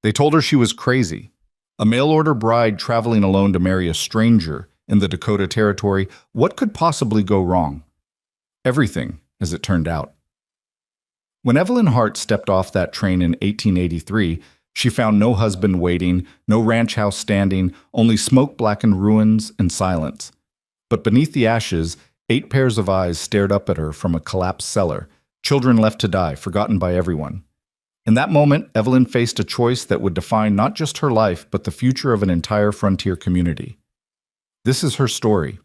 They told her she was crazy. A mail-order bride traveling alone to marry a stranger in the Dakota Territory. What could possibly go wrong? Everything, as it turned out. When Evelyn Hart stepped off that train in 1883, she found no husband waiting, no ranch house standing, only smoke-blackened ruins and silence. But beneath the ashes, 8 pairs of eyes stared up at her from a collapsed cellar, children left to die, forgotten by everyone. In that moment, Evelyn faced a choice that would define not just her life, but the future of an entire frontier community. This is her story.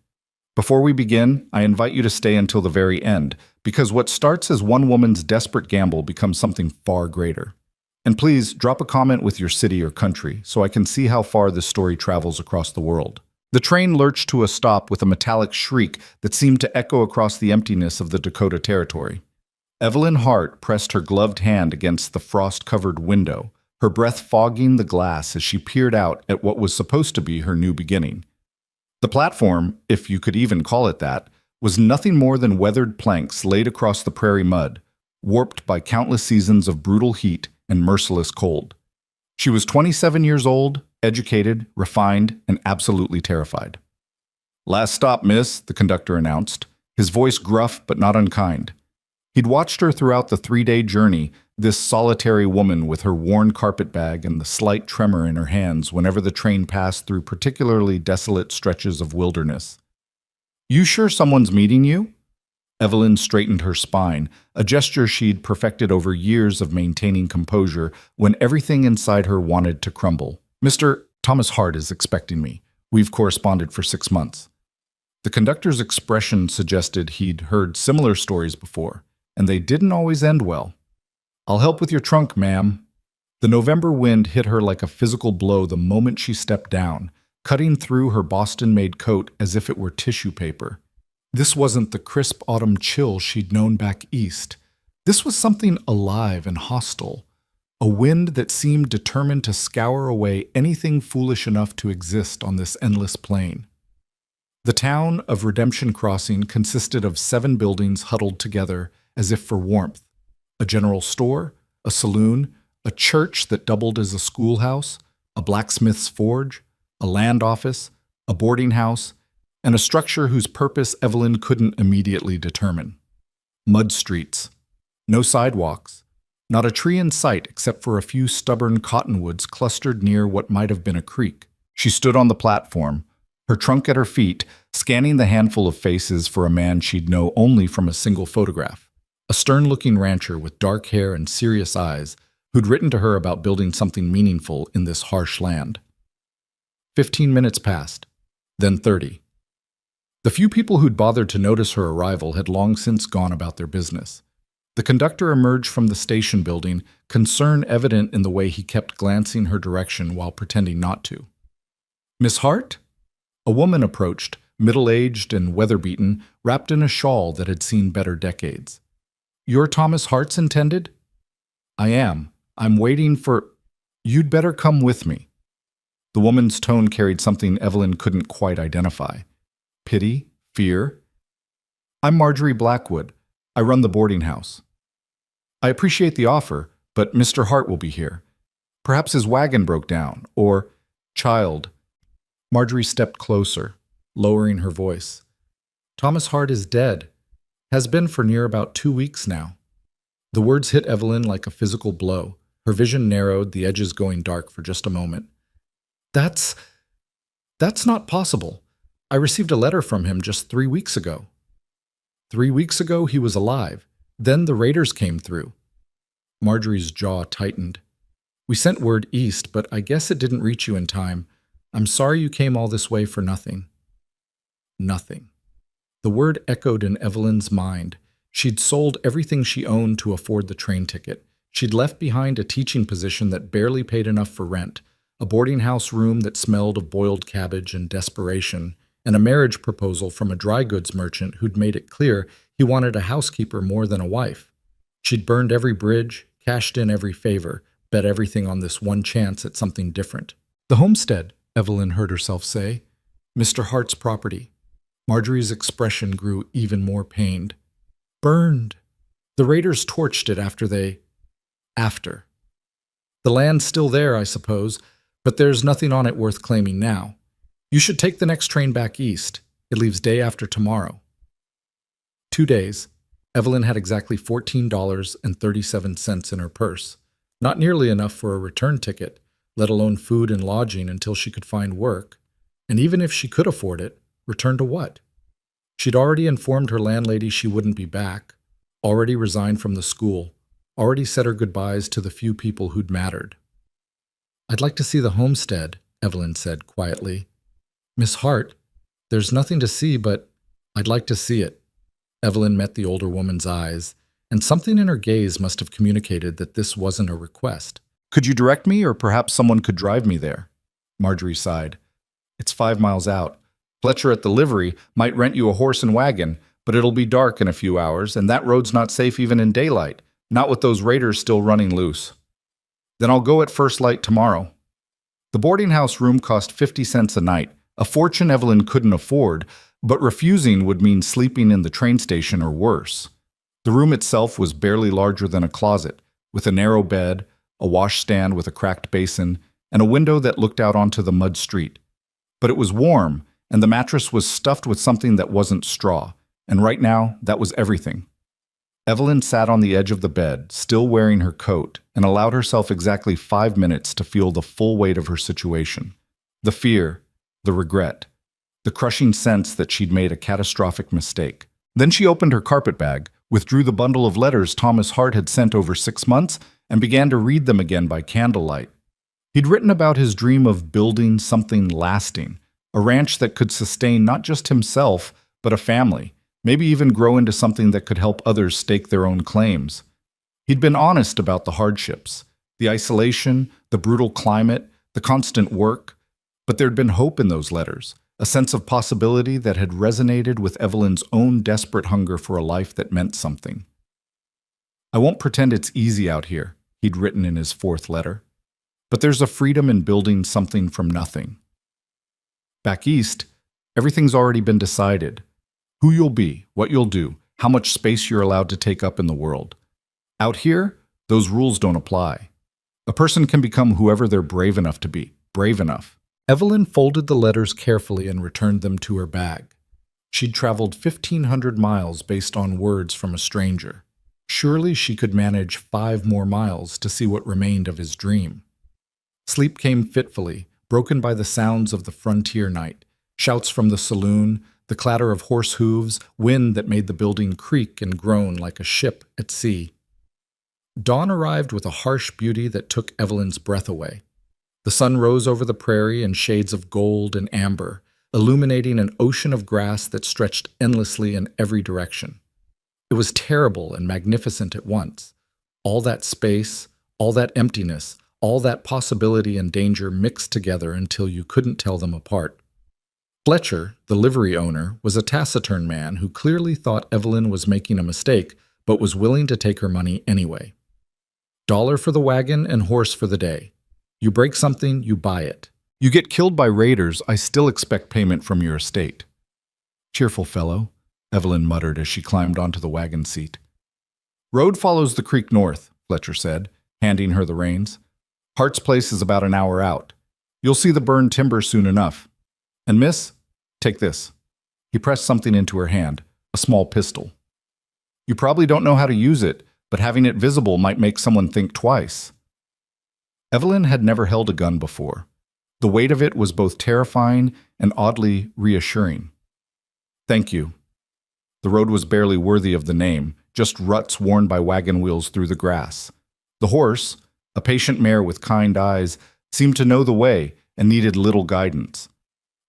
Before we begin, I invite you to stay until the very end, because what starts as one woman's desperate gamble becomes something far greater. And please, drop a comment with your city or country, so I can see how far this story travels across the world. The train lurched to a stop with a metallic shriek that seemed to echo across the emptiness of the Dakota Territory. Evelyn Hart pressed her gloved hand against the frost-covered window, her breath fogging the glass as she peered out at what was supposed to be her new beginning. The platform, if you could even call it that, was nothing more than weathered planks laid across the prairie mud, warped by countless seasons of brutal heat and merciless cold. She was 27 years old, educated, refined, and absolutely terrified. "Last stop, miss," the conductor announced, his voice gruff but not unkind. He'd watched her throughout the 3-day journey, this solitary woman with her worn carpetbag and the slight tremor in her hands whenever the train passed through particularly desolate stretches of wilderness. "You sure someone's meeting you?" Evelyn straightened her spine, a gesture she'd perfected over years of maintaining composure when everything inside her wanted to crumble. "Mr. Thomas Hart is expecting me. We've corresponded for 6 months." The conductor's expression suggested he'd heard similar stories before, and they didn't always end well. "I'll help with your trunk, ma'am." The November wind hit her like a physical blow the moment she stepped down, cutting through her Boston-made coat as if it were tissue paper. This wasn't the crisp autumn chill she'd known back east. This was something alive and hostile, a wind that seemed determined to scour away anything foolish enough to exist on this endless plain. The town of Redemption Crossing consisted of 7 buildings huddled together as if for warmth. A general store, a saloon, a church that doubled as a schoolhouse, a blacksmith's forge, a land office, a boarding house, and a structure whose purpose Evelyn couldn't immediately determine. Mud streets. No sidewalks. Not a tree in sight except for a few stubborn cottonwoods clustered near what might have been a creek. She stood on the platform, her trunk at her feet, scanning the handful of faces for a man she'd know only from a single photograph. A stern-looking rancher with dark hair and serious eyes who'd written to her about building something meaningful in this harsh land. 15 minutes passed, then 30. The few people who'd bothered to notice her arrival had long since gone about their business. The conductor emerged from the station building, concern evident in the way he kept glancing her direction while pretending not to. "Miss Hart?" A woman approached, middle-aged and weather-beaten, wrapped in a shawl that had seen better decades. "You're Thomas Hart's intended?" "I am. I'm waiting for—" "You'd better come with me." The woman's tone carried something Evelyn couldn't quite identify. Pity? Fear? "I'm Marjorie Blackwood. I run the boarding house." "I appreciate the offer, but Mr. Hart will be here. Perhaps his wagon broke down, or—" "Child." Marjorie stepped closer, lowering her voice. "Thomas Hart is dead. Has been for near about 2 weeks now." The words hit Evelyn like a physical blow. Her vision narrowed, the edges going dark for just a moment. That's not possible. I received a letter from him just 3 weeks ago." 3 weeks ago he was alive. Then the raiders came through. Marjorie's jaw tightened. "We sent word east, but I guess it didn't reach you in time. I'm sorry you came all this way for nothing." Nothing. The word echoed in Evelyn's mind. She'd sold everything she owned to afford the train ticket. She'd left behind a teaching position that barely paid enough for rent, a boarding house room that smelled of boiled cabbage and desperation, and a marriage proposal from a dry goods merchant who'd made it clear he wanted a housekeeper more than a wife. She'd burned every bridge, cashed in every favor, bet everything on this one chance at something different. "The homestead," Evelyn heard herself say. "Mr. Hart's property." Marjorie's expression grew even more pained. "Burned. The raiders torched it after they—" After. The land's still there, I suppose, but there's nothing on it worth claiming now. You should take the next train back east. It leaves day after tomorrow." 2 days. Evelyn had exactly $14.37 in her purse. Not nearly enough for a return ticket, let alone food and lodging until she could find work. And even if she could afford it, return to what? She'd already informed her landlady she wouldn't be back, already resigned from the school, already said her goodbyes to the few people who'd mattered. "I'd like to see the homestead," Evelyn said quietly. "Miss Hart, there's nothing to see, but I'd like to see it." Evelyn met the older woman's eyes, and something in her gaze must have communicated that this wasn't a request. "Could you direct me, or perhaps someone could drive me there?" Marjorie sighed. "It's 5 miles out. Fletcher at the livery might rent you a horse and wagon, but it'll be dark in a few hours, and that road's not safe even in daylight, not with those raiders still running loose. Then I'll go at first light tomorrow." The boarding house room cost 50 cents a night, a fortune Evelyn couldn't afford, but refusing would mean sleeping in the train station or worse. The room itself was barely larger than a closet, with a narrow bed, a washstand with a cracked basin, and a window that looked out onto the mud street. But it was warm, and the mattress was stuffed with something that wasn't straw, and right now, that was everything. Evelyn sat on the edge of the bed, still wearing her coat, and allowed herself exactly 5 minutes to feel the full weight of her situation. The fear, the regret, the crushing sense that she'd made a catastrophic mistake. Then she opened her carpet bag, withdrew the bundle of letters Thomas Hart had sent over 6 months, and began to read them again by candlelight. He'd written about his dream of building something lasting, a ranch that could sustain not just himself, but a family, maybe even grow into something that could help others stake their own claims. He'd been honest about the hardships, the isolation, the brutal climate, the constant work, but there'd been hope in those letters, a sense of possibility that had resonated with Evelyn's own desperate hunger for a life that meant something. "I won't pretend it's easy out here," he'd written in his 4th letter, "but there's a freedom in building something from nothing. Back east, everything's already been decided. Who you'll be, what you'll do, how much space you're allowed to take up in the world. Out here, those rules don't apply. A person can become whoever they're brave enough to be, brave enough." Evelyn folded the letters carefully and returned them to her bag. She'd traveled 1,500 miles based on words from a stranger. Surely she could manage 5 more miles to see what remained of his dream. Sleep came fitfully, broken by the sounds of the frontier night, shouts from the saloon, the clatter of horse hooves, wind that made the building creak and groan like a ship at sea. Dawn arrived with a harsh beauty that took Evelyn's breath away. The sun rose over the prairie in shades of gold and amber, illuminating an ocean of grass that stretched endlessly in every direction. It was terrible and magnificent at once. All that space, all that emptiness, all that possibility and danger mixed together until you couldn't tell them apart. Fletcher, the livery owner, was a taciturn man who clearly thought Evelyn was making a mistake, but was willing to take her money anyway. $1 for the wagon and horse for the day. You break something, you buy it. You get killed by raiders, I still expect payment from your estate. Cheerful fellow, Evelyn muttered as she climbed onto the wagon seat. Road follows the creek north, Fletcher said, handing her the reins. Hart's place is about an hour out. You'll see the burned timber soon enough. And miss, take this. He pressed something into her hand, a small pistol. You probably don't know how to use it, but having it visible might make someone think twice. Evelyn had never held a gun before. The weight of it was both terrifying and oddly reassuring. Thank you. The road was barely worthy of the name, just ruts worn by wagon wheels through the grass. The horse, a patient mare with kind eyes, seemed to know the way and needed little guidance.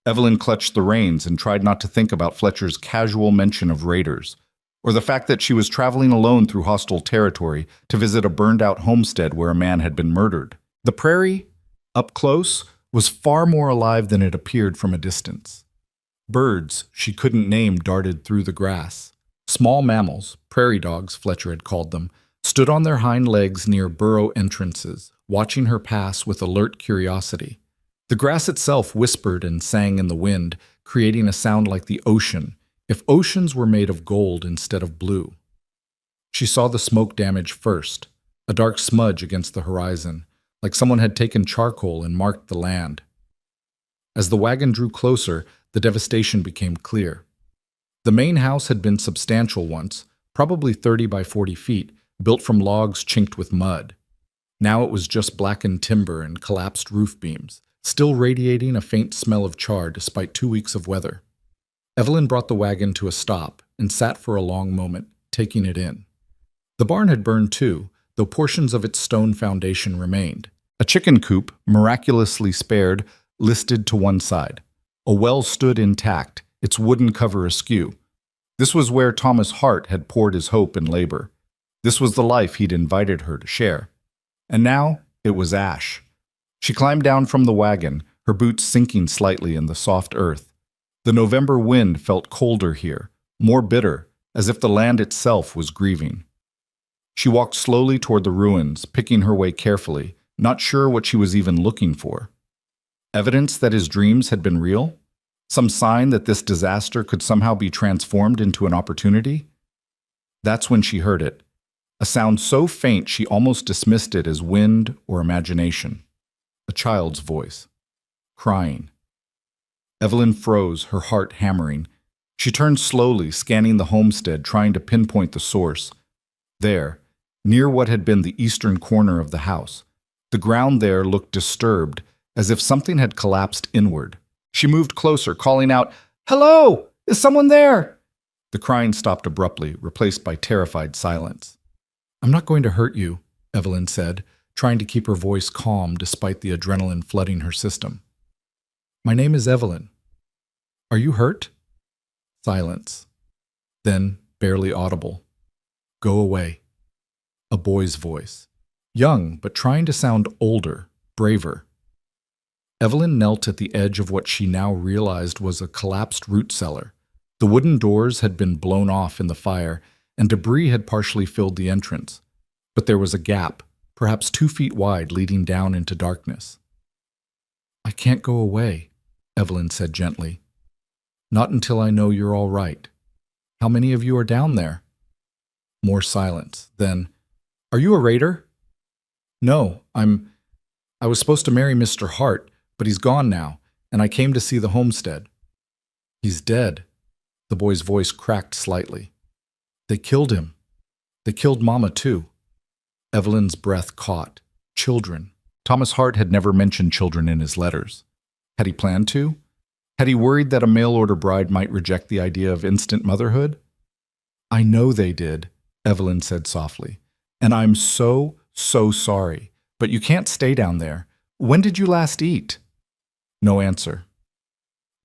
Evelyn clutched the reins and tried not to think about Fletcher's casual mention of raiders, or the fact that she was traveling alone through hostile territory to visit a burned-out homestead where a man had been murdered. The prairie, up close, was far more alive than it appeared from a distance. Birds she couldn't name darted through the grass. Small mammals, prairie dogs Fletcher had called them, stood on their hind legs near burrow entrances, watching her pass with alert curiosity. The grass itself whispered and sang in the wind, creating a sound like the ocean, if oceans were made of gold instead of blue. She saw the smoke damage first, a dark smudge against the horizon, like someone had taken charcoal and marked the land. As the wagon drew closer, the devastation became clear. The main house had been substantial once, probably 30 by 40 feet, built from logs chinked with mud. Now it was just blackened timber and collapsed roof beams, still radiating a faint smell of char despite 2 weeks of weather. Evelyn brought the wagon to a stop and sat for a long moment, taking it in. The barn had burned too, though portions of its stone foundation remained. A chicken coop, miraculously spared, listed to one side. A well stood intact, its wooden cover askew. This was where Thomas Hart had poured his hope and labor. This was the life he'd invited her to share. And now it was ash. She climbed down from the wagon, her boots sinking slightly in the soft earth. The November wind felt colder here, more bitter, as if the land itself was grieving. She walked slowly toward the ruins, picking her way carefully, not sure what she was even looking for. Evidence that his dreams had been real? Some sign that this disaster could somehow be transformed into an opportunity? That's when she heard it. A sound so faint she almost dismissed it as wind or imagination. A child's voice. Crying. Evelyn froze, her heart hammering. She turned slowly, scanning the homestead, trying to pinpoint the source. There, near what had been the eastern corner of the house. The ground there looked disturbed, as if something had collapsed inward. She moved closer, calling out, "Hello! Is someone there?" The crying stopped abruptly, replaced by terrified silence. "I'm not going to hurt you," Evelyn said, trying to keep her voice calm despite the adrenaline flooding her system. "My name is Evelyn. Are you hurt?" Silence. Then, barely audible, "Go away." A boy's voice. Young, but trying to sound older, braver. Evelyn knelt at the edge of what she now realized was a collapsed root cellar. The wooden doors had been blown off in the fire, and debris had partially filled the entrance. But there was a gap, perhaps 2 feet wide, leading down into darkness. "I can't go away," Evelyn said gently. "Not until I know you're all right. How many of you are down there?" More silence. Then, "Are you a raider?" "No, I was supposed to marry Mr. Hart, but he's gone now, and I came to see the homestead." "He's dead." The boy's voice cracked slightly. "They killed him. They killed Mama, too." Evelyn's breath caught. Children. Thomas Hart had never mentioned children in his letters. Had he planned to? Had he worried that a mail-order bride might reject the idea of instant motherhood? "I know they did," Evelyn said softly. "And I'm so sorry. But you can't stay down there. When did you last eat?" No answer.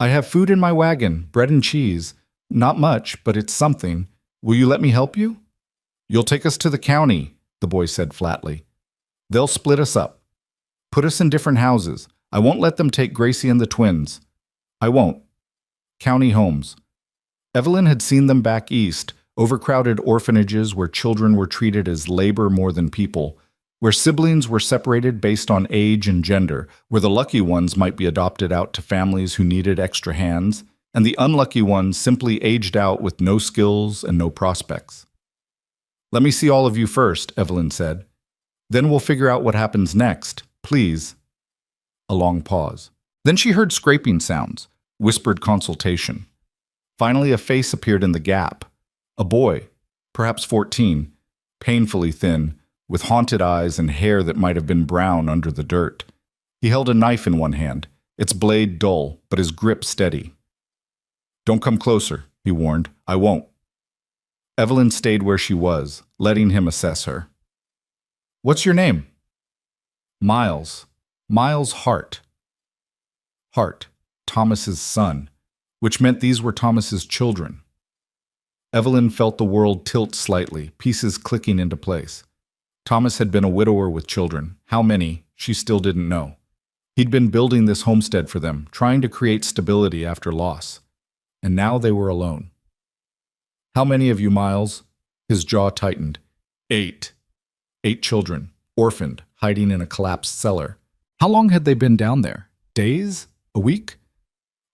"I have food in my wagon, bread and cheese. Not much, but it's something. Will you let me help you?" "You'll take us to the county," the boy said flatly. "They'll split us up. Put us in different houses. I won't let them take Gracie and the twins. I won't. County homes." Evelyn had seen them back east, overcrowded orphanages where children were treated as labor more than people, where siblings were separated based on age and gender, where the lucky ones might be adopted out to families who needed extra hands, and the unlucky ones simply aged out with no skills and no prospects. "Let me see all of you first," Evelyn said. "Then we'll figure out what happens next, please." A long pause. Then she heard scraping sounds, whispered consultation. Finally, a face appeared in the gap. A boy, perhaps 14, painfully thin, with haunted eyes and hair that might have been brown under the dirt. He held a knife in one hand, its blade dull, but his grip steady. "Don't come closer," he warned. "I won't." Evelyn stayed where she was, letting him assess her. "What's your name?" "Miles. Miles Hart." Hart, Thomas's son, which meant these were Thomas's children. Evelyn felt the world tilt slightly, pieces clicking into place. Thomas had been a widower with children. How many, she still didn't know. He'd been building this homestead for them, trying to create stability after loss. And now they were alone. "How many of you, Miles?" His jaw tightened. 8. 8 children, orphaned, hiding in a collapsed cellar. How long had they been down there? Days? A week?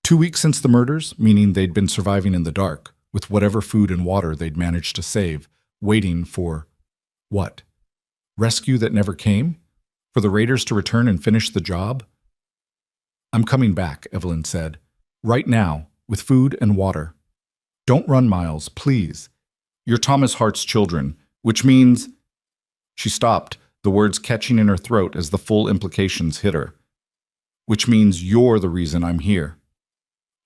2 weeks since the murders, meaning they'd been surviving in the dark, with whatever food and water they'd managed to save, waiting for what? Rescue that never came? For the raiders to return and finish the job? I'm coming back, Evelyn said. Right now, with food and water. Don't run, Miles, please. You're Thomas Hart's children, which means... She stopped, the words catching in her throat as the full implications hit her. Which means you're the reason I'm here.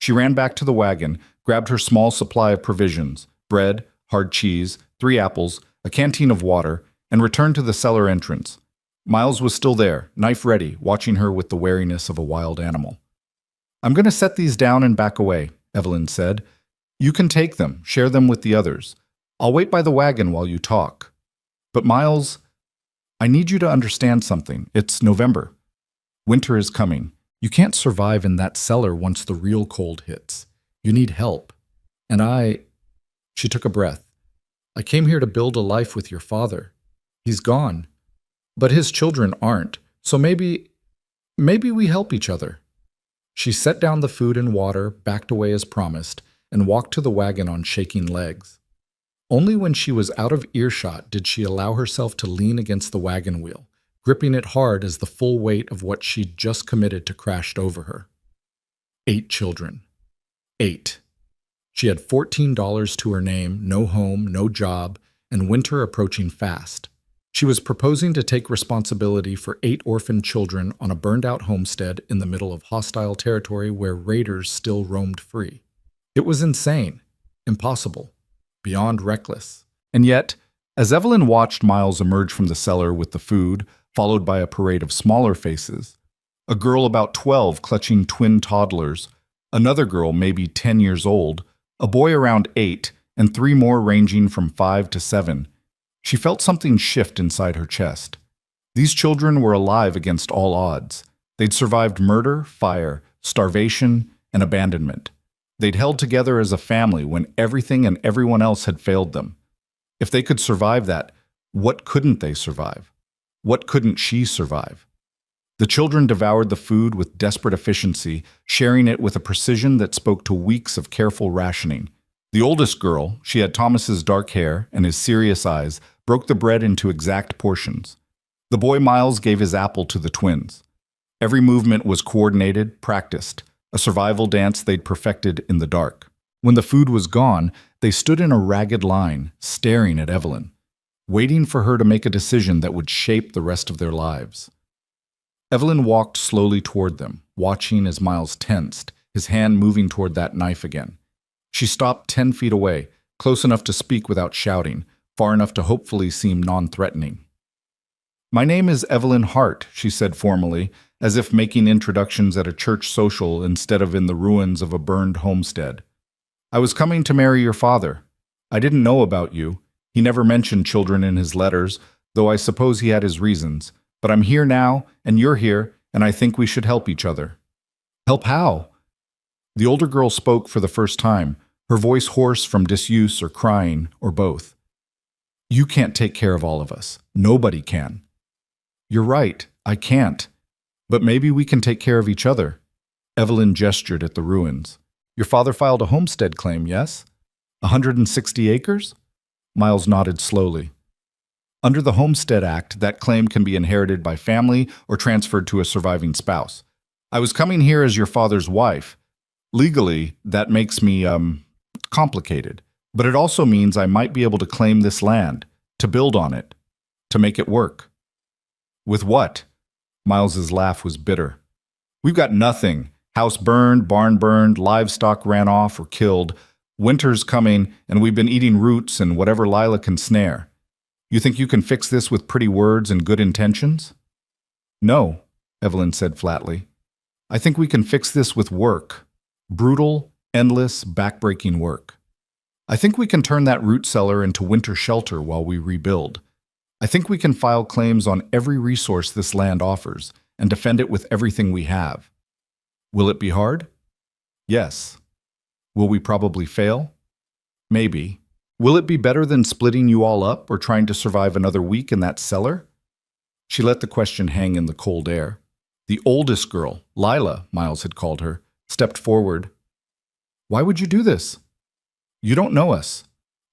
She ran back to the wagon, grabbed her small supply of provisions, bread, hard cheese, 3 apples, a canteen of water, and returned to the cellar entrance. Miles was still there, knife ready, watching her with the wariness of a wild animal. I'm going to set these down and back away, Evelyn said. You can take them, share them with the others. I'll wait by the wagon while you talk. But Miles, I need you to understand something. It's November. Winter is coming. You can't survive in that cellar once the real cold hits. You need help. And She took a breath. I came here to build a life with your father. He's gone. But his children aren't, so maybe we help each other. She set down the food and water, backed away as promised, and walked to the wagon on shaking legs. Only when she was out of earshot did she allow herself to lean against the wagon wheel, gripping it hard as the full weight of what she'd just committed to crashed over her. 8 children. 8. She had $14 to her name, no home, no job, and winter approaching fast. She was proposing to take responsibility for 8 orphaned children on a burned-out homestead in the middle of hostile territory where raiders still roamed free. It was insane, impossible, beyond reckless. And yet, as Evelyn watched Miles emerge from the cellar with the food, followed by a parade of smaller faces, a girl about 12 clutching twin toddlers, another girl maybe 10 years old, a boy around 8, and 3 more ranging from 5 to 7, she felt something shift inside her chest. These children were alive against all odds. They'd survived murder, fire, starvation, and abandonment. They'd held together as a family when everything and everyone else had failed them. If they could survive that, what couldn't they survive? What couldn't she survive? The children devoured the food with desperate efficiency, sharing it with a precision that spoke to weeks of careful rationing. The oldest girl, she had Thomas's dark hair and his serious eyes, broke the bread into exact portions. The boy Miles gave his apple to the twins. Every movement was coordinated, practiced, a survival dance they'd perfected in the dark. When the food was gone, they stood in a ragged line, staring at Evelyn, waiting for her to make a decision that would shape the rest of their lives. Evelyn walked slowly toward them, watching as Miles tensed, his hand moving toward that knife again. She stopped 10 feet away, close enough to speak without shouting, far enough to hopefully seem non-threatening. My name is Evelyn Hart, she said formally, as if making introductions at a church social instead of in the ruins of a burned homestead. I was coming to marry your father. I didn't know about you. He never mentioned children in his letters, though I suppose he had his reasons. But I'm here now, and you're here, and I think we should help each other. Help how? The older girl spoke for the first time, her voice hoarse from disuse or crying, or both. You can't take care of all of us. Nobody can. You're right, I can't. But maybe we can take care of each other. Evelyn gestured at the ruins. Your father filed a homestead claim, yes? 160 acres? Miles nodded slowly. Under the Homestead Act, that claim can be inherited by family or transferred to a surviving spouse. I was coming here as your father's wife. Legally, that makes me, complicated. But it also means I might be able to claim this land, to build on it, to make it work. With what? Miles's laugh was bitter. We've got nothing. House burned, barn burned, livestock ran off or killed. Winter's coming, and we've been eating roots and whatever Lila can snare. You think you can fix this with pretty words and good intentions? No, Evelyn said flatly. I think we can fix this with work. Brutal, endless, backbreaking work. I think we can turn that root cellar into winter shelter while we rebuild. I think we can file claims on every resource this land offers and defend it with everything we have. Will it be hard? Yes. Will we probably fail? Maybe. Will it be better than splitting you all up or trying to survive another week in that cellar? She let the question hang in the cold air. The oldest girl, Lila, Miles had called her, stepped forward. Why would you do this? You don't know us.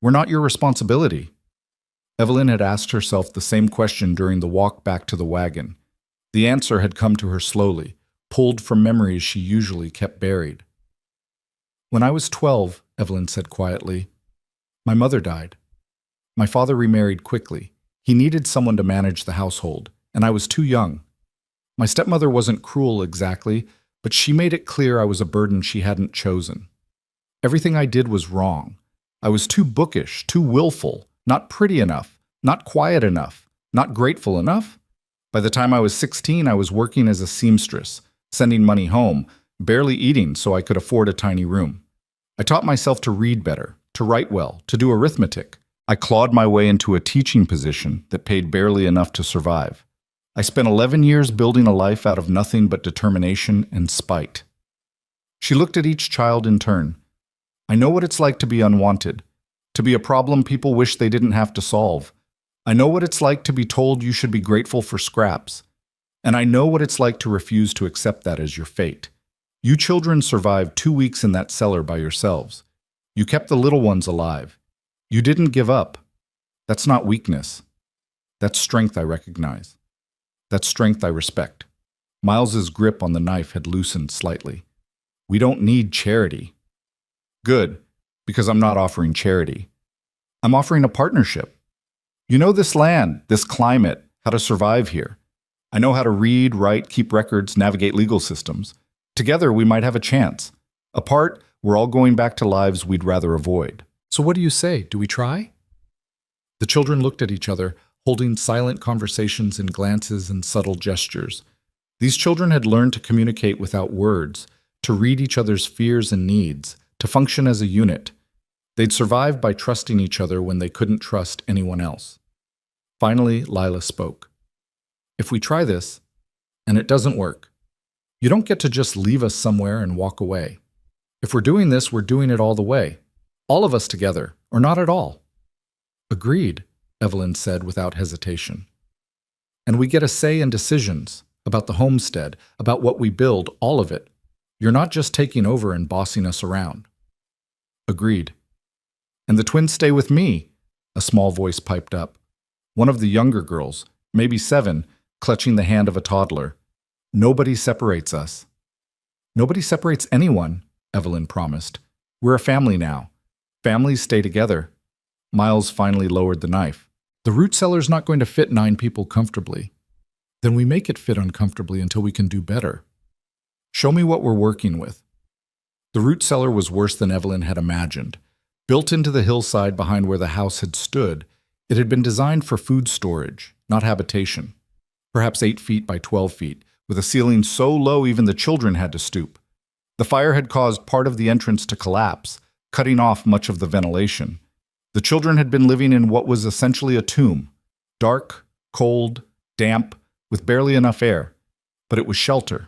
We're not your responsibility. Evelyn had asked herself the same question during the walk back to the wagon. The answer had come to her slowly, pulled from memories she usually kept buried. "When I was 12, Evelyn said quietly, my mother died. My father remarried quickly. He needed someone to manage the household, and I was too young. My stepmother wasn't cruel exactly, but she made it clear I was a burden she hadn't chosen. Everything I did was wrong. I was too bookish, too willful, not pretty enough, not quiet enough, not grateful enough. By the time I was 16, I was working as a seamstress, sending money home, barely eating so I could afford a tiny room. I taught myself to read better, to write well, to do arithmetic. I clawed my way into a teaching position that paid barely enough to survive. I spent 11 years building a life out of nothing but determination and spite." She looked at each child in turn. "I know what it's like to be unwanted, to be a problem people wish they didn't have to solve. I know what it's like to be told you should be grateful for scraps. And I know what it's like to refuse to accept that as your fate. You children survived 2 weeks in that cellar by yourselves. You kept the little ones alive. You didn't give up. That's not weakness. That's strength I recognize. That's strength I respect." Miles's grip on the knife had loosened slightly. "We don't need charity." "Good, because I'm not offering charity. I'm offering a partnership. You know this land, this climate, how to survive here. I know how to read, write, keep records, navigate legal systems. Together, we might have a chance. Apart, we're all going back to lives we'd rather avoid. So what do you say? Do we try?" The children looked at each other, holding silent conversations in glances and subtle gestures. These children had learned to communicate without words, to read each other's fears and needs, to function as a unit. They'd survived by trusting each other when they couldn't trust anyone else. Finally, Lila spoke. "If we try this, and it doesn't work, you don't get to just leave us somewhere and walk away. If we're doing this, we're doing it all the way. All of us together, or not at all." "Agreed," Evelyn said without hesitation. "And we get a say in decisions, about the homestead, about what we build, all of it. You're not just taking over and bossing us around." "Agreed." "And the twins stay with me," a small voice piped up. One of the younger girls, maybe 7, clutching the hand of a toddler. "Nobody separates us." "Nobody separates anyone," Evelyn promised. "We're a family now. Families stay together." Miles finally lowered the knife. "The root cellar's not going to fit 9 people comfortably. Then we make it fit uncomfortably until we can do better. Show me what we're working with." The root cellar was worse than Evelyn had imagined. Built into the hillside behind where the house had stood, it had been designed for food storage, not habitation. Perhaps 8 feet by 12 feet, with a ceiling so low even the children had to stoop. The fire had caused part of the entrance to collapse, cutting off much of the ventilation. The children had been living in what was essentially a tomb, dark, cold, damp, with barely enough air. But it was shelter,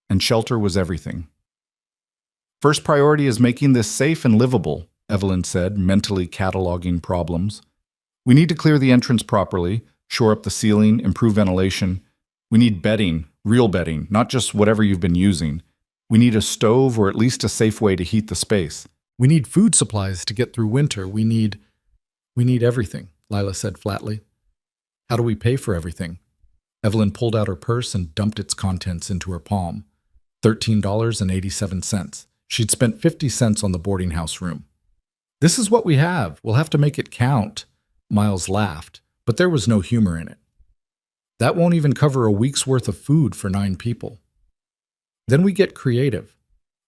and shelter was everything. "First priority is making this safe and livable," Evelyn said, mentally cataloging problems. "We need to clear the entrance properly, shore up the ceiling, improve ventilation. We need bedding, real bedding, not just whatever you've been using. We need a stove or at least a safe way to heat the space. We need food supplies to get through winter. We need everything," Lila said flatly. "How do we pay for everything?" Evelyn pulled out her purse and dumped its contents into her palm. $13.87. She'd spent 50 cents on the boarding house room. "This is what we have. We'll have to make it count." Miles laughed, but there was no humor in it. "That won't even cover a week's worth of food for 9 people. Then we get creative.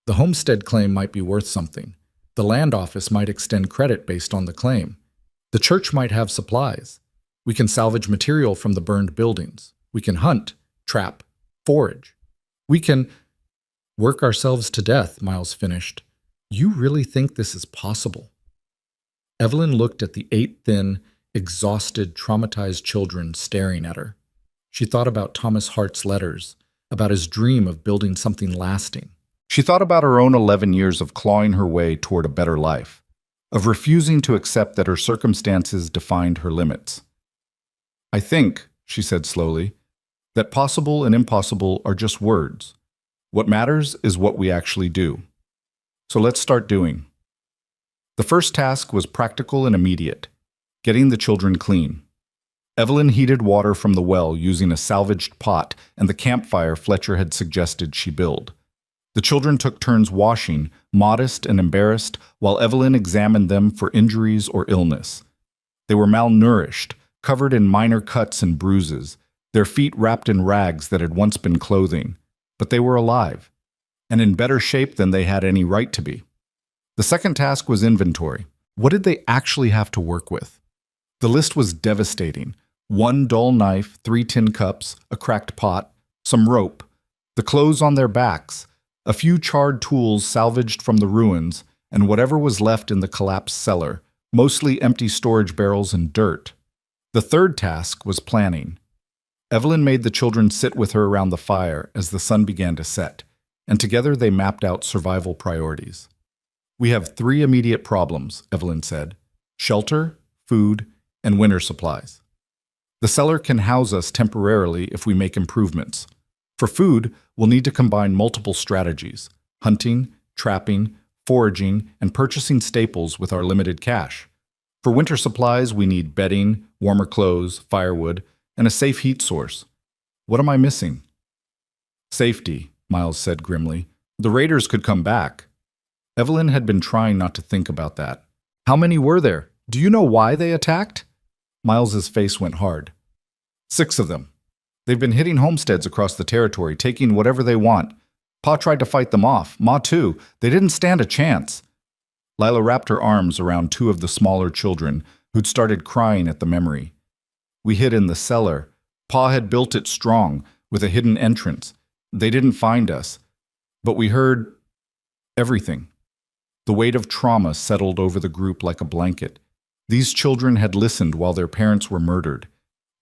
The homestead claim might be worth something. The land office might extend credit based on the claim. The church might have supplies. We can salvage material from the burned buildings. We can hunt, trap, forage. We can work ourselves to death," Miles finished. "You really think this is possible?" Evelyn looked at the 8 thin, exhausted, traumatized children staring at her. She thought about Thomas Hart's letters, about his dream of building something lasting. She thought about her own 11 years of clawing her way toward a better life, of refusing to accept that her circumstances defined her limits. "I think," she said slowly, "that possible and impossible are just words. What matters is what we actually do. So let's start doing." The first task was practical and immediate, getting the children clean. Evelyn heated water from the well using a salvaged pot and the campfire Fletcher had suggested she build. The children took turns washing, modest and embarrassed, while Evelyn examined them for injuries or illness. They were malnourished, covered in minor cuts and bruises, their feet wrapped in rags that had once been clothing. But they were alive, and in better shape than they had any right to be. The second task was inventory. What did they actually have to work with? The list was devastating. 1 dull knife, 3 tin cups, a cracked pot, some rope, the clothes on their backs, a few charred tools salvaged from the ruins, and whatever was left in the collapsed cellar, mostly empty storage barrels and dirt. The third task was planning. Evelyn made the children sit with her around the fire as the sun began to set, and together they mapped out survival priorities. "We have 3 immediate problems," Evelyn said: shelter, food, and winter supplies. The cellar can house us temporarily if we make improvements. For food, we'll need to combine multiple strategies: hunting, trapping, foraging, and purchasing staples with our limited cash. For winter supplies, we need bedding, warmer clothes, firewood, and a safe heat source. What am I missing? Safety, Miles said grimly. The raiders could come back. Evelyn had been trying not to think about that. How many were there? Do you know why they attacked? Miles's face went hard. 6 of them. They've been hitting homesteads across the territory, taking whatever they want. Pa tried to fight them off. Ma too. They didn't stand a chance. Lila wrapped her arms around 2 of the smaller children, who'd started crying at the memory. We hid in the cellar. Pa had built it strong, with a hidden entrance. They didn't find us. But we heard everything. The weight of trauma settled over the group like a blanket. These children had listened while their parents were murdered.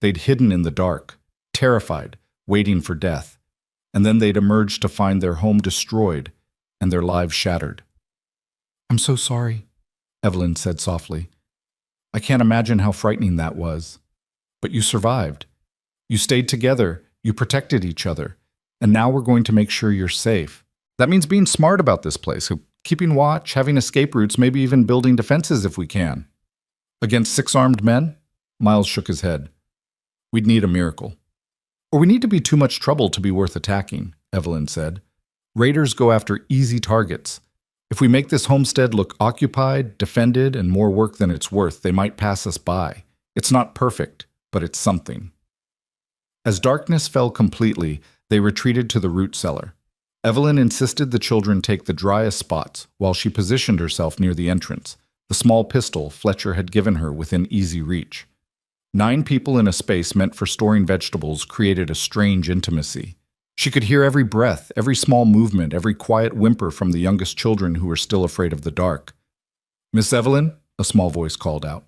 They'd hidden in the dark, terrified, waiting for death. And then they'd emerged to find their home destroyed and their lives shattered. "I'm so sorry," Evelyn said softly. "I can't imagine how frightening that was. But you survived. You stayed together, you protected each other, and now we're going to make sure you're safe. That means being smart about this place, keeping watch, having escape routes, maybe even building defenses if we can." "Against 6 armed men?" Miles shook his head. "We'd need a miracle. Or we need to be too much trouble to be worth attacking," Evelyn said. "Raiders go after easy targets. If we make this homestead look occupied, defended, and more work than it's worth, they might pass us by. It's not perfect, but it's something." As darkness fell completely, they retreated to the root cellar. Evelyn insisted the children take the driest spots while she positioned herself near the entrance, the small pistol Fletcher had given her within easy reach. 9 people in a space meant for storing vegetables created a strange intimacy. She could hear every breath, every small movement, every quiet whimper from the youngest children who were still afraid of the dark. "Miss Evelyn?" a small voice called out.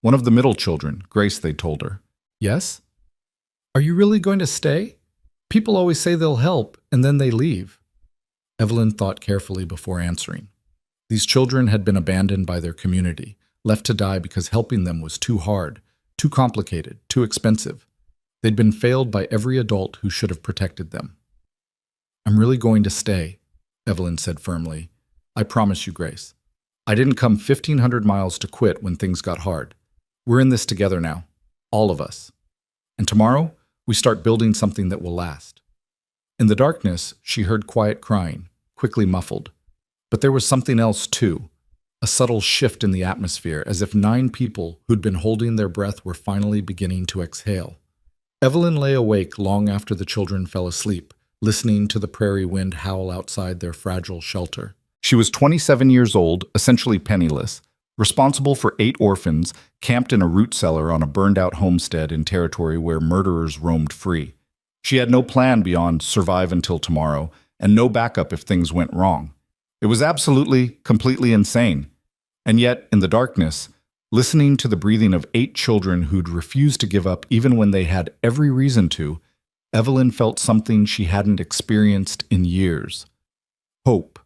One of the middle children, Grace, they told her. "Yes? Are you really going to stay? People always say they'll help, and then they leave." Evelyn thought carefully before answering. These children had been abandoned by their community, left to die because helping them was too hard, too complicated, too expensive. They'd been failed by every adult who should have protected them. "I'm really going to stay," Evelyn said firmly. "I promise you, Grace. I didn't come 1,500 miles to quit when things got hard. We're in this together now, all of us. And tomorrow, we start building something that will last." In the darkness, she heard quiet crying, quickly muffled. But there was something else, too. A subtle shift in the atmosphere, as if 9 people who'd been holding their breath were finally beginning to exhale. Evelyn lay awake long after the children fell asleep, listening to the prairie wind howl outside their fragile shelter. She was 27 years old, essentially penniless, responsible for 8 orphans, camped in a root cellar on a burned-out homestead in territory where murderers roamed free. She had no plan beyond survive until tomorrow, and no backup if things went wrong. It was absolutely, completely insane. And yet, in the darkness, listening to the breathing of 8 children who'd refused to give up even when they had every reason to, Evelyn felt something she hadn't experienced in years. Hope.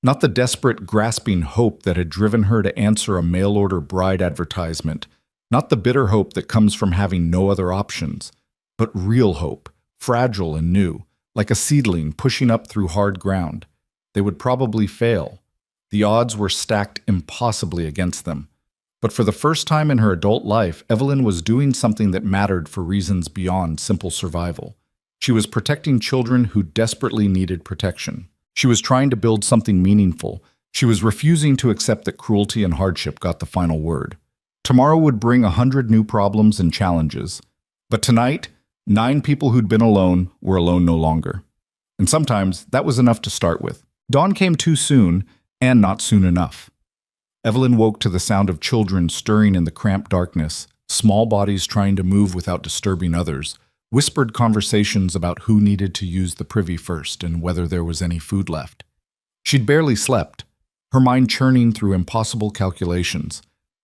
Not the desperate, grasping hope that had driven her to answer a mail-order bride advertisement, not the bitter hope that comes from having no other options, but real hope, fragile and new, like a seedling pushing up through hard ground. They would probably fail. The odds were stacked impossibly against them. But for the first time in her adult life, Evelyn was doing something that mattered for reasons beyond simple survival. She was protecting children who desperately needed protection. She was trying to build something meaningful. She was refusing to accept that cruelty and hardship got the final word. Tomorrow would bring 100 new problems and challenges. But tonight, 9 people who'd been alone were alone no longer. And sometimes that was enough to start with. Dawn came too soon, and not soon enough. Evelyn woke to the sound of children stirring in the cramped darkness, small bodies trying to move without disturbing others, whispered conversations about who needed to use the privy first and whether there was any food left. She'd barely slept, her mind churning through impossible calculations,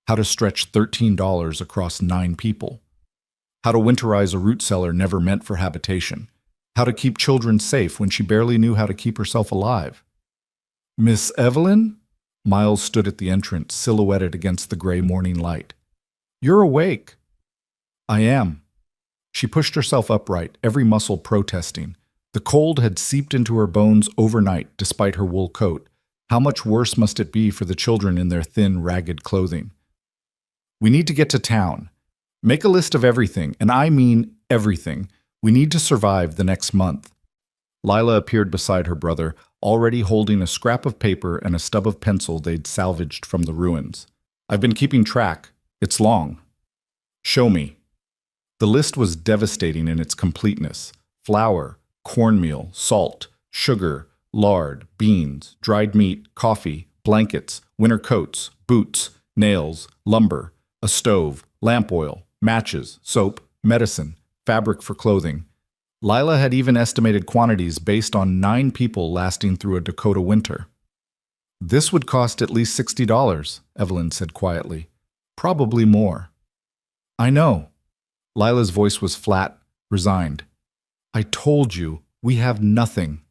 how to stretch $13 across 9 people, how to winterize a root cellar never meant for habitation, how to keep children safe when she barely knew how to keep herself alive. "Miss Evelyn?" Miles stood at the entrance, silhouetted against the gray morning light. "You're awake." "I am." She pushed herself upright, every muscle protesting. The cold had seeped into her bones overnight, despite her wool coat. How much worse must it be for the children in their thin, ragged clothing? "We need to get to town. Make a list of everything, and I mean everything. We need to survive the next month." Lila appeared beside her brother, already holding a scrap of paper and a stub of pencil they'd salvaged from the ruins. "I've been keeping track. It's long." "Show me." The list was devastating in its completeness. Flour, cornmeal, salt, sugar, lard, beans, dried meat, coffee, blankets, winter coats, boots, nails, lumber, a stove, lamp oil, matches, soap, medicine, fabric for clothing. Lila had even estimated quantities based on 9 people lasting through a Dakota winter. "This would cost at least $60, Evelyn said quietly. "Probably more." "I know." Lila's voice was flat, resigned. "I told you, we have nothing."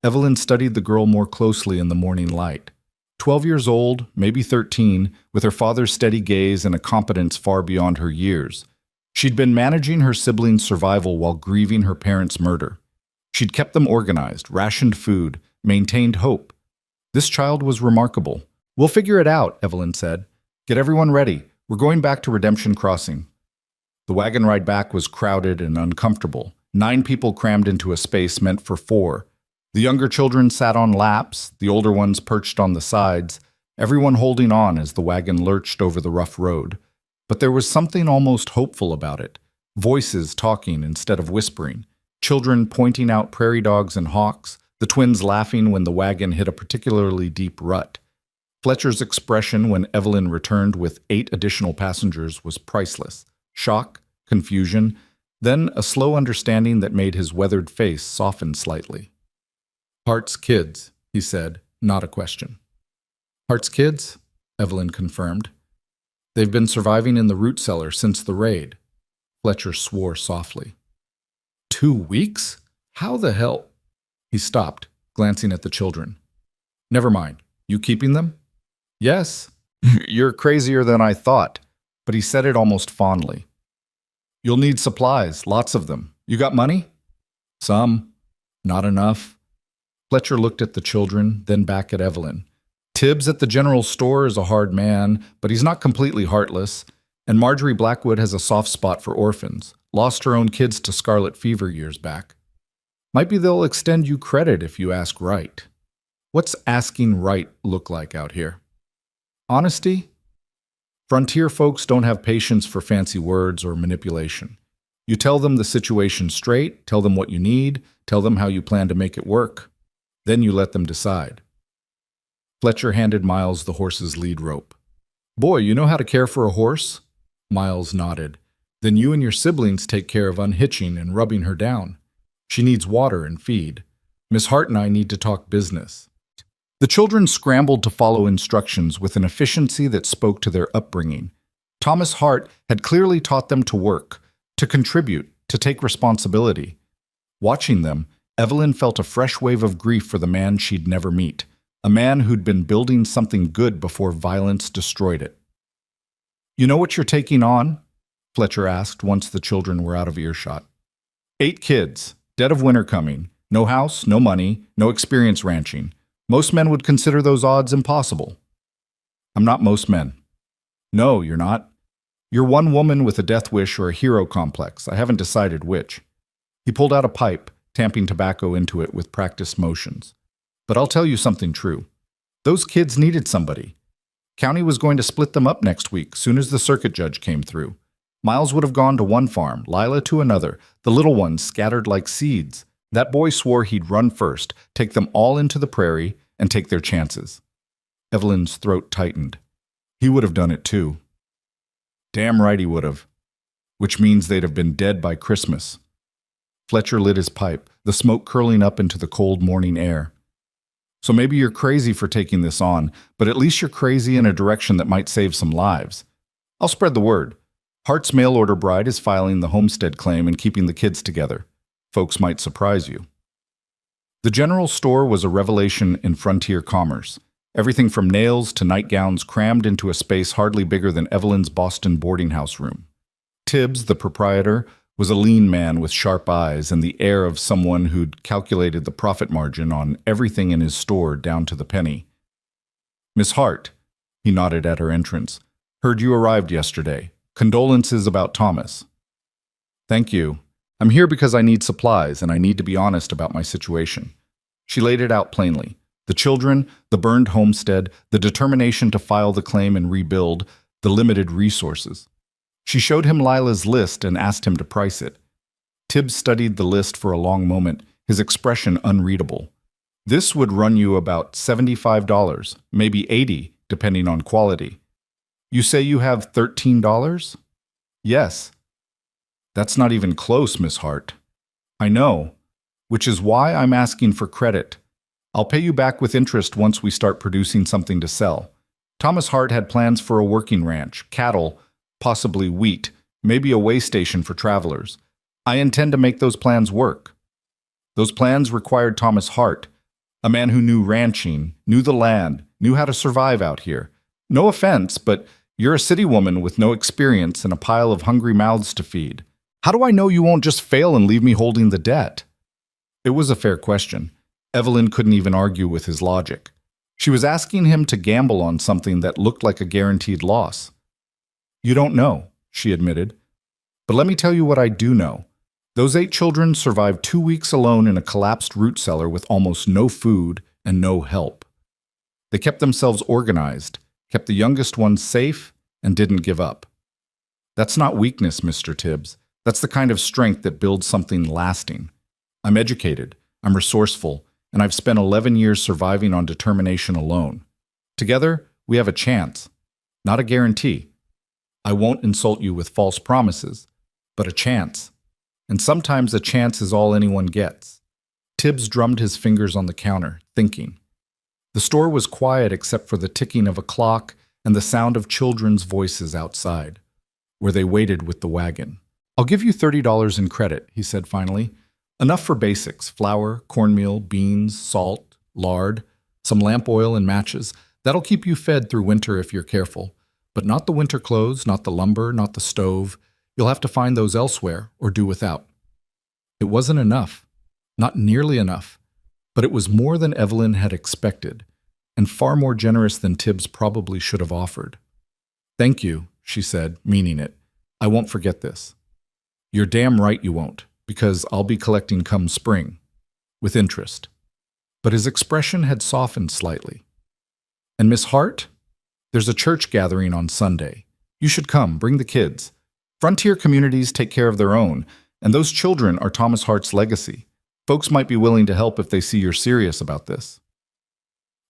Evelyn studied the girl more closely in the morning light. 12 years old, maybe 13, with her father's steady gaze and a competence far beyond her years. She'd been managing her siblings' survival while grieving her parents' murder. She'd kept them organized, rationed food, maintained hope. This child was remarkable. "We'll figure it out," Evelyn said. "Get everyone ready. We're going back to Redemption Crossing." The wagon ride back was crowded and uncomfortable. 9 people crammed into a space meant for 4. The younger children sat on laps, the older ones perched on the sides, everyone holding on as the wagon lurched over the rough road. But there was something almost hopeful about it. Voices talking instead of whispering. Children pointing out prairie dogs and hawks, the twins laughing when the wagon hit a particularly deep rut. Fletcher's expression when Evelyn returned with 8 additional passengers was priceless. Shock, confusion, then a slow understanding that made his weathered face soften slightly. "Hart's kids," he said, not a question. "Hart's kids?" Evelyn confirmed. "They've been surviving in the root cellar since the raid." Fletcher swore softly. 2 weeks? How the hell? He stopped, glancing at the children. "Never mind. You keeping them?" "Yes." "You're crazier than I thought." But he said it almost fondly. "You'll need supplies, lots of them. You got money?" "Some. Not enough." Fletcher looked at the children, then back at Evelyn. "Tibbs at the general store is a hard man, but he's not completely heartless. And Marjorie Blackwood has a soft spot for orphans. Lost her own kids to scarlet fever years back. Might be they'll extend you credit if you ask right." "What's asking right look like out here?" "Honesty? Frontier folks don't have patience for fancy words or manipulation. You tell them the situation straight, tell them what you need, tell them how you plan to make it work. Then you let them decide." Fletcher handed Miles the horse's lead rope. "Boy, you know how to care for a horse?" Miles nodded. "Then you and your siblings take care of unhitching and rubbing her down. She needs water and feed. Miss Hart and I need to talk business." The children scrambled to follow instructions with an efficiency that spoke to their upbringing. Thomas Hart had clearly taught them to work, to contribute, to take responsibility. Watching them, Evelyn felt a fresh wave of grief for the man she'd never meet, a man who'd been building something good before violence destroyed it. "You know what you're taking on?" Fletcher asked once the children were out of earshot. 8 kids, dead of winter coming, no house, no money, no experience ranching. Most men would consider those odds impossible." "I'm not most men." No, you're not. You're one woman with a death wish or a hero complex. I haven't decided which. He pulled out a pipe, tamping tobacco into it with practiced motions. But I'll tell you something true. Those kids needed somebody. County was going to split them up next week, soon as the circuit judge came through. Miles would have gone to one farm, Lila to another, the little ones scattered like seeds. That boy swore he'd run first, take them all into the prairie, and take their chances. Evelyn's throat tightened. He would have done it too. Damn right he would have. Which means they'd have been dead by Christmas. Fletcher lit his pipe, the smoke curling up into the cold morning air. So maybe you're crazy for taking this on, but at least you're crazy in a direction that might save some lives. I'll spread the word. Hart's mail-order bride is filing the homestead claim and keeping the kids together. Folks might surprise you. The general store was a revelation in frontier commerce. Everything from nails to nightgowns crammed into a space hardly bigger than Evelyn's Boston boarding house room. Tibbs, the proprietor, was a lean man with sharp eyes and the air of someone who'd calculated the profit margin on everything in his store down to the penny. "Miss Hart," he nodded at her entrance, "heard you arrived yesterday. Condolences about Thomas." "Thank you. I'm here because I need supplies and I need to be honest about my situation." She laid it out plainly. The children, the burned homestead, the determination to file the claim and rebuild, the limited resources. She showed him Lila's list and asked him to price it. Tibbs studied the list for a long moment, his expression unreadable. "This would run you about $75, maybe $80, depending on quality." "You say you have $13? "Yes." "That's not even close, Miss Hart." "I know, which is why I'm asking for credit. I'll pay you back with interest once we start producing something to sell." Thomas Hart had plans for a working ranch, cattle, possibly wheat, maybe a way station for travelers. I intend to make those plans work. Those plans required Thomas Hart, a man who knew ranching, knew the land, knew how to survive out here. No offense, but you're a city woman with no experience and a pile of hungry mouths to feed. How do I know you won't just fail and leave me holding the debt? It was a fair question. Evelyn couldn't even argue with his logic. She was asking him to gamble on something that looked like a guaranteed loss. "You don't know," she admitted. "But let me tell you what I do know. Those 8 children survived 2 weeks alone in a collapsed root cellar with almost no food and no help. They kept themselves organized, kept the youngest ones safe, and didn't give up. That's not weakness, Mr. Tibbs. That's the kind of strength that builds something lasting. I'm educated, I'm resourceful, and I've spent 11 years surviving on determination alone. Together, we have a chance, not a guarantee. I won't insult you with false promises, but a chance. And sometimes a chance is all anyone gets." Tibbs drummed his fingers on the counter, thinking. The store was quiet except for the ticking of a clock and the sound of children's voices outside, where they waited with the wagon. "I'll give you $30 in credit," he said finally. "Enough for basics: flour, cornmeal, beans, salt, lard, some lamp oil and matches. That'll keep you fed through winter if you're careful. But not the winter clothes, not the lumber, not the stove. You'll have to find those elsewhere or do without." It wasn't enough. Not nearly enough. But it was more than Evelyn had expected, and far more generous than Tibbs probably should have offered. "Thank you," she said, meaning it. "I won't forget this." "You're damn right you won't, because I'll be collecting come spring, with interest." But his expression had softened slightly. "And Miss Hart? There's a church gathering on Sunday. You should come, bring the kids. Frontier communities take care of their own, and those children are Thomas Hart's legacy. Folks might be willing to help if they see you're serious about this."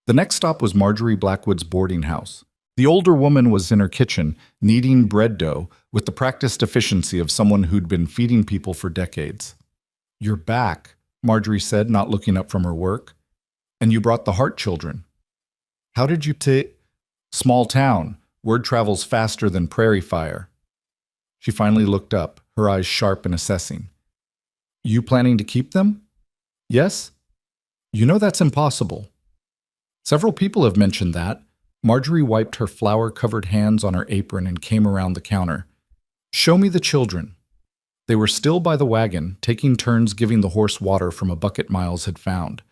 The next stop was Marjorie Blackwood's boarding house. The older woman was in her kitchen, kneading bread dough with the practiced efficiency of someone who'd been feeding people for decades. "You're back," Marjorie said, not looking up from her work. "And you brought the Hart children. How did you Small town. Word travels faster than prairie fire." She finally looked up, her eyes sharp and assessing. "You planning to keep them?" "Yes." "You know that's impossible." "Several people have mentioned that." Marjorie wiped her flour-covered hands on her apron and came around the counter. "Show me the children." They were still by the wagon, taking turns giving the horse water from a bucket Miles had found.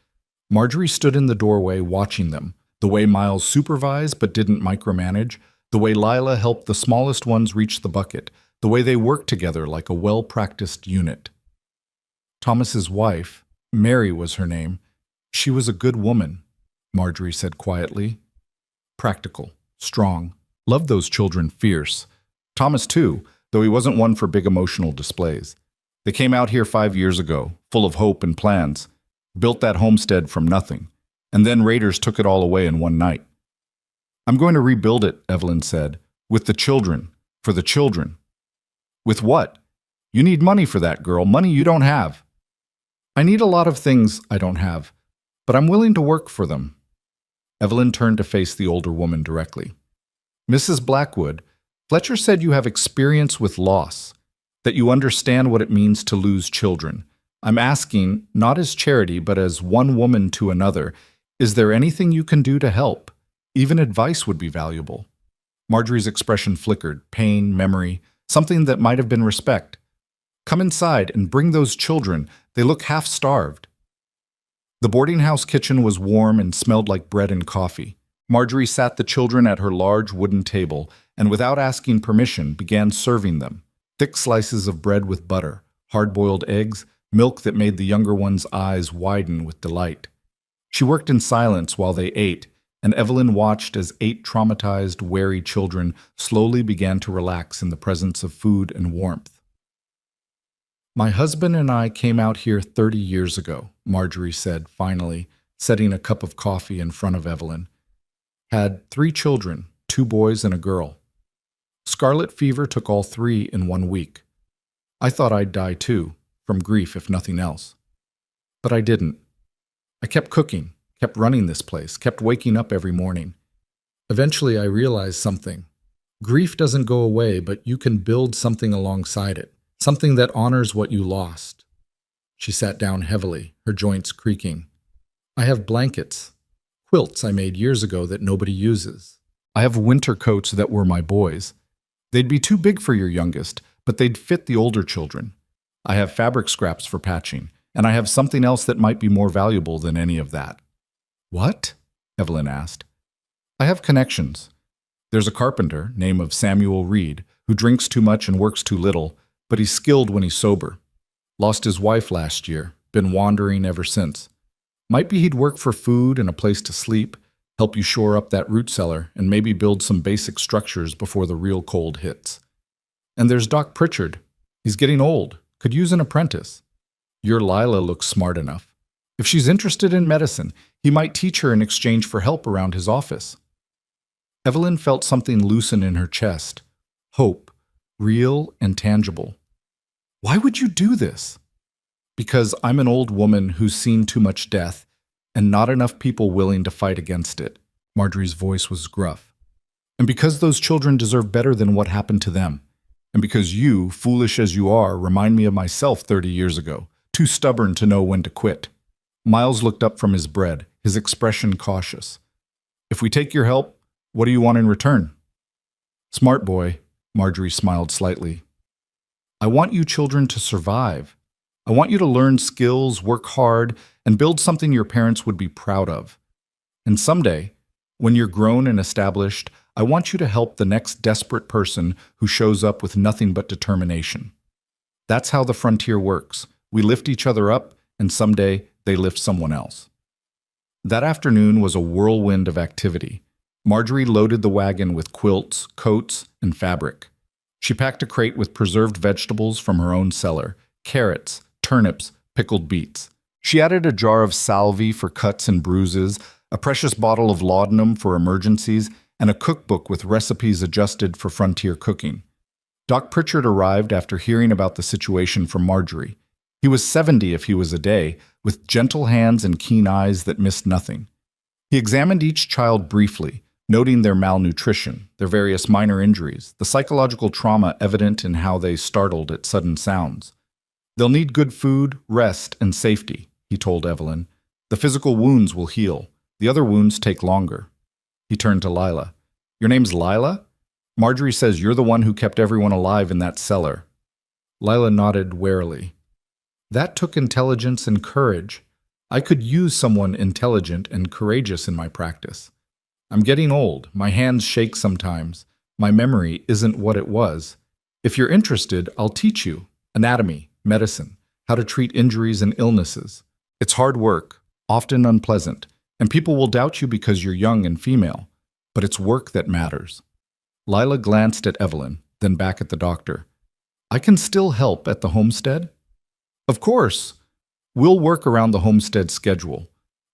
Marjorie stood in the doorway watching them, the way Miles supervised but didn't micromanage, The way Lila helped the smallest ones reach the bucket, the way they worked together like a well-practiced unit. Thomas's wife, Mary was her name, she was a good woman, Marjorie said quietly. Practical, strong, loved those children fierce. Thomas too, though he wasn't one for big emotional displays. They came out here 5 years ago, full of hope and plans, built that homestead from nothing, and then raiders took it all away in one night. I'm going to rebuild it, Evelyn said, with the children, for the children. With what? You need money for that, girl, money you don't have. I need a lot of things I don't have, but I'm willing to work for them. Evelyn turned to face the older woman directly. Mrs. Blackwood, Fletcher said you have experience with loss, that you understand what it means to lose children. I'm asking, not as charity, but as one woman to another, is there anything you can do to help? Even advice would be valuable. Marjorie's expression flickered, pain, memory, something that might have been respect. Come inside and bring those children. They look half-starved. The boarding house kitchen was warm and smelled like bread and coffee. Marjorie sat the children at her large wooden table and, without asking permission, began serving them. Thick slices of bread with butter, hard-boiled eggs, milk that made the younger one's eyes widen with delight. She worked in silence while they ate, and Evelyn watched as 8 traumatized, wary children slowly began to relax in the presence of food and warmth. My husband and I came out here 30 years ago, Marjorie said finally, setting a cup of coffee in front of Evelyn. Had 3 children, 2 boys and a girl. Scarlet fever took all 3 in 1 week. I thought I'd die too, from grief if nothing else. But I didn't. I kept cooking, kept running this place, kept waking up every morning. Eventually I realized something. Grief doesn't go away, but you can build something alongside it. Something that honors what you lost. She sat down heavily, her joints creaking. I have blankets, quilts I made years ago that nobody uses. I have winter coats that were my boys. They'd be too big for your youngest, but they'd fit the older children. I have fabric scraps for patching, and I have something else that might be more valuable than any of that. What? Evelyn asked. I have connections. There's a carpenter, name of Samuel Reed, who drinks too much and works too little, but he's skilled when he's sober. Lost his wife last year, been wandering ever since. Might be he'd work for food and a place to sleep, help you shore up that root cellar, and maybe build some basic structures before the real cold hits. And there's Doc Pritchard. He's getting old, could use an apprentice. Your Lila looks smart enough. If she's interested in medicine, he might teach her in exchange for help around his office. Evelyn felt something loosen in her chest. Hope, real and tangible. Why would you do this? Because I'm an old woman who's seen too much death and not enough people willing to fight against it. Marjorie's voice was gruff. And because those children deserve better than what happened to them. And because you, foolish as you are, remind me of myself 30 years ago, too stubborn to know when to quit. Miles looked up from his bread, his expression cautious. If we take your help, what do you want in return? Smart boy, Marjorie smiled slightly. I want you children to survive. I want you to learn skills, work hard, and build something your parents would be proud of. And someday, when you're grown and established, I want you to help the next desperate person who shows up with nothing but determination. That's how the frontier works. We lift each other up, and someday they lift someone else. That afternoon was a whirlwind of activity. Marjorie loaded the wagon with quilts, coats, and fabric. She packed a crate with preserved vegetables from her own cellar, carrots, turnips, pickled beets. She added a jar of salve for cuts and bruises, a precious bottle of laudanum for emergencies, and a cookbook with recipes adjusted for frontier cooking. Doc Pritchard arrived after hearing about the situation from Marjorie. He was 70 if he was a day, with gentle hands and keen eyes that missed nothing. He examined each child briefly, noting their malnutrition, their various minor injuries, the psychological trauma evident in how they startled at sudden sounds. They'll need good food, rest, and safety, he told Evelyn. The physical wounds will heal. The other wounds take longer. He turned to Lila. Your name's Lila? Marjorie says you're the one who kept everyone alive in that cellar. Lila nodded warily. That took intelligence and courage. I could use someone intelligent and courageous in my practice. I'm getting old. My hands shake sometimes, My memory isn't what it was. If you're interested, I'll teach you anatomy, medicine, how to treat injuries and illnesses. It's hard work, often unpleasant, and people will doubt you because you're young and female, but it's work that matters. Lila glanced at Evelyn, then back at the doctor. I can still help at the homestead? Of course. We'll work around the homestead schedule.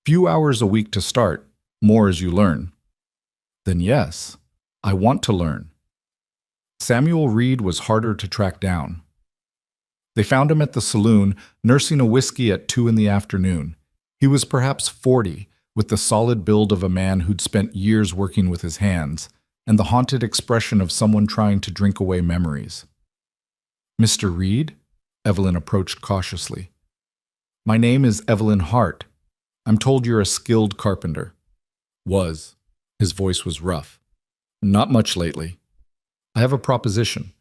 Few hours a week to start, more as you learn. Then yes, I want to learn. Samuel Reed was harder to track down. They found him at the saloon, nursing a whiskey at 2 in the afternoon. He was perhaps 40, with the solid build of a man who'd spent years working with his hands, and the haunted expression of someone trying to drink away memories. Mr. Reed? Evelyn approached cautiously. My name is Evelyn Hart. I'm told you're a skilled carpenter. Was. His voice was rough. Not much lately. I have a proposition.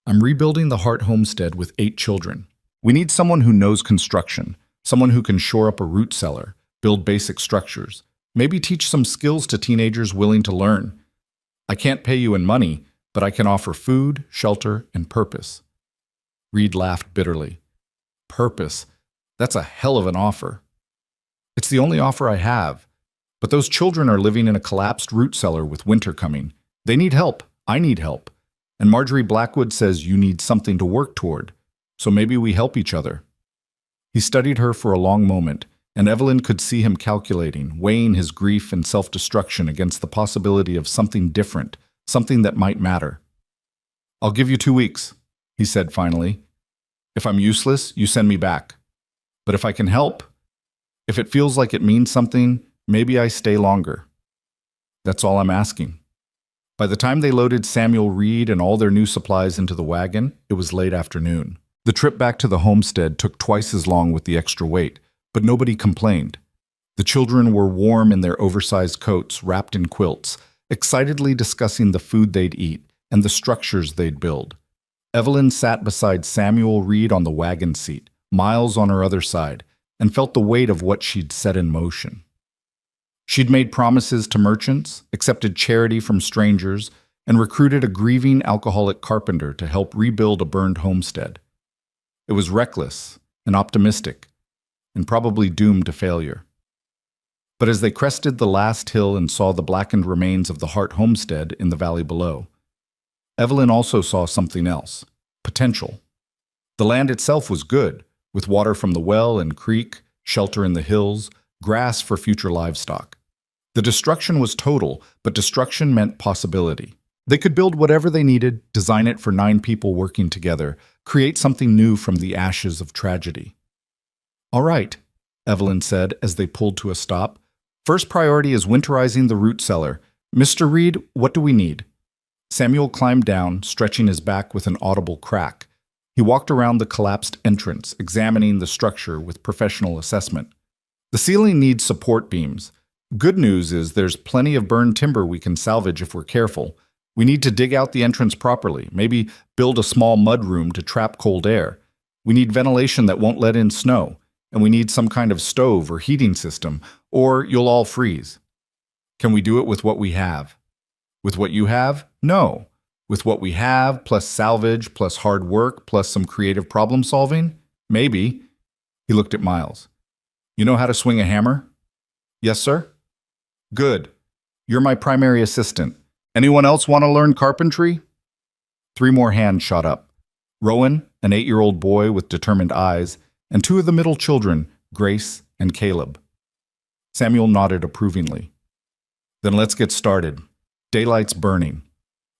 I'm rebuilding the Hart homestead with 8 children. We need someone who knows construction, someone who can shore up a root cellar, build basic structures, maybe teach some skills to teenagers willing to learn. I can't pay you in money, but I can offer food, shelter, and purpose. Reed laughed bitterly. Purpose? That's a hell of an offer. It's the only offer I have. But those children are living in a collapsed root cellar with winter coming. They need help. I need help. And Marjorie Blackwood says you need something to work toward. So maybe we help each other. He studied her for a long moment, and Evelyn could see him calculating, weighing his grief and self-destruction against the possibility of something different, something that might matter. I'll give you 2 weeks, he said finally. If I'm useless, you send me back. But if I can help, if it feels like it means something, maybe I stay longer. That's all I'm asking. By the time they loaded Samuel Reed and all their new supplies into the wagon, it was late afternoon. The trip back to the homestead took twice as long with the extra weight, but nobody complained. The children were warm in their oversized coats, wrapped in quilts, excitedly discussing the food they'd eat and the structures they'd build. Evelyn sat beside Samuel Reed on the wagon seat, Miles on her other side, and felt the weight of what she'd set in motion. She'd made promises to merchants, accepted charity from strangers, and recruited a grieving alcoholic carpenter to help rebuild a burned homestead. It was reckless and optimistic, and probably doomed to failure. But as they crested the last hill and saw the blackened remains of the Hart homestead in the valley below, Evelyn also saw something else: potential. The land itself was good, with water from the well and creek, shelter in the hills, grass for future livestock. The destruction was total, but destruction meant possibility. They could build whatever they needed, design it for 9 people working together, create something new from the ashes of tragedy. All right, Evelyn said as they pulled to a stop. First priority is winterizing the root cellar. Mr. Reed, what do we need? Samuel climbed down, stretching his back with an audible crack. He walked around the collapsed entrance, examining the structure with professional assessment. The ceiling needs support beams. Good news is there's plenty of burned timber we can salvage if we're careful. We need to dig out the entrance properly, maybe build a small mud room to trap cold air. We need ventilation that won't let in snow, and we need some kind of stove or heating system, or you'll all freeze. Can we do it with what we have? With what you have? No. With what we have, plus salvage, plus hard work, plus some creative problem solving? Maybe. He looked at Miles. You know how to swing a hammer? Yes, sir. Good. You're my primary assistant. Anyone else want to learn carpentry? 3 more hands shot up. Rowan, an 8-year-old boy with determined eyes, and 2 of the middle children, Grace and Caleb. Samuel nodded approvingly. Then let's get started. Daylight's burning.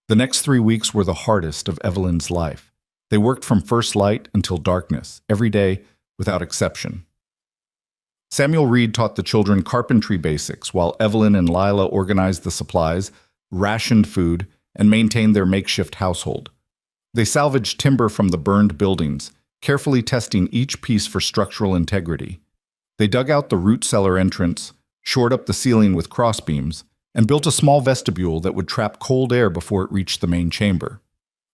The next 3 weeks were the hardest of Evelyn's life. They worked from first light until darkness, every day, without exception. Samuel Reed taught the children carpentry basics, while Evelyn and Lila organized the supplies, rationed food, and maintained their makeshift household. They salvaged timber from the burned buildings, carefully testing each piece for structural integrity. They dug out the root cellar entrance, shored up the ceiling with crossbeams, and built a small vestibule that would trap cold air before it reached the main chamber.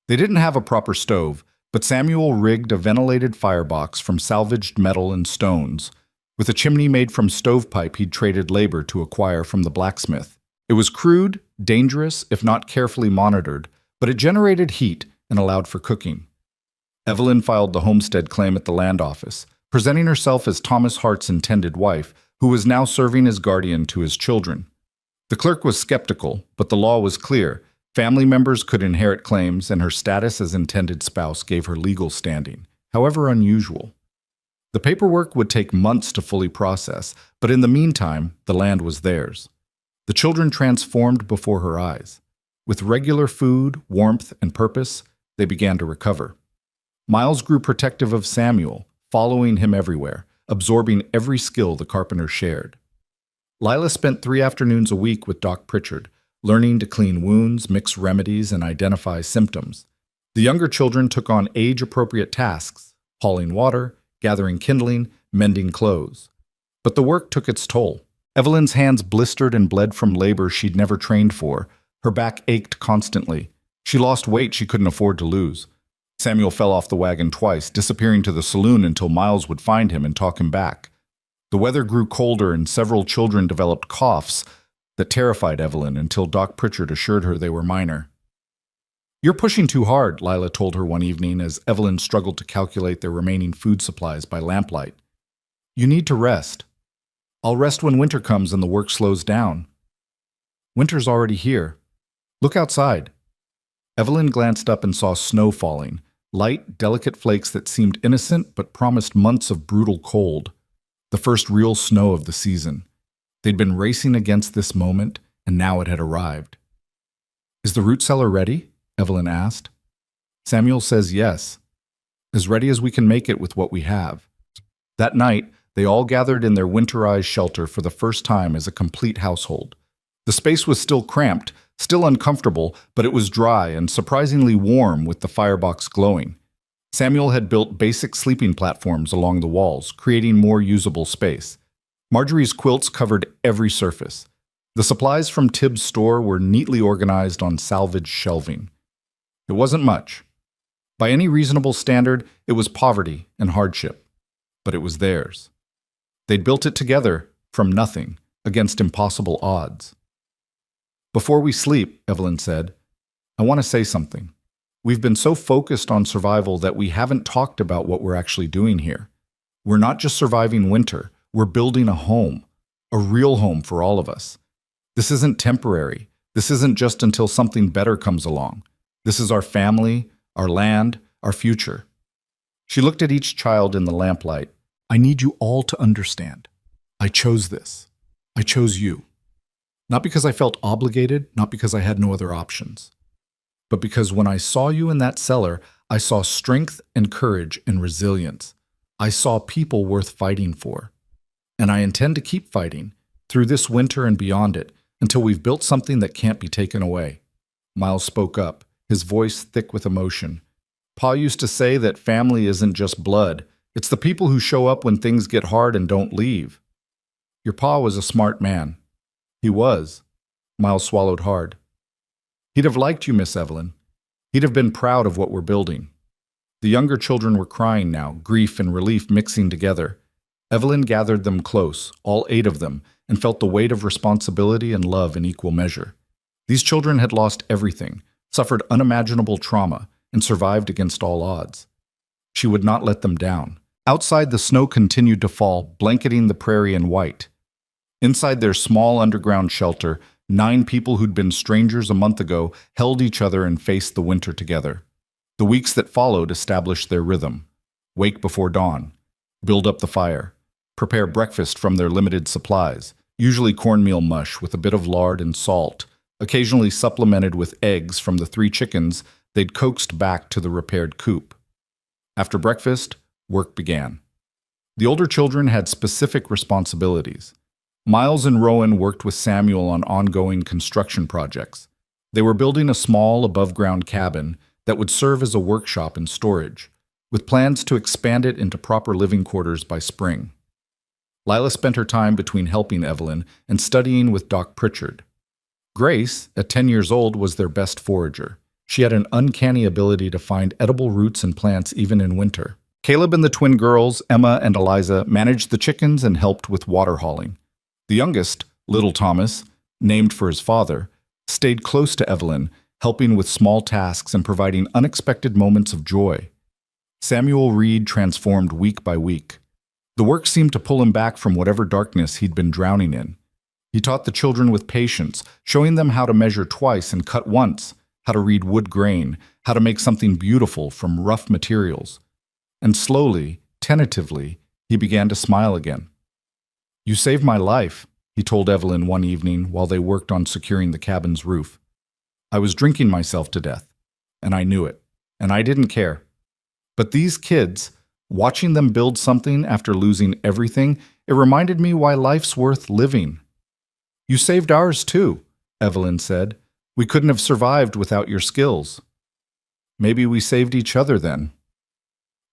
They didn't have a proper stove, but Samuel rigged a ventilated firebox from salvaged metal and stones, with a chimney made from stovepipe he'd traded labor to acquire from the blacksmith. It was crude, dangerous, if not carefully monitored, but it generated heat and allowed for cooking. Evelyn filed the homestead claim at the land office, presenting herself as Thomas Hart's intended wife, who was now serving as guardian to his children. The clerk was skeptical, but the law was clear. Family members could inherit claims, and her status as intended spouse gave her legal standing, however unusual. The paperwork would take months to fully process, but in the meantime, the land was theirs. The children transformed before her eyes. With regular food, warmth, and purpose, they began to recover. Miles grew protective of Samuel, following him everywhere, absorbing every skill the carpenter shared. Lila spent 3 afternoons a week with Doc Pritchard, learning to clean wounds, mix remedies, and identify symptoms. The younger children took on age-appropriate tasks, hauling water, gathering kindling, mending clothes. But the work took its toll. Evelyn's hands blistered and bled from labor she'd never trained for. Her back ached constantly. She lost weight she couldn't afford to lose. Samuel fell off the wagon twice, disappearing to the saloon until Miles would find him and talk him back. The weather grew colder and several children developed coughs that terrified Evelyn until Doc Pritchard assured her they were minor. "You're pushing too hard," Lila told her one evening as Evelyn struggled to calculate their remaining food supplies by lamplight. "You need to rest. I'll rest when winter comes and the work slows down." "Winter's already here. Look outside." Evelyn glanced up and saw snow falling, light, delicate flakes that seemed innocent but promised months of brutal cold. The first real snow of the season. They'd been racing against this moment, and now it had arrived. "Is the root cellar ready?" Evelyn asked. Samuel says yes. "As ready as we can make it with what we have." That night, they all gathered in their winterized shelter for the first time as a complete household. The space was still cramped, still uncomfortable, but it was dry and surprisingly warm with the firebox glowing. Samuel had built basic sleeping platforms along the walls, creating more usable space. Marjorie's quilts covered every surface. The supplies from Tibbs' store were neatly organized on salvaged shelving. It wasn't much. By any reasonable standard, it was poverty and hardship. But it was theirs. They'd built it together, from nothing, against impossible odds. "Before we sleep," Evelyn said, "I want to say something. We've been so focused on survival that we haven't talked about what we're actually doing here. We're not just surviving winter, we're building a home, a real home for all of us. This isn't temporary. This isn't just until something better comes along. This is our family, our land, our future." She looked at each child in the lamplight. "I need you all to understand. I chose this. I chose you. Not because I felt obligated, not because I had no other options. But because when I saw you in that cellar, I saw strength and courage and resilience. I saw people worth fighting for. And I intend to keep fighting, through this winter and beyond it, until we've built something that can't be taken away." Miles spoke up, his voice thick with emotion. "Pa used to say that family isn't just blood. It's the people who show up when things get hard and don't leave." "Your pa was a smart man." "He was." Miles swallowed hard. "He'd have liked you, Miss Evelyn. He'd have been proud of what we're building." The younger children were crying now, grief and relief mixing together. Evelyn gathered them close, all 8 of them, and felt the weight of responsibility and love in equal measure. These children had lost everything, suffered unimaginable trauma, and survived against all odds. She would not let them down. Outside, the snow continued to fall, blanketing the prairie in white. Inside their small underground shelter, 9 people who'd been strangers a month ago held each other and faced the winter together. The weeks that followed established their rhythm. Wake before dawn, build up the fire, prepare breakfast from their limited supplies, usually cornmeal mush with a bit of lard and salt, occasionally supplemented with eggs from the 3 chickens they'd coaxed back to the repaired coop. After breakfast, work began. The older children had specific responsibilities. Miles and Rowan worked with Samuel on ongoing construction projects. They were building a small above-ground cabin that would serve as a workshop and storage, with plans to expand it into proper living quarters by spring. Lila spent her time between helping Evelyn and studying with Doc Pritchard. Grace, at 10 years old, was their best forager. She had an uncanny ability to find edible roots and plants even in winter. Caleb and the twin girls, Emma and Eliza, managed the chickens and helped with water hauling. The youngest, little Thomas, named for his father, stayed close to Evelyn helping with small tasks and providing unexpected moments of joy. Samuel Reed transformed week by week. The work seemed to pull him back from whatever darkness he'd been drowning in. He taught the children with patience, showing them how to measure twice and cut once, how to read wood grain, how to make something beautiful from rough materials. And slowly, tentatively, he began to smile again. "You saved my life," he told Evelyn one evening while they worked on securing the cabin's roof. "I was drinking myself to death, and I knew it, and I didn't care. But these kids, watching them build something after losing everything, it reminded me why life's worth living." "You saved ours too," Evelyn said. "We couldn't have survived without your skills." "Maybe we saved each other then."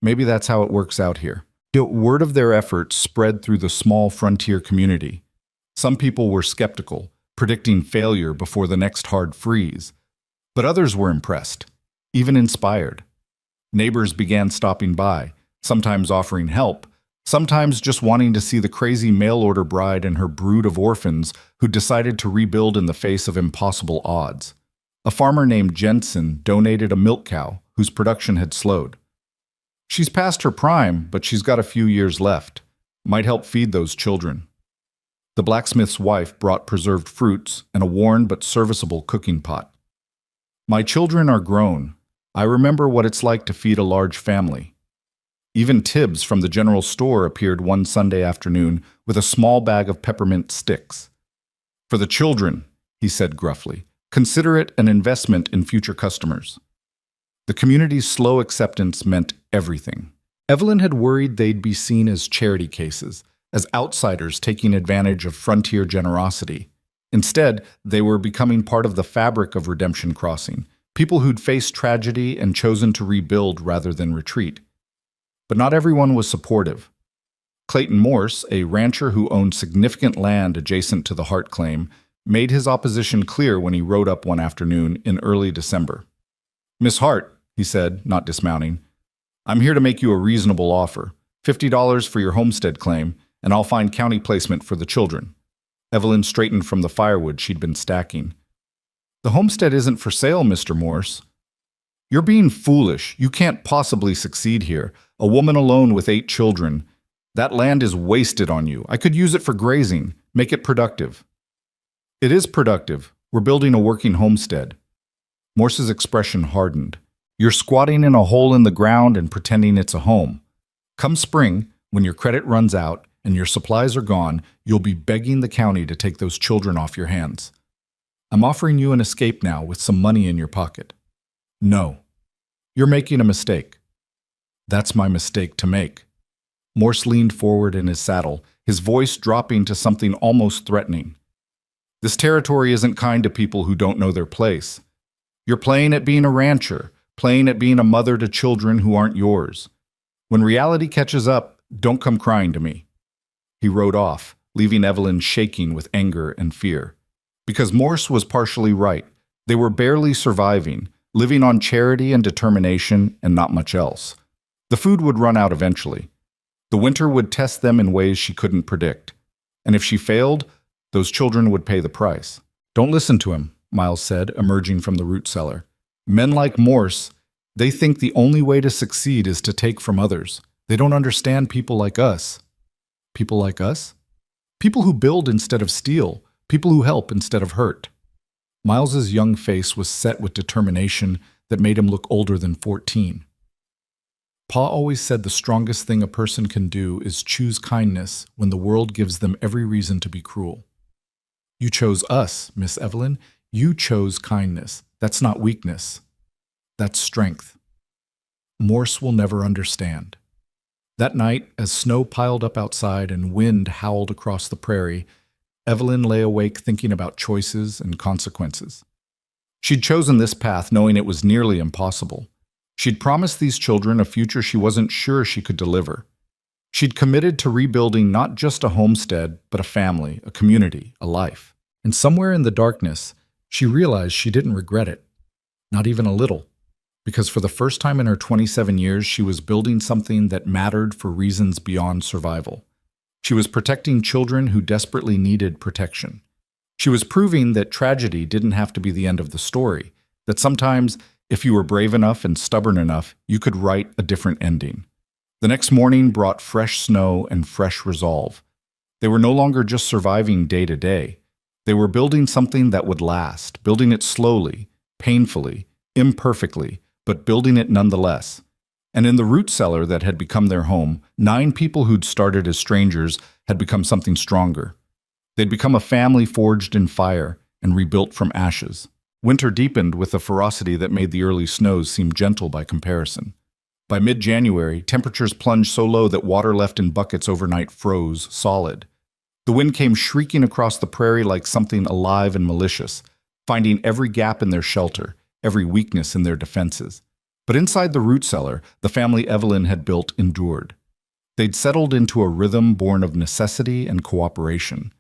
Maybe that's how it works out here. The word of their efforts spread through the small frontier community. Some people were skeptical, predicting failure before the next hard freeze. But others were impressed, even inspired. Neighbors began stopping by, sometimes offering help, sometimes just wanting to see the crazy mail-order bride and her brood of orphans who decided to rebuild in the face of impossible odds. A farmer named Jensen donated a milk cow whose production had slowed. "She's past her prime, but she's got a few years left. Might help feed those children." The blacksmith's wife brought preserved fruits and a worn but serviceable cooking pot. "My children are grown. I remember what it's like to feed a large family." Even Tibbs from the general store appeared one Sunday afternoon with a small bag of peppermint sticks. "For the children," he said gruffly. "Consider it an investment in future customers." The community's slow acceptance meant everything. Evelyn had worried they'd be seen as charity cases, as outsiders taking advantage of frontier generosity. Instead, they were becoming part of the fabric of Redemption Crossing, people who'd faced tragedy and chosen to rebuild rather than retreat. But not everyone was supportive. Clayton Morse, a rancher who owned significant land adjacent to the Hart claim, made his opposition clear when he rode up one afternoon in early December. "Miss Hart," he said, not dismounting, "I'm here to make you a reasonable offer. $50 for your homestead claim, and I'll find county placement for the children." Evelyn straightened from the firewood she'd been stacking. "The homestead isn't for sale, Mr. Morse." "You're being foolish. You can't possibly succeed here. A woman alone with 8 children. That land is wasted on you. I could use it for grazing. Make it productive." "It is productive. We're building a working homestead." Morse's expression hardened. "You're squatting in a hole in the ground and pretending it's a home. Come spring, when your credit runs out and your supplies are gone, you'll be begging the county to take those children off your hands. I'm offering you an escape now with some money in your pocket." "No. You're making a mistake." "That's my mistake to make." Morse leaned forward in his saddle, his voice dropping to something almost threatening. "This territory isn't kind to people who don't know their place. You're playing at being a rancher, playing at being a mother to children who aren't yours. When reality catches up, don't come crying to me." He rode off, leaving Evelyn shaking with anger and fear. Because Morse was partially right. They were barely surviving, living on charity and determination and not much else. The food would run out eventually. The winter would test them in ways she couldn't predict. And if she failed, those children would pay the price. "Don't listen to him," Miles said, emerging from the root cellar. "Men like Morse, they think the only way to succeed is to take from others. They don't understand people like us." "People like us?" "People who build instead of steal. People who help instead of hurt." Miles's young face was set with determination that made him look older than 14. "Pa always said the strongest thing a person can do is choose kindness when the world gives them every reason to be cruel. You chose us, Miss Evelyn. You chose kindness. That's not weakness. That's strength. Morse will never understand." That night, as snow piled up outside and wind howled across the prairie, Evelyn lay awake thinking about choices and consequences. She'd chosen this path knowing it was nearly impossible. She'd promised these children a future she wasn't sure she could deliver. She'd committed to rebuilding not just a homestead, but a family, a community, a life. And somewhere in the darkness, she realized she didn't regret it. Not even a little. Because for the first time in her 27 years, she was building something that mattered for reasons beyond survival. She was protecting children who desperately needed protection. She was proving that tragedy didn't have to be the end of the story. that sometimes, if you were brave enough and stubborn enough, you could write a different ending. The next morning brought fresh snow and fresh resolve. They were no longer just surviving day to day. They were building something that would last, building it slowly, painfully, imperfectly, but building it nonetheless. And in the root cellar that had become their home, 9 people who'd started as strangers had become something stronger. They'd become a family forged in fire and rebuilt from ashes. Winter deepened with a ferocity that made the early snows seem gentle by comparison. By mid-January, temperatures plunged so low that water left in buckets overnight froze solid. The wind came shrieking across the prairie like something alive and malicious, finding every gap in their shelter, every weakness in their defenses. But inside the root cellar, the family Evelyn had built endured. They'd settled into a rhythm born of necessity and cooperation.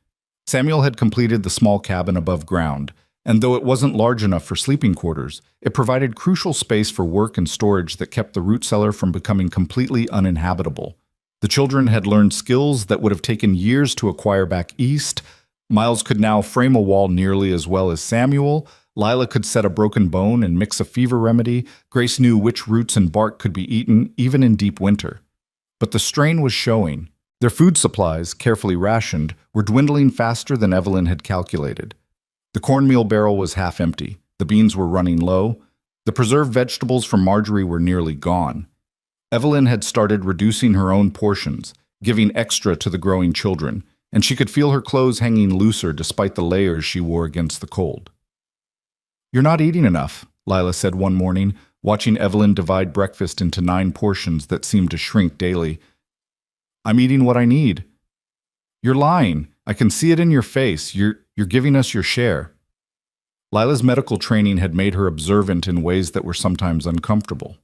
Samuel had completed the small cabin above ground, and though it wasn't large enough for sleeping quarters, it provided crucial space for work and storage that kept the root cellar from becoming completely uninhabitable. The children had learned skills that would have taken years to acquire back east. Miles could now frame a wall nearly as well as Samuel. Lila could set a broken bone and mix a fever remedy. Grace knew which roots and bark could be eaten, even in deep winter. But the strain was showing. Their food supplies, carefully rationed, were dwindling faster than Evelyn had calculated. The cornmeal barrel was half empty. The beans were running low. The preserved vegetables from Marjorie were nearly gone. Evelyn had started reducing her own portions, giving extra to the growing children, and she could feel her clothes hanging looser despite the layers she wore against the cold. "You're not eating enough," Lila said one morning, watching Evelyn divide breakfast into 9 portions that seemed to shrink daily. "I'm eating what I need." "You're lying. I can see it in your face. You're giving us your share." Lila's medical training had made her observant in ways that were sometimes uncomfortable.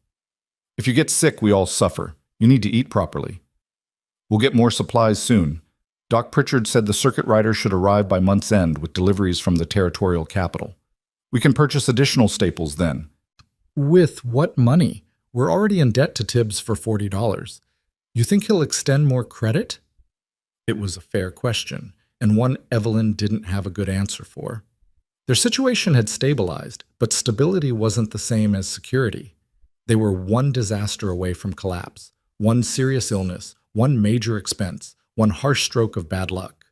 "If you get sick, we all suffer. You need to eat properly." "We'll get more supplies soon. Doc Pritchard said the circuit rider should arrive by month's end with deliveries from the territorial capital. We can purchase additional staples then." With what money? We're already in debt to Tibbs for $40. You think he'll extend more credit? It was a fair question, and one Evelyn didn't have a good answer for. Their situation had stabilized, but stability wasn't the same as security. They were one disaster away from collapse, one serious illness, one major expense, one harsh stroke of bad luck.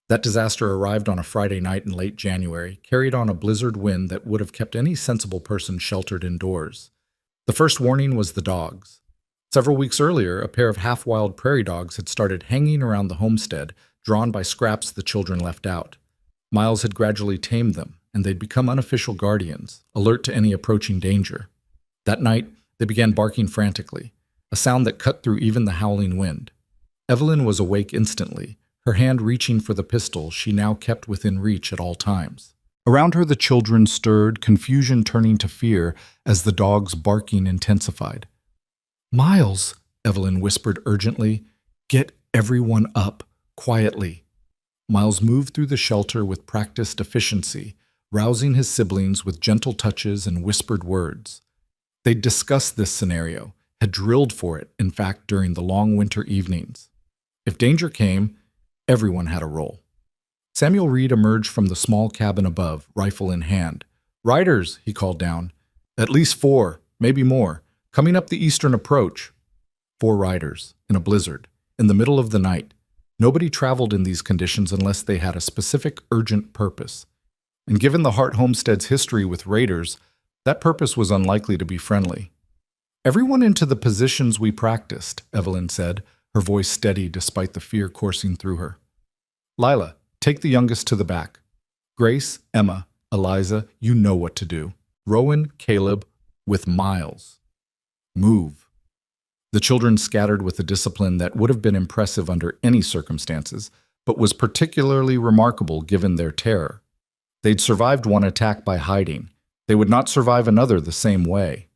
That disaster arrived on a Friday night in late January, carried on a blizzard wind that would have kept any sensible person sheltered indoors. The first warning was the dogs. Several weeks earlier, a pair of half-wild prairie dogs had started hanging around the homestead, drawn by scraps the children left out. Miles had gradually tamed them, and they'd become unofficial guardians, alert to any approaching danger. That night, they began barking frantically, a sound that cut through even the howling wind. Evelyn was awake instantly, her hand reaching for the pistol she now kept within reach at all times. Around her the children stirred, confusion turning to fear as the dogs' barking intensified. "Miles," Evelyn whispered urgently, "get everyone up, quietly." Miles moved through the shelter with practiced efficiency, rousing his siblings with gentle touches and whispered words. They'd discussed this scenario, had drilled for it, in fact, during the long winter evenings. If danger came, everyone had a role. Samuel Reed emerged from the small cabin above, rifle in hand. "Riders," he called down. "At least 4, maybe more, coming up the eastern approach." 4 riders, in a blizzard, in the middle of the night. Nobody traveled in these conditions unless they had a specific, urgent purpose. And given the Hart homestead's history with raiders, that purpose was unlikely to be friendly. "Everyone into the positions we practiced," Evelyn said, her voice steady despite the fear coursing through her. "Lila, take the youngest to the back. Grace, Emma, Eliza, you know what to do. Rowan, Caleb, with Miles. Move." The children scattered with a discipline that would have been impressive under any circumstances, but was particularly remarkable given their terror. They'd survived one attack by hiding. They would not survive another the same way.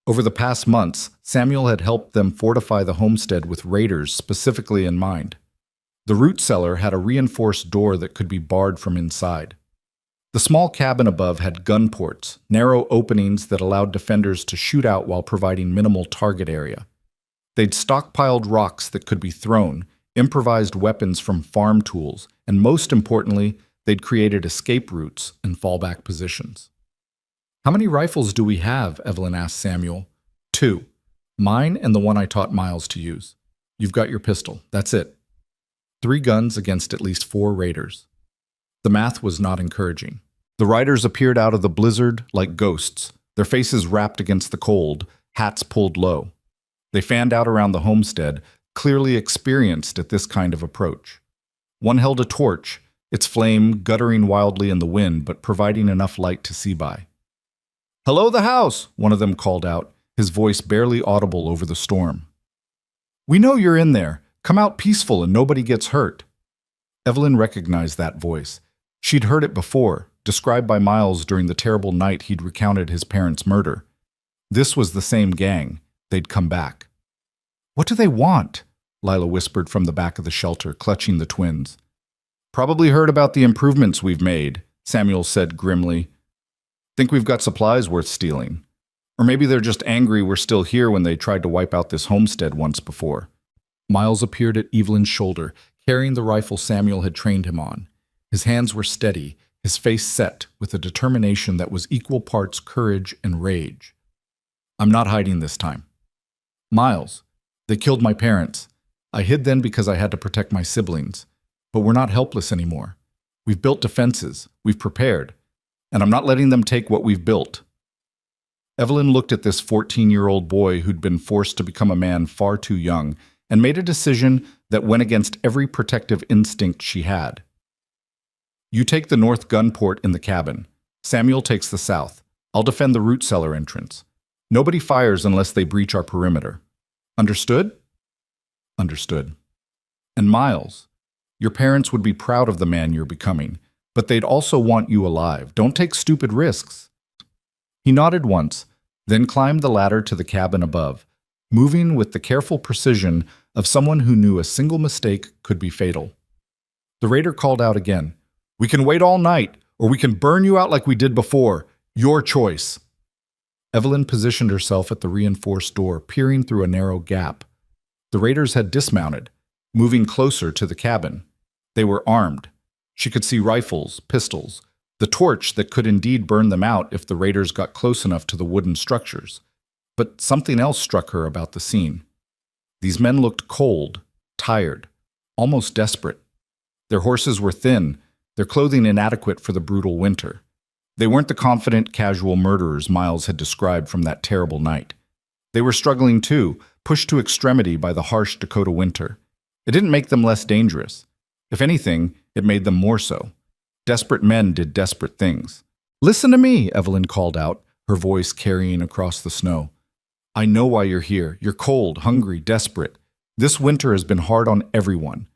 Over the past months, Samuel had helped them fortify the homestead with raiders specifically in mind. The root cellar had a reinforced door that could be barred from inside. The small cabin above had gun ports, narrow openings that allowed defenders to shoot out while providing minimal target area. They'd stockpiled rocks that could be thrown, improvised weapons from farm tools, and most importantly, they'd created escape routes and fallback positions. How many rifles do we have? Evelyn asked Samuel. 2. Mine and the one I taught Miles to use. You've got your pistol. That's it. 3 guns against at least 4 raiders. The math was not encouraging. The riders appeared out of the blizzard like ghosts, their faces wrapped against the cold, hats pulled low. They fanned out around the homestead, clearly experienced at this kind of approach. One held a torch, its flame guttering wildly in the wind but providing enough light to see by. "Hello, the house!" one of them called out, his voice barely audible over the storm. "We know you're in there. Come out peaceful and nobody gets hurt." Evelyn recognized that voice. She'd heard it before, described by Miles during the terrible night he'd recounted his parents' murder. This was the same gang. They'd come back. "What do they want?" Lila whispered from the back of the shelter, clutching the twins. "Probably heard about the improvements we've made," Samuel said grimly. "Think we've got supplies worth stealing. Or maybe they're just angry we're still here when they tried to wipe out this homestead once before." Miles appeared at Evelyn's shoulder, carrying the rifle Samuel had trained him on. His hands were steady, his face set with a determination that was equal parts courage and rage. "I'm not hiding this time. Miles, they killed my parents. I hid then because I had to protect my siblings. But we're not helpless anymore. We've built defenses. We've prepared. And I'm not letting them take what we've built." Evelyn looked at this 14-year-old boy who'd been forced to become a man far too young and made a decision that went against every protective instinct she had. "You take the north gun port in the cabin. Samuel takes the south. I'll defend the root cellar entrance. Nobody fires unless they breach our perimeter. Understood?" "Understood." "And Miles, your parents would be proud of the man you're becoming, but they'd also want you alive. Don't take stupid risks." He nodded once, then climbed the ladder to the cabin above, moving with the careful precision of someone who knew a single mistake could be fatal. The raider called out again, "We can wait all night, or we can burn you out like we did before. Your choice." Evelyn positioned herself at the reinforced door, peering through a narrow gap. The raiders had dismounted, moving closer to the cabin. They were armed. She could see rifles, pistols, the torch that could indeed burn them out if the raiders got close enough to the wooden structures. But something else struck her about the scene. These men looked cold, tired, almost desperate. Their horses were thin, their clothing inadequate for the brutal winter. They weren't the confident, casual murderers Miles had described from that terrible night. They were struggling too, pushed to extremity by the harsh Dakota winter. It didn't make them less dangerous. If anything, it made them more so. Desperate men did desperate things. "Listen to me," Evelyn called out, her voice carrying across the snow. "I know why you're here. You're cold, hungry, desperate. This winter has been hard on everyone.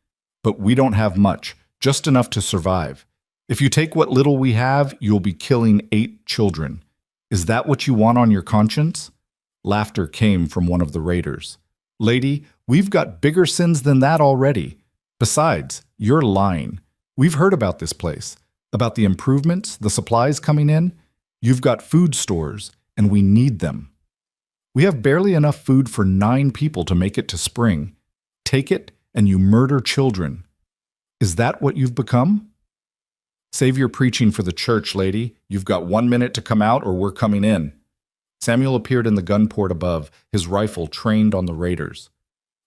But we don't have much, just enough to survive. If you take what little we have, you'll be killing 8 children. Is that what you want on your conscience?" Laughter came from one of the raiders. "Lady, we've got bigger sins than that already. Besides, you're lying. We've heard about this place, about the improvements, the supplies coming in. You've got food stores, and we need them. We have barely enough food for 9 people to make it to spring. Take it, and you murder children. Is that what you've become? Save your preaching for the church, lady. You've got 1 minute to come out, or we're coming in." Samuel appeared in the gun port above, his rifle trained on the raiders.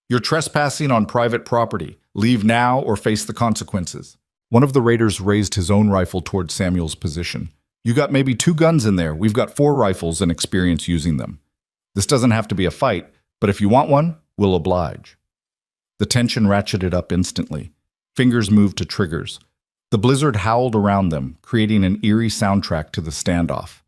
"You're trespassing on private property. Leave now or face the consequences." One of the raiders raised his own rifle toward Samuel's position. "You got maybe 2 guns in there. We've got 4 rifles and experience using them. This doesn't have to be a fight, but if you want one, we'll oblige." The tension ratcheted up instantly. Fingers moved to triggers. The blizzard howled around them, creating an eerie soundtrack to the standoff.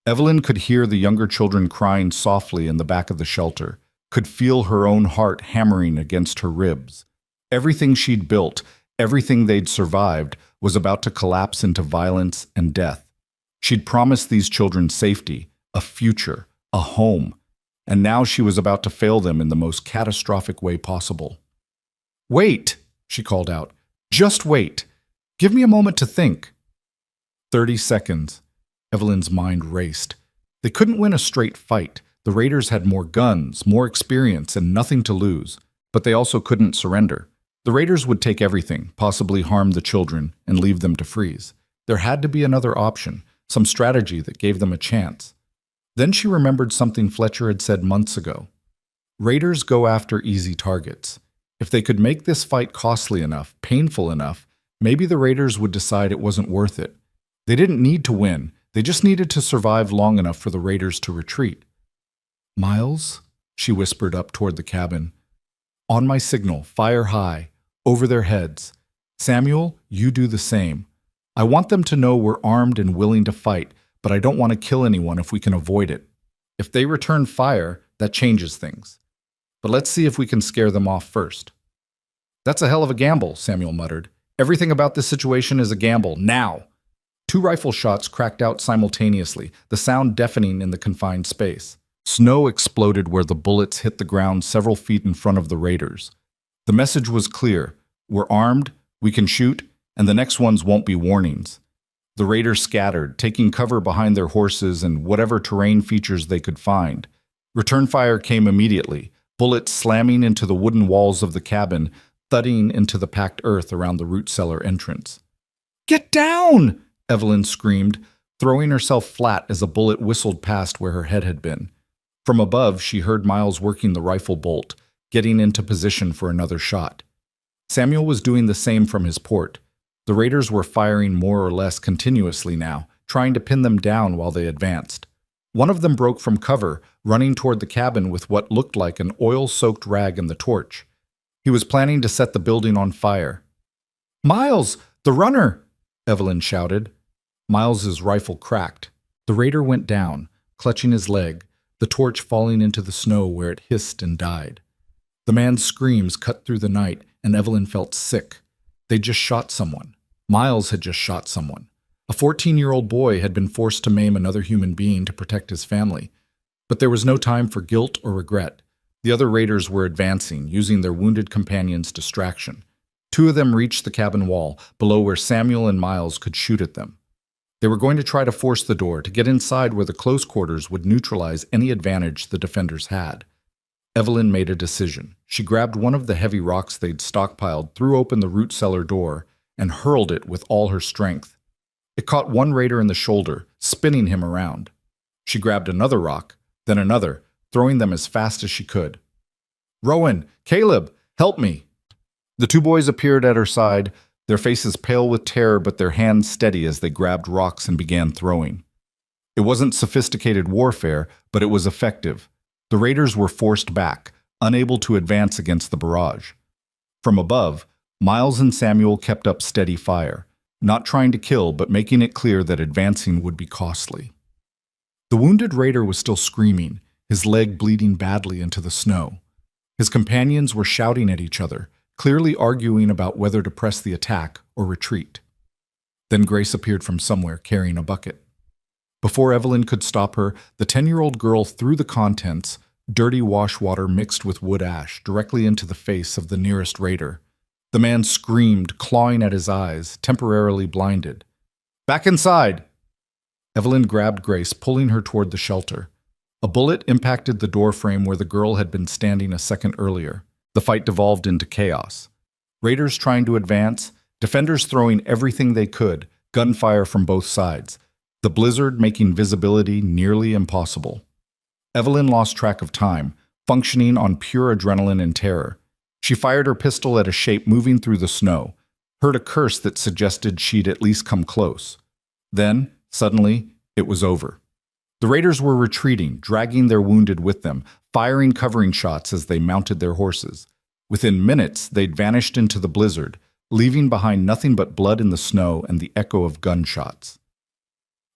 Evelyn could hear the younger children crying softly in the back of the shelter, could feel her own heart hammering against her ribs. Everything she'd built, everything they'd survived, was about to collapse into violence and death. She'd promised these children safety, a future, a home, and now she was about to fail them in the most catastrophic way possible. "Wait," she called out. "Just wait. Give me a moment to think." 30 seconds. Evelyn's mind raced. They couldn't win a straight fight. The raiders had more guns, more experience, and nothing to lose. But they also couldn't surrender. The raiders would take everything, possibly harm the children, and leave them to freeze. There had to be another option, some strategy that gave them a chance. Then she remembered something Fletcher had said months ago. Raiders go after easy targets. If they could make this fight costly enough, painful enough, maybe the Raiders would decide it wasn't worth it. They didn't need to win. They just needed to survive long enough for the Raiders to retreat. "Miles," she whispered up toward the cabin. "On my signal, fire high, over their heads. Samuel, you do the same. I want them to know we're armed and willing to fight, but I don't want to kill anyone if we can avoid it. If they return fire, that changes things. But let's see if we can scare them off first." "That's a hell of a gamble," Samuel muttered. "Everything about this situation is a gamble, now." 2 rifle shots cracked out simultaneously, the sound deafening in the confined space. Snow exploded where the bullets hit the ground several feet in front of the Raiders. The message was clear: we're armed, we can shoot, and the next ones won't be warnings. The Raiders scattered, taking cover behind their horses and whatever terrain features they could find. Return fire came immediately, bullets slamming into the wooden walls of the cabin, thudding into the packed earth around the root cellar entrance. "Get down!" Evelyn screamed, throwing herself flat as a bullet whistled past where her head had been. From above, she heard Miles working the rifle bolt, getting into position for another shot. Samuel was doing the same from his port. The Raiders were firing more or less continuously now, trying to pin them down while they advanced. One of them broke from cover, running toward the cabin with what looked like an oil-soaked rag and the torch. He was planning to set the building on fire. "Miles, the runner!" Evelyn shouted. Miles's rifle cracked. The Raider went down, clutching his leg, the torch falling into the snow where it hissed and died. The man's screams cut through the night, and Evelyn felt sick. They'd just shot someone. Miles had just shot someone. A 14-year-old boy had been forced to maim another human being to protect his family. But there was no time for guilt or regret. The other Raiders were advancing, using their wounded companion's distraction. 2 of them reached the cabin wall, below where Samuel and Miles could shoot at them. They were going to try to force the door, to get inside where the close quarters would neutralize any advantage the defenders had. Evelyn made a decision. She grabbed one of the heavy rocks they'd stockpiled, threw open the root cellar door, and hurled it with all her strength. It caught one Raider in the shoulder, spinning him around. She grabbed another rock, then another, throwing them as fast as she could. "Rowan, Caleb, help me!" The 2 boys appeared at her side, their faces pale with terror but their hands steady as they grabbed rocks and began throwing. It wasn't sophisticated warfare, but it was effective. The Raiders were forced back, unable to advance against the barrage. From above, Miles and Samuel kept up steady fire, not trying to kill but making it clear that advancing would be costly. The wounded Raider was still screaming, his leg bleeding badly into the snow. His companions were shouting at each other, clearly arguing about whether to press the attack or retreat. Then Grace appeared from somewhere carrying a bucket. Before Evelyn could stop her, the 10-year-old girl threw the contents, dirty wash water mixed with wood ash, directly into the face of the nearest Raider. The man screamed, clawing at his eyes, temporarily blinded. "Back inside!" Evelyn grabbed Grace, pulling her toward the shelter. A bullet impacted the doorframe where the girl had been standing a second earlier. The fight devolved into chaos. Raiders trying to advance, defenders throwing everything they could, gunfire from both sides. The blizzard making visibility nearly impossible. Evelyn lost track of time, functioning on pure adrenaline and terror. She fired her pistol at a shape moving through the snow, heard a curse that suggested she'd at least come close. Then, suddenly, it was over. The Raiders were retreating, dragging their wounded with them, firing covering shots as they mounted their horses. Within minutes, they'd vanished into the blizzard, leaving behind nothing but blood in the snow and the echo of gunshots.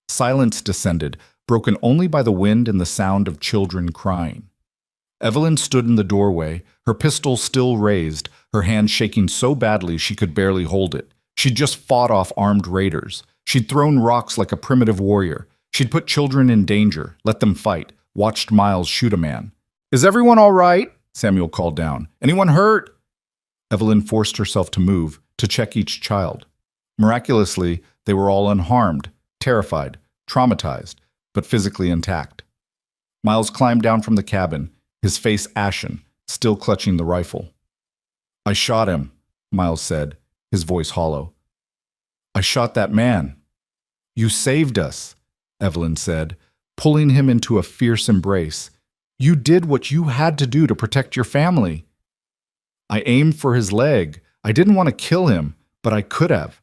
Silence descended, broken only by the wind and the sound of children crying. Evelyn stood in the doorway, her pistol still raised, her hand shaking so badly she could barely hold it. She'd just fought off armed Raiders. She'd thrown rocks like a primitive warrior. She'd put children in danger, let them fight, watched Miles shoot a man. "Is everyone all right?" Samuel called down. "Anyone hurt?" Evelyn forced herself to move, to check each child. Miraculously, they were all unharmed, terrified, traumatized, but physically intact. Miles climbed down from the cabin, his face ashen, still clutching the rifle. "I shot him," Miles said, his voice hollow. "I shot that man." "You saved us." Evelyn said, pulling him into a fierce embrace. You did what you had to do to protect your family. I aimed for his leg. I didn't want to kill him, but I could have.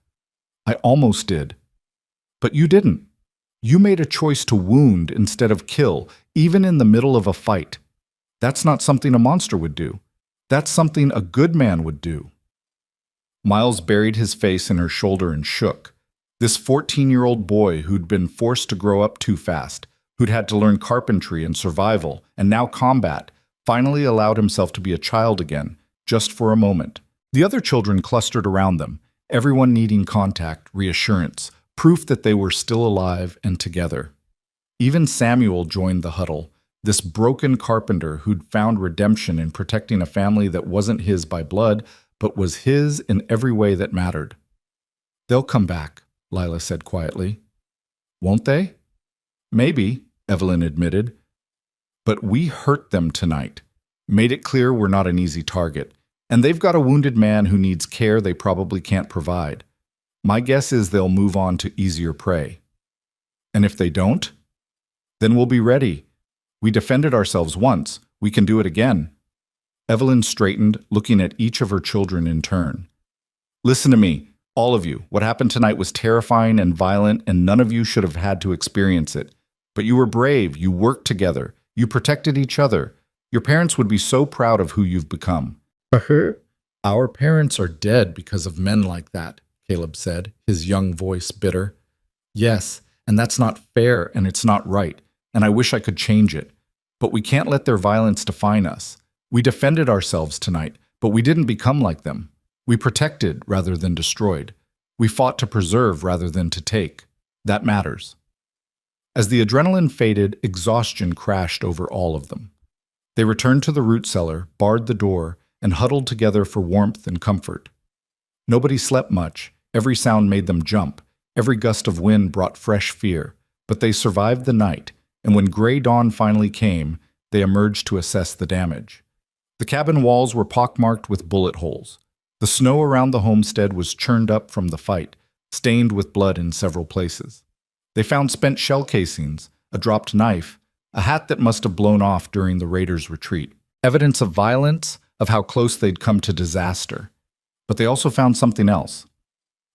I almost did. But you didn't. You made a choice to wound instead of kill, even in the middle of a fight. That's not something a monster would do. That's something a good man would do. Miles buried his face in her shoulder and shook. This 14-year-old boy who'd been forced to grow up too fast, who'd had to learn carpentry and survival, and now combat, finally allowed himself to be a child again, just for a moment. The other children clustered around them, everyone needing contact, reassurance, proof that they were still alive and together. Even Samuel joined the huddle, this broken carpenter who'd found redemption in protecting a family that wasn't his by blood, but was his in every way that mattered. They'll come back, Lila said quietly. Won't they? Maybe, Evelyn admitted. But we hurt them tonight, made it clear we're not an easy target, and they've got a wounded man who needs care they probably can't provide. My guess is they'll move on to easier prey. And if they don't, then we'll be ready. We defended ourselves once. We can do it again. Evelyn straightened, looking at each of her children in turn. Listen to me, all of you. What happened tonight was terrifying and violent, and none of you should have had to experience it. But you were brave. You worked together. You protected each other. Your parents would be so proud of who you've become. Our parents are dead because of men like that, Caleb said, his young voice bitter. Yes, and that's not fair and it's not right, and I wish I could change it. But we can't let their violence define us. We defended ourselves tonight, but we didn't become like them. We protected rather than destroyed. We fought to preserve rather than to take. That matters. As the adrenaline faded, exhaustion crashed over all of them. They returned to the root cellar, barred the door, and huddled together for warmth and comfort. Nobody slept much. Every sound made them jump. Every gust of wind brought fresh fear. But they survived the night, and when gray dawn finally came, they emerged to assess the damage. The cabin walls were pockmarked with bullet holes. The snow around the homestead was churned up from the fight, stained with blood in several places. They found spent shell casings, a dropped knife, a hat that must have blown off during the raiders' retreat. Evidence of violence, of how close they'd come to disaster. But they also found something else.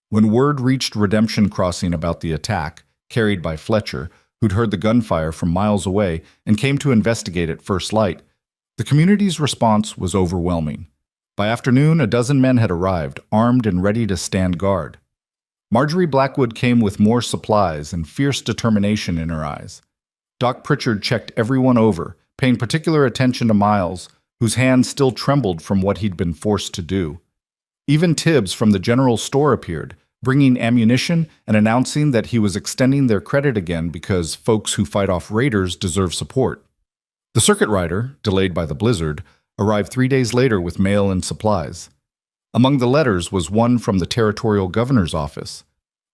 When word reached Redemption Crossing about the attack, carried by Fletcher, who'd heard the gunfire from miles away and came to investigate at first light, the community's response was overwhelming. By afternoon, a dozen men had arrived, armed and ready to stand guard. Marjorie Blackwood came with more supplies and fierce determination in her eyes. Doc Pritchard checked everyone over, paying particular attention to Miles, whose hands still trembled from what he'd been forced to do. Even Tibbs from the general store appeared, bringing ammunition and announcing that he was extending their credit again because folks who fight off raiders deserve support. The circuit rider, delayed by the blizzard, arrived 3 days later with mail and supplies. Among the letters was one from the territorial governor's office.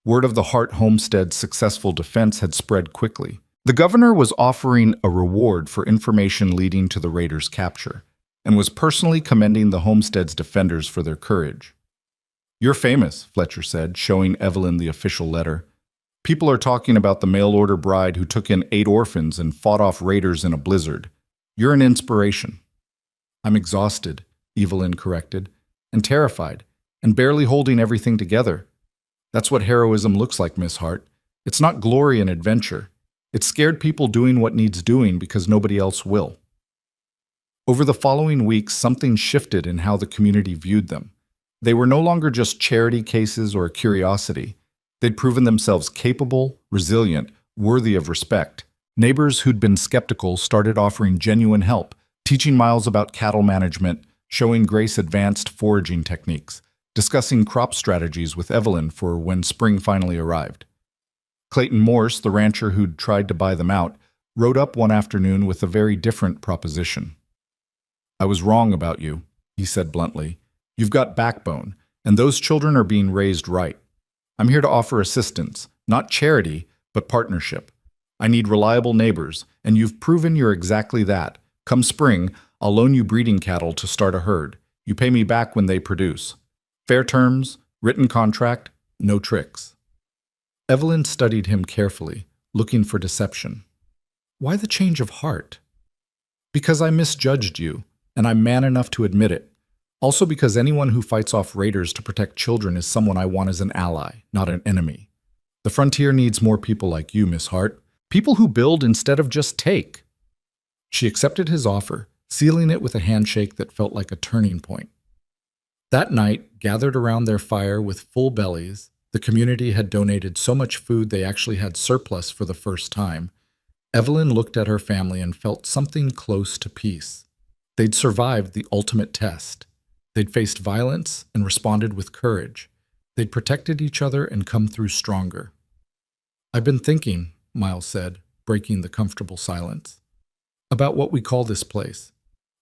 Word of the Hart homestead's successful defense had spread quickly. The governor was offering a reward for information leading to the raiders' capture, and was personally commending the homestead's defenders for their courage. You're famous, Fletcher said, showing Evelyn the official letter. People are talking about the mail-order bride who took in 8 orphans and fought off raiders in a blizzard. You're an inspiration. I'm exhausted, Evelyn corrected, and terrified, and barely holding everything together. That's what heroism looks like, Miss Hart. It's not glory and adventure. It's scared people doing what needs doing because nobody else will. Over the following weeks, something shifted in how the community viewed them. They were no longer just charity cases or a curiosity. They'd proven themselves capable, resilient, worthy of respect. Neighbors who'd been skeptical started offering genuine help, teaching Miles about cattle management, showing Grace advanced foraging techniques, discussing crop strategies with Evelyn for when spring finally arrived. Clayton Morse, the rancher who'd tried to buy them out, rode up one afternoon with a very different proposition. I was wrong about you, he said bluntly. You've got backbone, and those children are being raised right. I'm here to offer assistance, not charity, but partnership. I need reliable neighbors, and you've proven you're exactly that. Come spring, I'll loan you breeding cattle to start a herd. You pay me back when they produce. Fair terms, written contract, no tricks. Evelyn studied him carefully, looking for deception. Why the change of heart? Because I misjudged you, and I'm man enough to admit it. Also because anyone who fights off raiders to protect children is someone I want as an ally, not an enemy. The frontier needs more people like you, Miss Hart. People who build instead of just take. She accepted his offer, sealing it with a handshake that felt like a turning point. That night, gathered around their fire with full bellies, the community had donated so much food they actually had surplus for the first time. Evelyn looked at her family and felt something close to peace. They'd survived the ultimate test. They'd faced violence and responded with courage. They'd protected each other and come through stronger. I've been thinking, Miles said, breaking the comfortable silence, about what we call this place.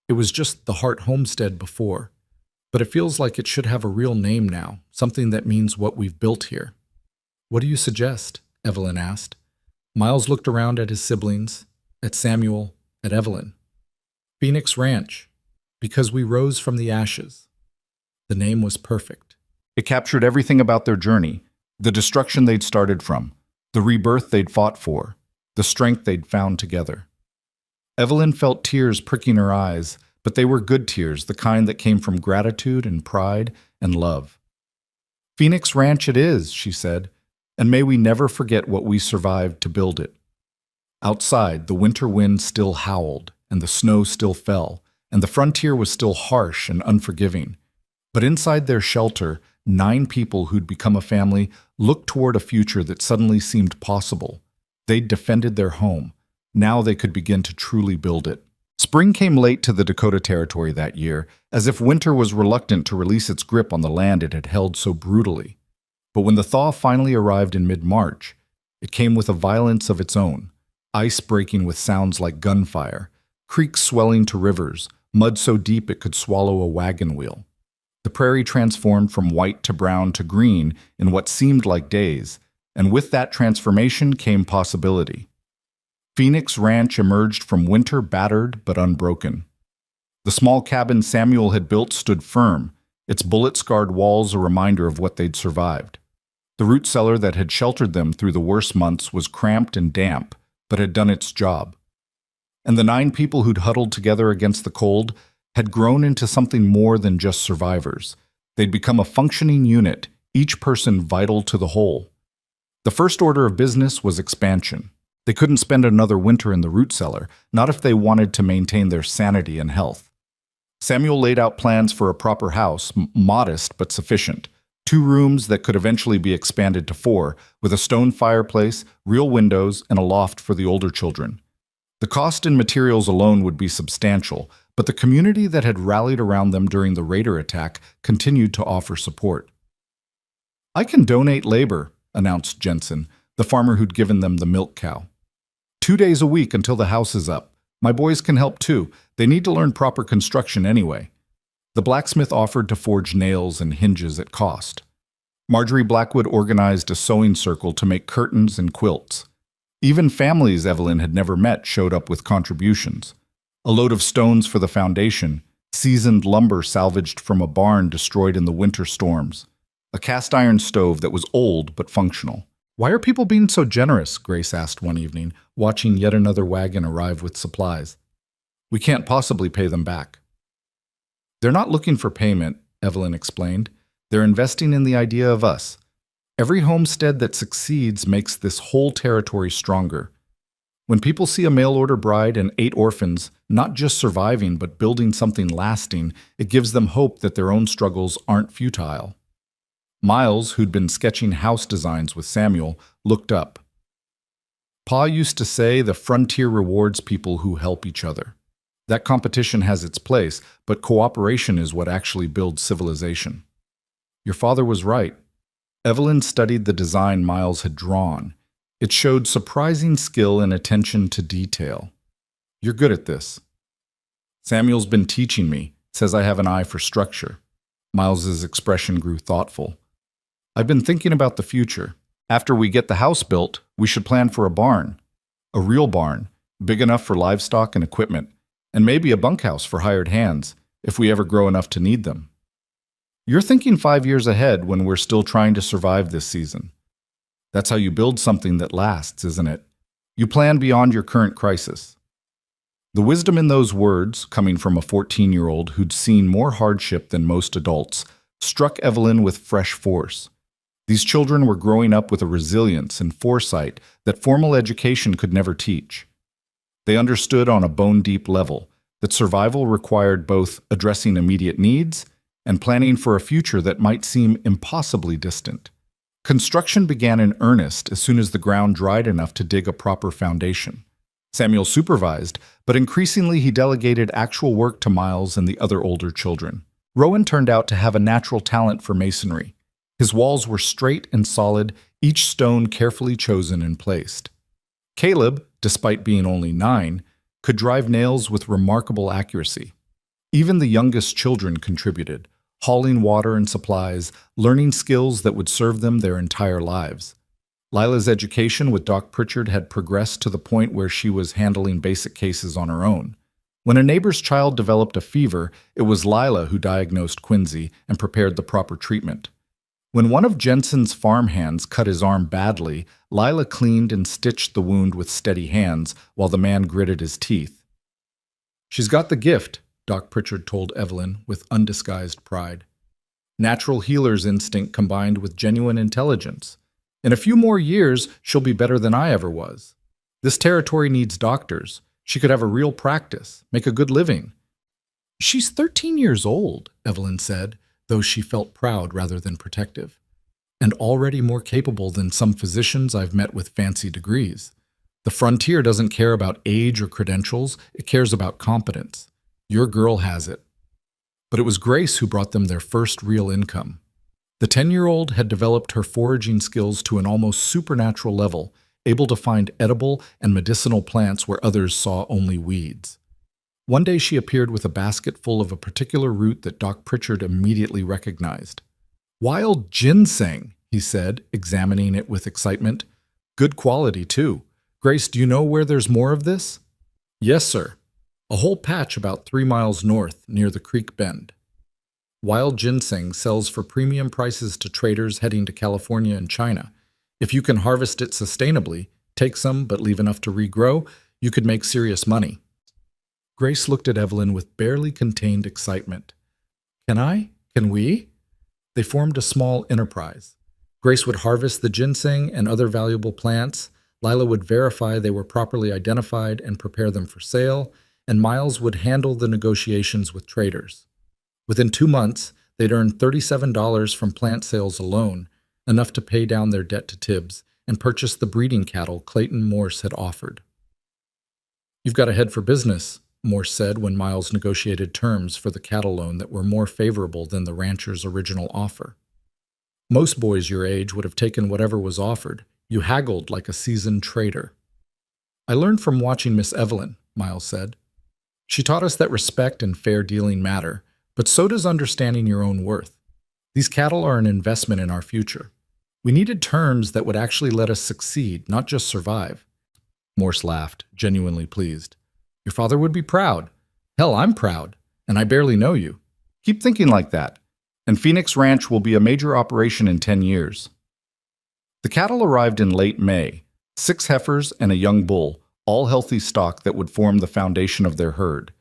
It was just the Hart Homestead before, but it feels like it should have a real name now, something that means what we've built here. What do you suggest? Evelyn asked. Miles looked around at his siblings, at Samuel, at Evelyn. Phoenix Ranch, because we rose from the ashes. The name was perfect. It captured everything about their journey, the destruction they'd started from, the rebirth they'd fought for, the strength they'd found together. Evelyn felt tears pricking her eyes, but they were good tears, the kind that came from gratitude and pride and love. Phoenix Ranch it is, she said, and may we never forget what we survived to build it. Outside, the winter wind still howled, and the snow still fell, and the frontier was still harsh and unforgiving. But inside their shelter, 9 people who'd become a family looked toward a future that suddenly seemed possible. They'd defended their home. Now they could begin to truly build it. Spring came late to the Dakota Territory that year, as if winter was reluctant to release its grip on the land it had held so brutally. But when the thaw finally arrived in mid-March, it came with a violence of its own, ice breaking with sounds like gunfire, creeks swelling to rivers, mud so deep it could swallow a wagon wheel. The prairie transformed from white to brown to green in what seemed like days, and with that transformation came possibility. Phoenix Ranch emerged from winter battered but unbroken. The small cabin Samuel had built stood firm, its bullet-scarred walls a reminder of what they'd survived. The root cellar that had sheltered them through the worst months was cramped and damp, but had done its job. And the 9 people who'd huddled together against the cold had grown into something more than just survivors. They'd become a functioning unit, each person vital to the whole. The first order of business was expansion. They couldn't spend another winter in the root cellar, not if they wanted to maintain their sanity and health. Samuel laid out plans for a proper house, modest but sufficient. 2 rooms that could eventually be expanded to 4, with a stone fireplace, real windows, and a loft for the older children. The cost in materials alone would be substantial, but the community that had rallied around them during the raider attack continued to offer support. "I can donate labor," announced Jensen, the farmer who'd given them the milk cow. 2 days a week until the house is up. My boys can help too. They need to learn proper construction anyway. The blacksmith offered to forge nails and hinges at cost. Marjorie Blackwood organized a sewing circle to make curtains and quilts. Even families Evelyn had never met showed up with contributions. A load of stones for the foundation, seasoned lumber salvaged from a barn destroyed in the winter storms, a cast iron stove that was old but functional. "Why are people being so generous?" Grace asked one evening, watching yet another wagon arrive with supplies. "We can't possibly pay them back." "They're not looking for payment," Evelyn explained. "They're investing in the idea of us. Every homestead that succeeds makes this whole territory stronger. When people see a mail-order bride and 8 orphans, not just surviving but building something lasting, it gives them hope that their own struggles aren't futile." Miles, who'd been sketching house designs with Samuel, looked up. "Pa used to say the frontier rewards people who help each other. That competition has its place, but cooperation is what actually builds civilization." Your father was right. Evelyn studied the design Miles had drawn. It showed surprising skill and attention to detail. "You're good at this." "Samuel's been teaching me, says I have an eye for structure." Miles's expression grew thoughtful. "I've been thinking about the future. After we get the house built, we should plan for a barn. A real barn, big enough for livestock and equipment, and maybe a bunkhouse for hired hands, if we ever grow enough to need them." "You're thinking 5 years ahead when we're still trying to survive this season. That's how you build something that lasts, isn't it? You plan beyond your current crisis. The wisdom in those words, coming from a 14-year-old who'd seen more hardship than most adults, struck Evelyn with fresh force. These children were growing up with a resilience and foresight that formal education could never teach. They understood on a bone-deep level that survival required both addressing immediate needs and planning for a future that might seem impossibly distant. Construction began in earnest as soon as the ground dried enough to dig a proper foundation. Samuel supervised, but increasingly he delegated actual work to Miles and the other older children. Rowan turned out to have a natural talent for masonry. His walls were straight and solid, each stone carefully chosen and placed. Caleb, despite being only 9, could drive nails with remarkable accuracy. Even the youngest children contributed, hauling water and supplies, learning skills that would serve them their entire lives. Lila's education with Doc Pritchard had progressed to the point where she was handling basic cases on her own. When a neighbor's child developed a fever, it was Lila who diagnosed Quincy and prepared the proper treatment. When one of Jensen's farmhands cut his arm badly, Lila cleaned and stitched the wound with steady hands while the man gritted his teeth. "She's got the gift," Doc Pritchard told Evelyn with undisguised pride. "Natural healer's instinct combined with genuine intelligence. In a few more years, she'll be better than I ever was. This territory needs doctors. She could have a real practice, make a good living." "She's 13 years old," Evelyn said, though she felt proud rather than protective, "and already more capable than some physicians I've met with fancy degrees. The frontier doesn't care about age or credentials, it cares about competence. Your girl has it." But it was Grace who brought them their first real income. The 10-year-old had developed her foraging skills to an almost supernatural level, able to find edible and medicinal plants where others saw only weeds. One day she appeared with a basket full of a particular root that Doc Pritchard immediately recognized. "Wild ginseng," he said, examining it with excitement. "Good quality, too. Grace, do you know where there's more of this?" "Yes, sir. A whole patch about 3 miles north, near the creek bend. Wild ginseng sells for premium prices to traders heading to California and China. If you can harvest it sustainably, take some but leave enough to regrow, you could make serious money." Grace looked at Evelyn with barely contained excitement. "Can I? Can we?" They formed a small enterprise. Grace would harvest the ginseng and other valuable plants, Lila would verify they were properly identified and prepare them for sale, and Miles would handle the negotiations with traders. Within 2 months, they'd earned $37 from plant sales alone, enough to pay down their debt to Tibbs and purchase the breeding cattle Clayton Morse had offered. "You've got a head for business," Morse said when Miles negotiated terms for the cattle loan that were more favorable than the rancher's original offer. "Most boys your age would have taken whatever was offered. You haggled like a seasoned trader." "I learned from watching Miss Evelyn," Miles said. "She taught us that respect and fair dealing matter, but so does understanding your own worth. These cattle are an investment in our future. We needed terms that would actually let us succeed, not just survive." Morse laughed, genuinely pleased. "Your father would be proud. Hell, I'm proud, and I barely know you. Keep thinking like that, and Phoenix Ranch will be a major operation in 10 years. The cattle arrived in late May, 6 heifers and a young bull, all healthy stock that would form the foundation of their herd.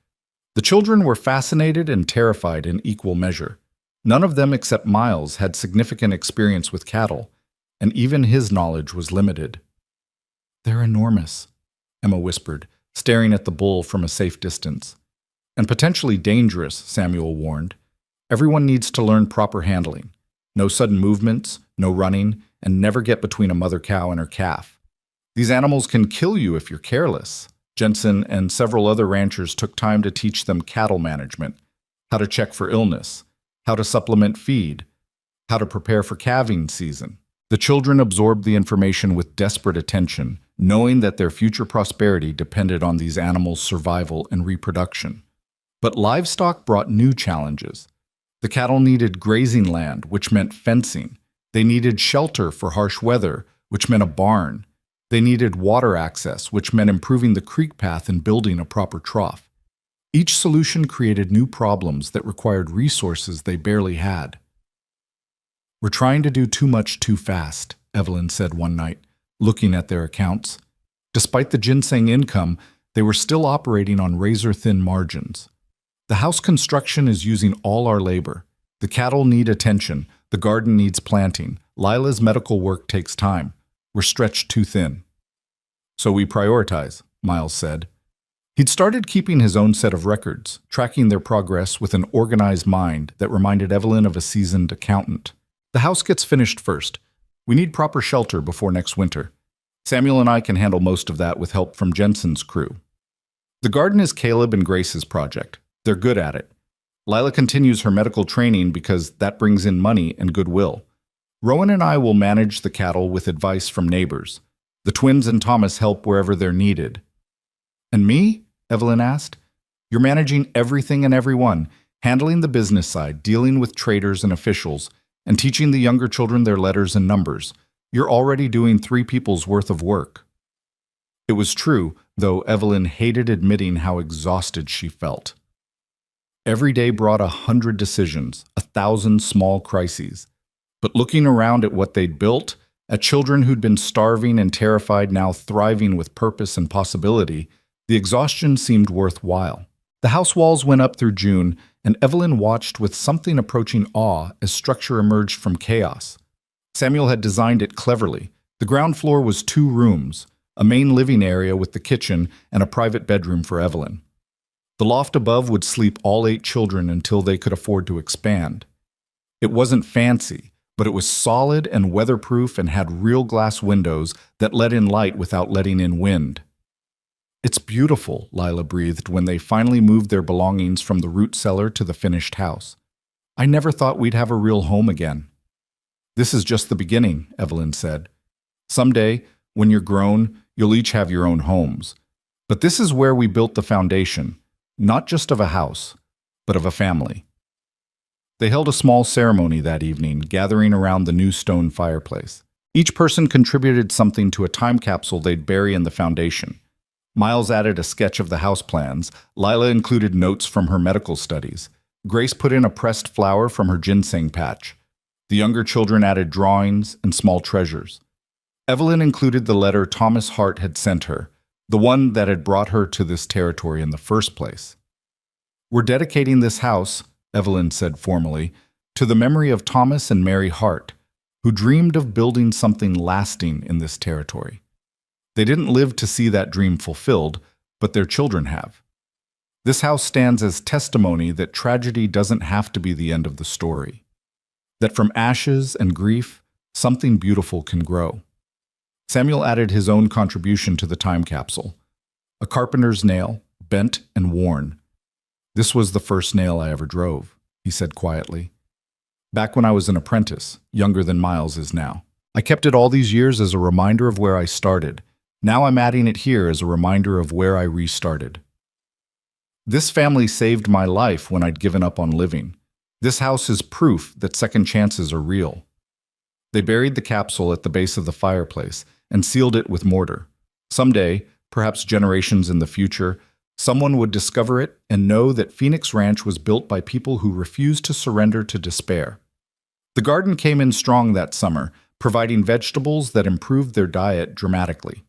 The children were fascinated and terrified in equal measure. None of them except Miles had significant experience with cattle, and even his knowledge was limited. "They're enormous," Emma whispered, staring at the bull from a safe distance. "And potentially dangerous," Samuel warned. "Everyone needs to learn proper handling. No sudden movements, no running, and never get between a mother cow and her calf. These animals can kill you if you're careless." Jensen and several other ranchers took time to teach them cattle management, how to check for illness, how to supplement feed, how to prepare for calving season. The children absorbed the information with desperate attention, knowing that their future prosperity depended on these animals' survival and reproduction. But livestock brought new challenges. The cattle needed grazing land, which meant fencing. They needed shelter for harsh weather, which meant a barn. They needed water access, which meant improving the creek path and building a proper trough. Each solution created new problems that required resources they barely had. "We're trying to do too much too fast," Evelyn said one night, looking at their accounts. Despite the ginseng income, they were still operating on razor-thin margins. The house construction is using all our labor. The cattle need attention. The garden needs planting. Lila's medical work takes time. We're stretched too thin. So we prioritize, Miles said. He'd started keeping his own set of records, tracking their progress with an organized mind that reminded Evelyn of a seasoned accountant. The house gets finished first. We need proper shelter before next winter. Samuel and I can handle most of that with help from Jensen's crew. The garden is Caleb and Grace's project. They're good at it. Lila continues her medical training because that brings in money and goodwill. Rowan and I will manage the cattle with advice from neighbors. The twins and Thomas help wherever they're needed. And me? Evelyn asked. You're managing everything and everyone, handling the business side, dealing with traders and officials, and teaching the younger children their letters and numbers. You're already doing 3 people's worth of work. It was true, though Evelyn hated admitting how exhausted she felt. Every day brought 100 decisions, 1,000 small crises. But looking around at what they'd built, at children who'd been starving and terrified now thriving with purpose and possibility, the exhaustion seemed worthwhile. The house walls went up through June, and Evelyn watched with something approaching awe as structure emerged from chaos. Samuel had designed it cleverly. The ground floor was 2 rooms, a main living area with the kitchen and a private bedroom for Evelyn. The loft above would sleep all 8 children until they could afford to expand. It wasn't fancy, but it was solid and weatherproof and had real glass windows that let in light without letting in wind. It's beautiful, Lila breathed when they finally moved their belongings from the root cellar to the finished house. I never thought we'd have a real home again. This is just the beginning, Evelyn said. Someday, when you're grown, you'll each have your own homes. But this is where we built the foundation, not just of a house, but of a family. They held a small ceremony that evening, gathering around the new stone fireplace. Each person contributed something to a time capsule they'd bury in the foundation. Miles added a sketch of the house plans. Lila included notes from her medical studies. Grace put in a pressed flower from her ginseng patch. The younger children added drawings and small treasures. Evelyn included the letter Thomas Hart had sent her, the one that had brought her to this territory in the first place. We're dedicating this house, Evelyn said formally, to the memory of Thomas and Mary Hart, who dreamed of building something lasting in this territory. They didn't live to see that dream fulfilled, but their children have. This house stands as testimony that tragedy doesn't have to be the end of the story. That from ashes and grief, something beautiful can grow. Samuel added his own contribution to the time capsule. A carpenter's nail, bent and worn. This was the first nail I ever drove, he said quietly. Back when I was an apprentice, younger than Miles is now. I kept it all these years as a reminder of where I started. Now I'm adding it here as a reminder of where I restarted. This family saved my life when I'd given up on living. This house is proof that second chances are real. They buried the capsule at the base of the fireplace and sealed it with mortar. Someday, perhaps generations in the future, someone would discover it and know that Phoenix Ranch was built by people who refused to surrender to despair. The garden came in strong that summer, providing vegetables that improved their diet dramatically.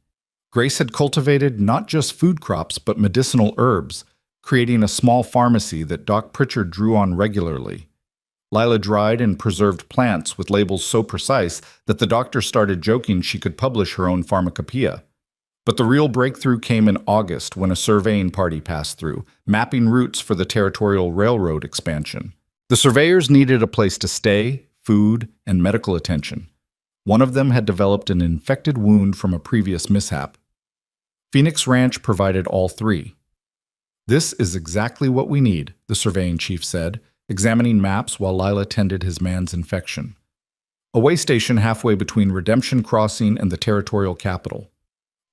Grace had cultivated not just food crops but medicinal herbs, creating a small pharmacy that Doc Pritchard drew on regularly. Lila dried and preserved plants with labels so precise that the doctor started joking she could publish her own pharmacopoeia. But the real breakthrough came in August when a surveying party passed through, mapping routes for the territorial railroad expansion. The surveyors needed a place to stay, food, and medical attention. One of them had developed an infected wound from a previous mishap. Phoenix Ranch provided all 3. This is exactly what we need, the surveying chief said, examining maps while Lila tended his man's infection. A way station halfway between Redemption Crossing and the territorial capital.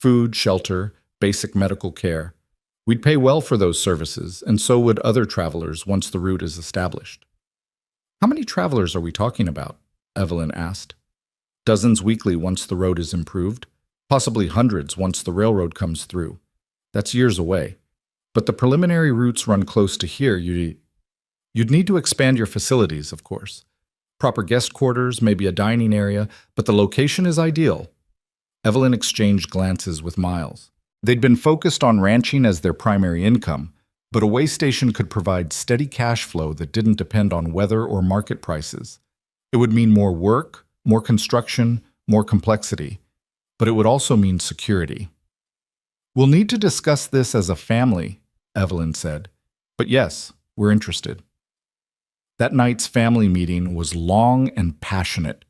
Food, shelter, basic medical care. We'd pay well for those services, and so would other travelers once the route is established. How many travelers are we talking about? Evelyn asked. Dozens weekly once the road is improved. Possibly hundreds once the railroad comes through. That's years away. But the preliminary routes run close to here. You'd need to expand your facilities, of course. Proper guest quarters, maybe a dining area, but the location is ideal. Evelyn exchanged glances with Miles. They'd been focused on ranching as their primary income, but a way station could provide steady cash flow that didn't depend on weather or market prices. It would mean more work, more construction, more complexity, but it would also mean security. "We'll need to discuss this as a family," Evelyn said. "But yes, we're interested." That night's family meeting was long and passionate.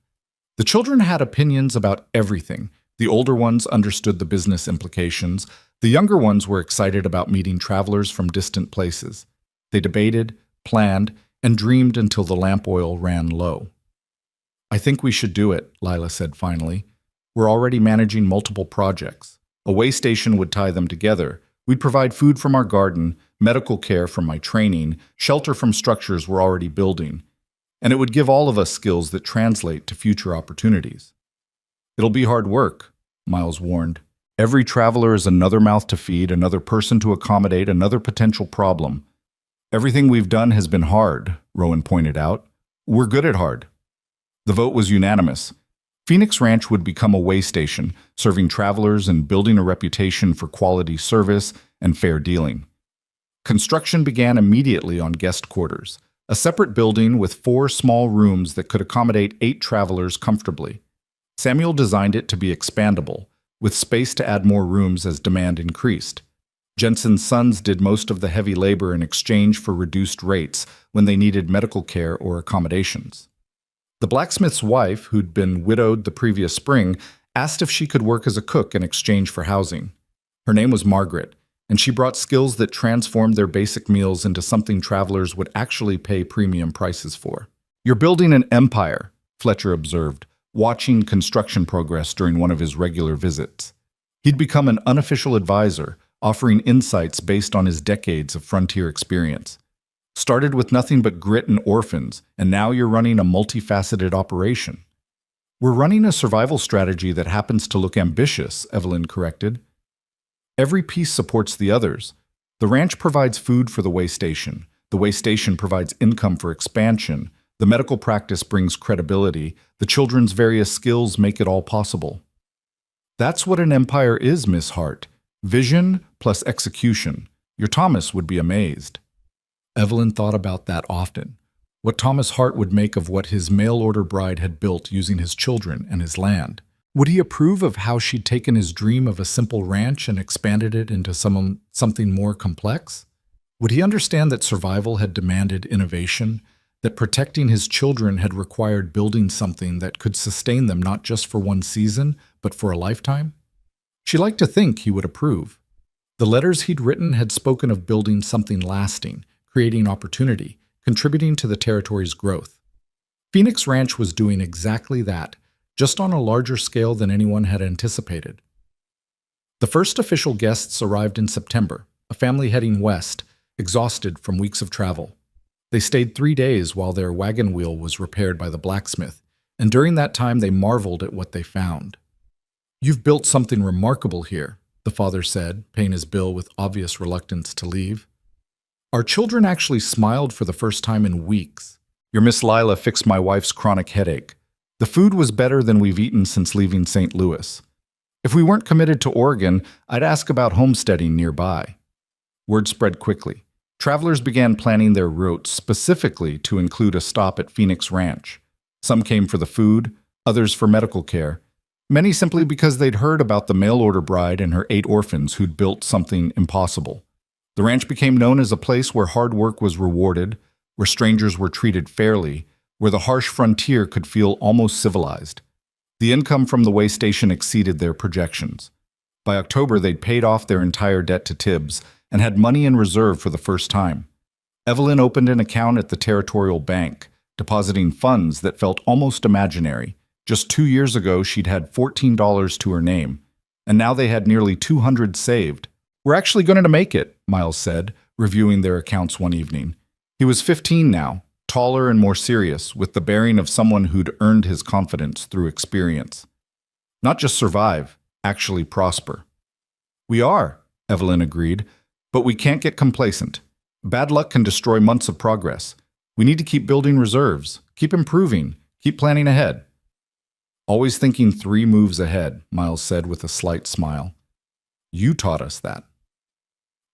The children had opinions about everything. The older ones understood the business implications. The younger ones were excited about meeting travelers from distant places. They debated, planned, and dreamed until the lamp oil ran low. "I think we should do it," Lila said finally. "We're already managing multiple projects. A way station would tie them together. We'd provide food from our garden, medical care from my training, shelter from structures we're already building. And it would give all of us skills that translate to future opportunities." "It'll be hard work," Miles warned. "Every traveler is another mouth to feed, another person to accommodate, another potential problem." "Everything we've done has been hard," Rowan pointed out. "We're good at hard." The vote was unanimous. Phoenix Ranch would become a way station, serving travelers and building a reputation for quality service and fair dealing. Construction began immediately on guest quarters, a separate building with 4 small rooms that could accommodate 8 travelers comfortably. Samuel designed it to be expandable, with space to add more rooms as demand increased. Jensen's sons did most of the heavy labor in exchange for reduced rates when they needed medical care or accommodations. The blacksmith's wife, who'd been widowed the previous spring, asked if she could work as a cook in exchange for housing. Her name was Margaret, and she brought skills that transformed their basic meals into something travelers would actually pay premium prices for. "You're building an empire," Fletcher observed, watching construction progress during one of his regular visits. He'd become an unofficial advisor, offering insights based on his decades of frontier experience. "Started with nothing but grit and orphans, and now you're running a multifaceted operation." "We're running a survival strategy that happens to look ambitious," Evelyn corrected. "Every piece supports the others. The ranch provides food for the way station. The way station provides income for expansion. The medical practice brings credibility. The children's various skills make it all possible." "That's what an empire is, Miss Hart. Vision plus execution. Your Thomas would be amazed." Evelyn thought about that often. What Thomas Hart would make of what his mail-order bride had built using his children and his land. Would he approve of how she'd taken his dream of a simple ranch and expanded it into something more complex? Would he understand that survival had demanded innovation, that protecting his children had required building something that could sustain them not just for one season, but for a lifetime? She liked to think he would approve. The letters he'd written had spoken of building something lasting, creating opportunity, contributing to the territory's growth. Phoenix Ranch was doing exactly that, just on a larger scale than anyone had anticipated. The first official guests arrived in September, a family heading west, exhausted from weeks of travel. They stayed 3 days while their wagon wheel was repaired by the blacksmith, and during that time they marveled at what they found. "You've built something remarkable here," the father said, paying his bill with obvious reluctance to leave. "Our children actually smiled for the first time in weeks. Your Miss Lila fixed my wife's chronic headache. The food was better than we've eaten since leaving St. Louis. If we weren't committed to Oregon, I'd ask about homesteading nearby." Word spread quickly. Travelers began planning their routes specifically to include a stop at Phoenix Ranch. Some came for the food, others for medical care. Many simply because they'd heard about the mail-order bride and her 8 orphans who'd built something impossible. The ranch became known as a place where hard work was rewarded, where strangers were treated fairly, where the harsh frontier could feel almost civilized. The income from the way station exceeded their projections. By October, they'd paid off their entire debt to Tibbs and had money in reserve for the first time. Evelyn opened an account at the Territorial Bank, depositing funds that felt almost imaginary. Just 2 years ago, she'd had $14 to her name, and now they had nearly $200 saved. "We're actually going to make it," Miles said, reviewing their accounts one evening. He was 15 now, taller and more serious, with the bearing of someone who'd earned his confidence through experience. "Not just survive, actually prosper." "We are," Evelyn agreed, "but we can't get complacent. Bad luck can destroy months of progress. We need to keep building reserves, keep improving, keep planning ahead." Always thinking 3 moves ahead, Miles said with a slight smile. You taught us that.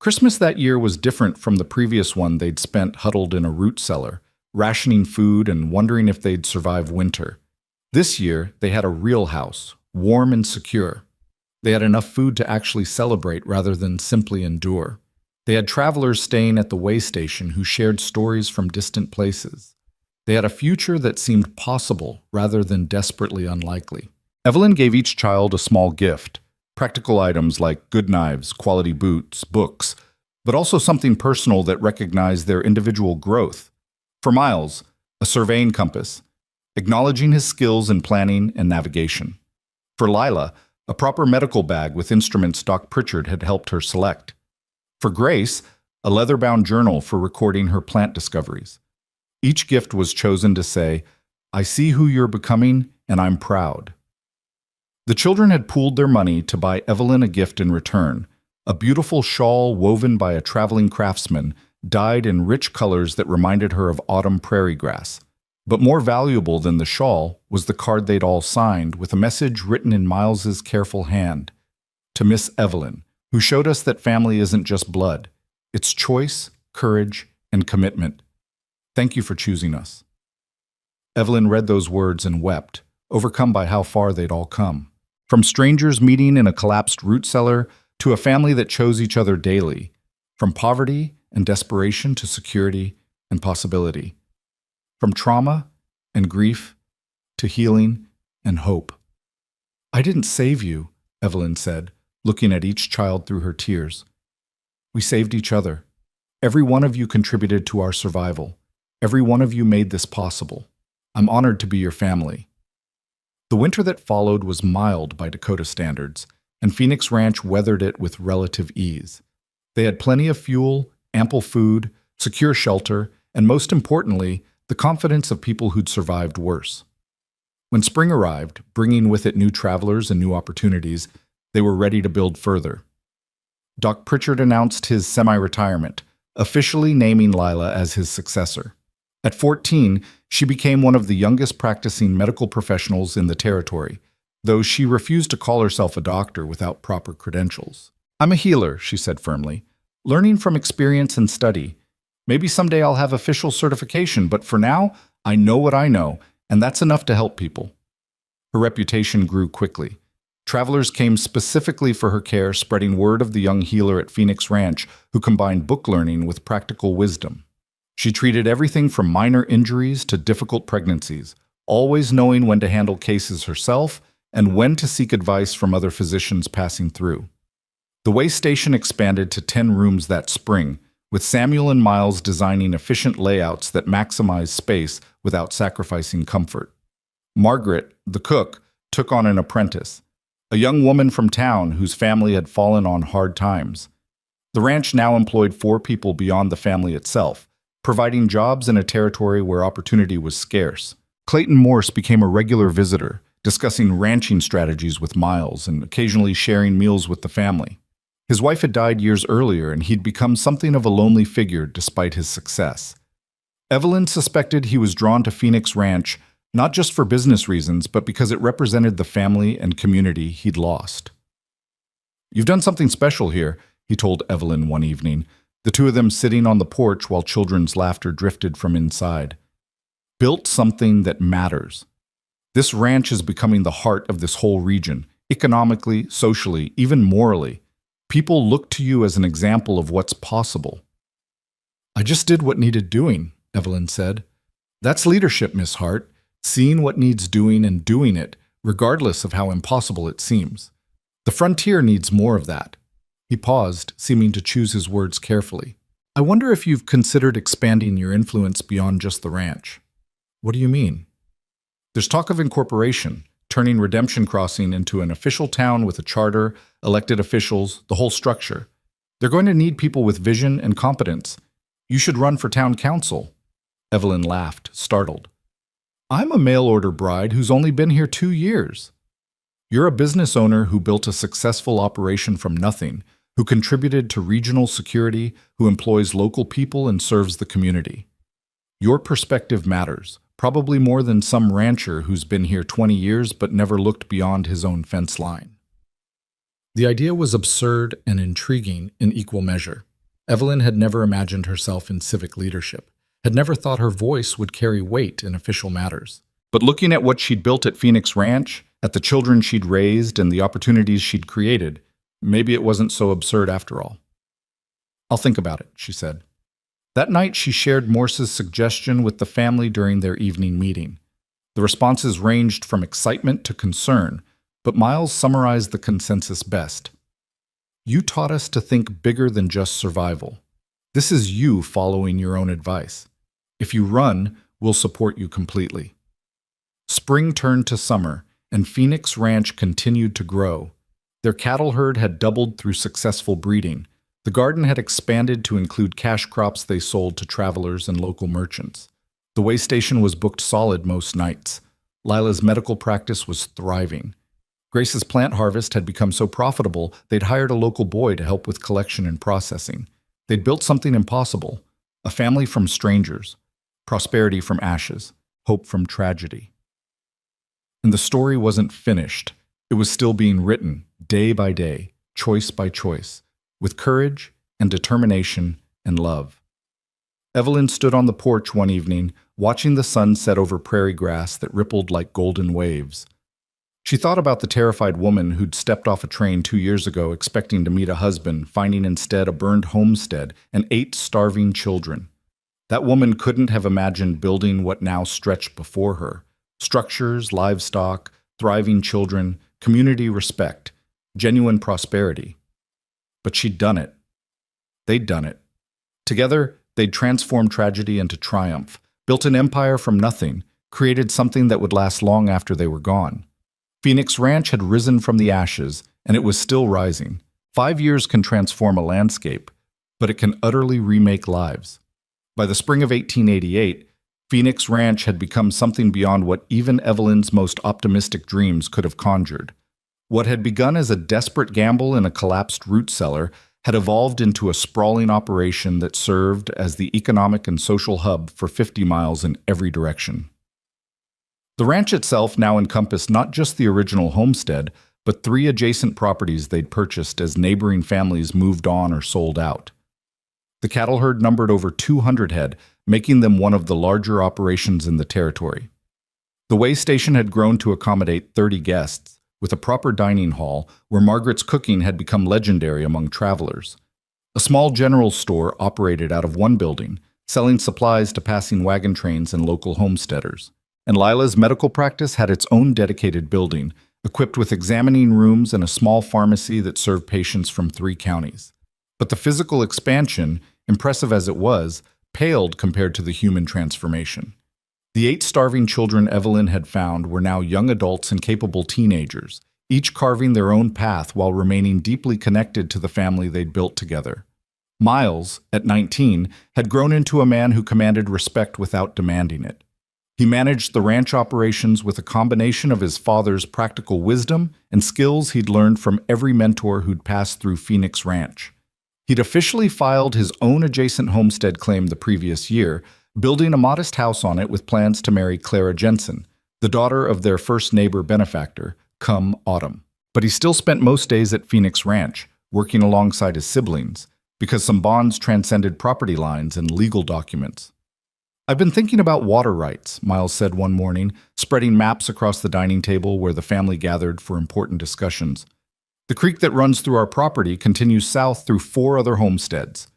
Christmas that year was different from the previous one they'd spent huddled in a root cellar, rationing food and wondering if they'd survive winter. This year, they had a real house, warm and secure. They had enough food to actually celebrate rather than simply endure. They had travelers staying at the way station who shared stories from distant places. They had a future that seemed possible rather than desperately unlikely. Evelyn gave each child a small gift, practical items like good knives, quality boots, books, but also something personal that recognized their individual growth. For Miles, a surveying compass, acknowledging his skills in planning and navigation. For Lila, a proper medical bag with instruments Doc Pritchard had helped her select. For Grace, a leather-bound journal for recording her plant discoveries. Each gift was chosen to say, I see who you're becoming, and I'm proud. The children had pooled their money to buy Evelyn a gift in return, a beautiful shawl woven by a traveling craftsman, dyed in rich colors that reminded her of autumn prairie grass. But more valuable than the shawl was the card they'd all signed with a message written in Miles's careful hand. To Miss Evelyn, who showed us that family isn't just blood. It's choice, courage, and commitment. Thank you for choosing us. Evelyn read those words and wept, overcome by how far they'd all come. From strangers meeting in a collapsed root cellar to a family that chose each other daily. From poverty and desperation to security and possibility. From trauma and grief to healing and hope. I didn't save you, Evelyn said, looking at each child through her tears. We saved each other. Every one of you contributed to our survival. Every one of you made this possible. I'm honored to be your family. The winter that followed was mild by Dakota standards, and Phoenix Ranch weathered it with relative ease. They had plenty of fuel, ample food, secure shelter, and most importantly, the confidence of people who'd survived worse. When spring arrived, bringing with it new travelers and new opportunities, they were ready to build further. Doc Pritchard announced his semi-retirement, officially naming Lila as his successor. At 14, she became one of the youngest practicing medical professionals in the territory, though she refused to call herself a doctor without proper credentials. I'm a healer, she said firmly, learning from experience and study. Maybe someday I'll have official certification, but for now, I know what I know, and that's enough to help people. Her reputation grew quickly. Travelers came specifically for her care, spreading word of the young healer at Phoenix Ranch who combined book learning with practical wisdom. She treated everything from minor injuries to difficult pregnancies, always knowing when to handle cases herself and when to seek advice from other physicians passing through. The way station expanded to 10 rooms that spring, with Samuel and Miles designing efficient layouts that maximize space without sacrificing comfort. Margaret, the cook, took on an apprentice, a young woman from town whose family had fallen on hard times. The ranch now employed 4 people beyond the family itself, providing jobs in a territory where opportunity was scarce. Clayton Morse became a regular visitor, discussing ranching strategies with Miles and occasionally sharing meals with the family. His wife had died years earlier, and he'd become something of a lonely figure despite his success. Evelyn suspected he was drawn to Phoenix Ranch not just for business reasons, but because it represented the family and community he'd lost. You've done something special here, he told Evelyn one evening, the two of them sitting on the porch while children's laughter drifted from inside. Built something that matters. This ranch is becoming the heart of this whole region, economically, socially, even morally. People look to you as an example of what's possible. I just did what needed doing, Evelyn said. That's leadership, Miss Hart, seeing what needs doing and doing it, regardless of how impossible it seems. The frontier needs more of that. He paused, seeming to choose his words carefully. I wonder if you've considered expanding your influence beyond just the ranch. What do you mean? There's talk of incorporation, turning Redemption Crossing into an official town with a charter, elected officials, the whole structure. They're going to need people with vision and competence. You should run for town council. Evelyn laughed, startled. I'm a mail-order bride who's only been here 2 years. You're a business owner who built a successful operation from nothing, who contributed to regional security, who employs local people and serves the community. Your perspective matters, probably more than some rancher who's been here 20 years but never looked beyond his own fence line. The idea was absurd and intriguing in equal measure. Evelyn had never imagined herself in civic leadership, had never thought her voice would carry weight in official matters. But looking at what she'd built at Phoenix Ranch, at the children she'd raised and the opportunities she'd created, maybe it wasn't so absurd after all. "I'll think about it," she said. That night, she shared Morse's suggestion with the family during their evening meeting. The responses ranged from excitement to concern, but Miles summarized the consensus best. "You taught us to think bigger than just survival. This is you following your own advice. If you run, we'll support you completely." Spring turned to summer, and Phoenix Ranch continued to grow. Their cattle herd had doubled through successful breeding. The garden had expanded to include cash crops they sold to travelers and local merchants. The way station was booked solid most nights. Lila's medical practice was thriving. Grace's plant harvest had become so profitable they'd hired a local boy to help with collection and processing. They'd built something impossible, a family from strangers, prosperity from ashes, hope from tragedy. And the story wasn't finished. It was still being written, day by day, choice by choice, with courage and determination and love. Evelyn stood on the porch one evening, watching the sun set over prairie grass that rippled like golden waves. She thought about the terrified woman who'd stepped off a train 2 years ago expecting to meet a husband, finding instead a burned homestead and 8 starving children. That woman couldn't have imagined building what now stretched before her: structures, livestock, thriving children, community respect, genuine prosperity. But she'd done it. They'd done it. Together, they'd transformed tragedy into triumph, built an empire from nothing, created something that would last long after they were gone. Phoenix Ranch had risen from the ashes, and it was still rising. 5 years can transform a landscape, but it can utterly remake lives. By the spring of 1888, Phoenix Ranch had become something beyond what even Evelyn's most optimistic dreams could have conjured. What had begun as a desperate gamble in a collapsed root cellar had evolved into a sprawling operation that served as the economic and social hub for 50 miles in every direction. The ranch itself now encompassed not just the original homestead, but 3 adjacent properties they'd purchased as neighboring families moved on or sold out. The cattle herd numbered over 200 head, making them one of the larger operations in the territory. The way station had grown to accommodate 30 guests, with a proper dining hall where Margaret's cooking had become legendary among travelers. A small general store operated out of one building, selling supplies to passing wagon trains and local homesteaders. And Lila's medical practice had its own dedicated building, equipped with examining rooms and a small pharmacy that served patients from 3 counties. But the physical expansion, impressive as it was, paled compared to the human transformation. The 8 starving children Evelyn had found were now young adults and capable teenagers, each carving their own path while remaining deeply connected to the family they'd built together. Miles, at 19, had grown into a man who commanded respect without demanding it. He managed the ranch operations with a combination of his father's practical wisdom and skills he'd learned from every mentor who'd passed through Phoenix Ranch. He'd officially filed his own adjacent homestead claim the previous year, building a modest house on it with plans to marry Clara Jensen, the daughter of their first neighbor benefactor, come autumn. But he still spent most days at Phoenix Ranch, working alongside his siblings, because some bonds transcended property lines and legal documents. "I've been thinking about water rights," Miles said one morning, spreading maps across the dining table where the family gathered for important discussions. "The creek that runs through our property continues south through 4 other homesteads.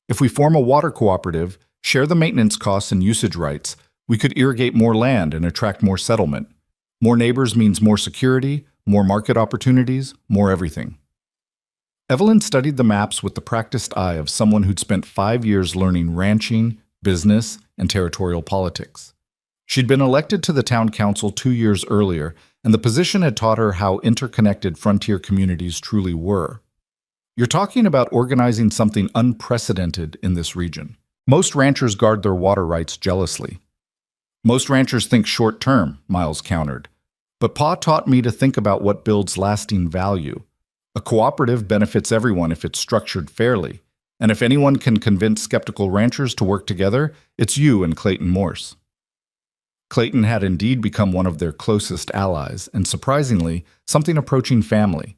If we form a water cooperative, share the maintenance costs and usage rights, we could irrigate more land and attract more settlement. More neighbors means more security, more market opportunities, more everything." Evelyn studied the maps with the practiced eye of someone who'd spent 5 years learning ranching, business, and territorial politics. She'd been elected to the town council 2 years earlier, and the position had taught her how interconnected frontier communities truly were. "You're talking about organizing something unprecedented in this region. Most ranchers guard their water rights jealously." "Most ranchers think short-term," Miles countered. "But Pa taught me to think about what builds lasting value. A cooperative benefits everyone if it's structured fairly. And if anyone can convince skeptical ranchers to work together, it's you and Clayton Morse." Clayton had indeed become one of their closest allies, and surprisingly, something approaching family.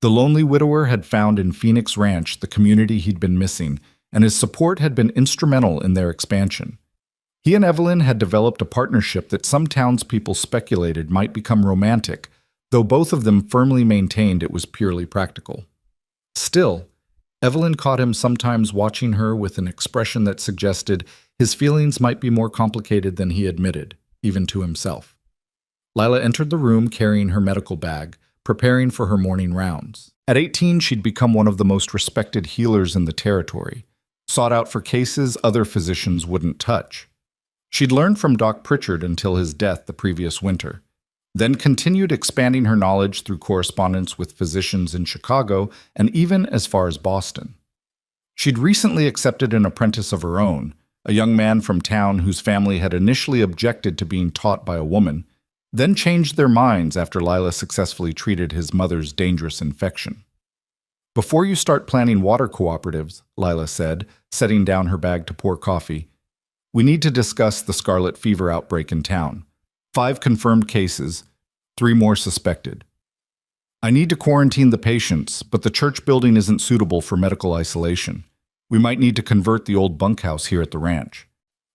The lonely widower had found in Phoenix Ranch the community he'd been missing, and his support had been instrumental in their expansion. He and Evelyn had developed a partnership that some townspeople speculated might become romantic, though both of them firmly maintained it was purely practical. Still, Evelyn caught him sometimes watching her with an expression that suggested his feelings might be more complicated than he admitted, even to himself. Lila entered the room carrying her medical bag, preparing for her morning rounds. At 18, she'd become one of the most respected healers in the territory, sought out for cases other physicians wouldn't touch. She'd learned from Doc Pritchard until his death the previous winter, then continued expanding her knowledge through correspondence with physicians in Chicago and even as far as Boston. She'd recently accepted an apprentice of her own, a young man from town whose family had initially objected to being taught by a woman, then changed their minds after Lila successfully treated his mother's dangerous infection. "Before you start planning water cooperatives," Lila said, setting down her bag to pour coffee, "we need to discuss the scarlet fever outbreak in town. 5 confirmed cases, 3 more suspected. I need to quarantine the patients, but the church building isn't suitable for medical isolation. We might need to convert the old bunkhouse here at the ranch."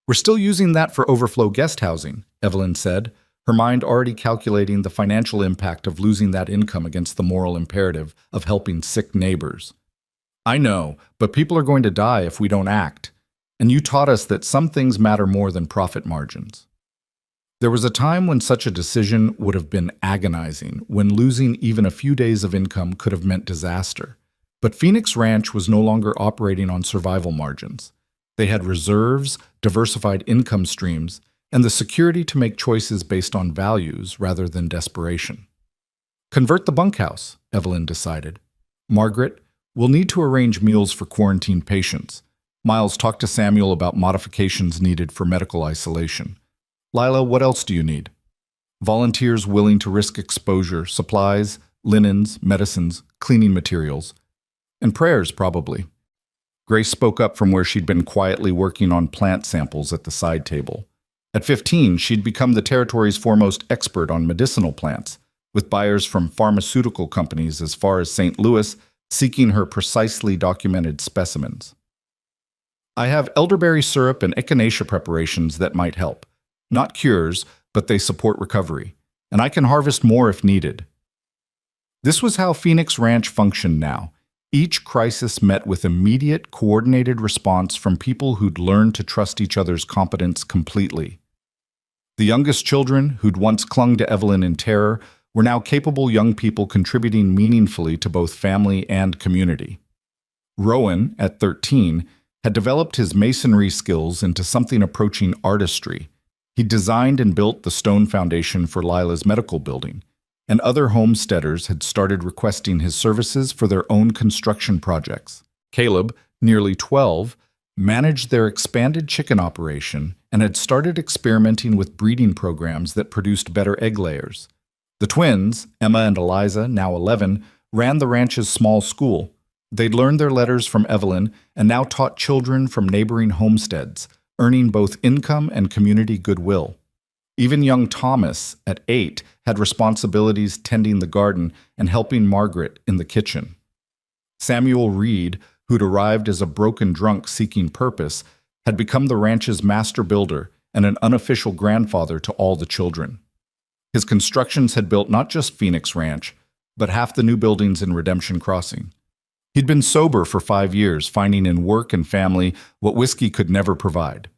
"We're still using that for overflow guest housing," Evelyn said, her mind already calculating the financial impact of losing that income against the moral imperative of helping sick neighbors. "I know, but people are going to die if we don't act. And you taught us that some things matter more than profit margins." There was a time when such a decision would have been agonizing, when losing even a few days of income could have meant disaster. But Phoenix Ranch was no longer operating on survival margins. They had reserves, diversified income streams, and the security to make choices based on values rather than desperation. "Convert the bunkhouse," Evelyn decided. "Margaret, we'll need to arrange meals for quarantined patients. Miles, talk to Samuel about modifications needed for medical isolation. Lila, what else do you need?" "Volunteers willing to risk exposure, supplies, linens, medicines, cleaning materials. And prayers, probably." Grace spoke up from where she'd been quietly working on plant samples at the side table. At 15, she'd become the territory's foremost expert on medicinal plants, with buyers from pharmaceutical companies as far as St. Louis seeking her precisely documented specimens. "I have elderberry syrup and echinacea preparations that might help. Not cures, but they support recovery. And I can harvest more if needed." This was how Phoenix Ranch functioned now. Each crisis met with immediate, coordinated response from people who'd learned to trust each other's competence completely. The youngest children, who'd once clung to Evelyn in terror, were now capable young people contributing meaningfully to both family and community. Rowan, at 13, had developed his masonry skills into something approaching artistry. He designed and built the stone foundation for Lila's medical building, and other homesteaders had started requesting his services for their own construction projects. Caleb, nearly 12, managed their expanded chicken operation and had started experimenting with breeding programs that produced better egg layers. The twins, Emma and Eliza, now 11, ran the ranch's small school. They'd learned their letters from Evelyn and now taught children from neighboring homesteads, earning both income and community goodwill. Even young Thomas, at 8, had responsibilities tending the garden and helping Margaret in the kitchen. Samuel Reed, who'd arrived as a broken drunk seeking purpose, had become the ranch's master builder and an unofficial grandfather to all the children. His constructions had built not just Phoenix Ranch, but half the new buildings in Redemption Crossing. He'd been sober for 5 years, finding in work and family what whiskey could never provide.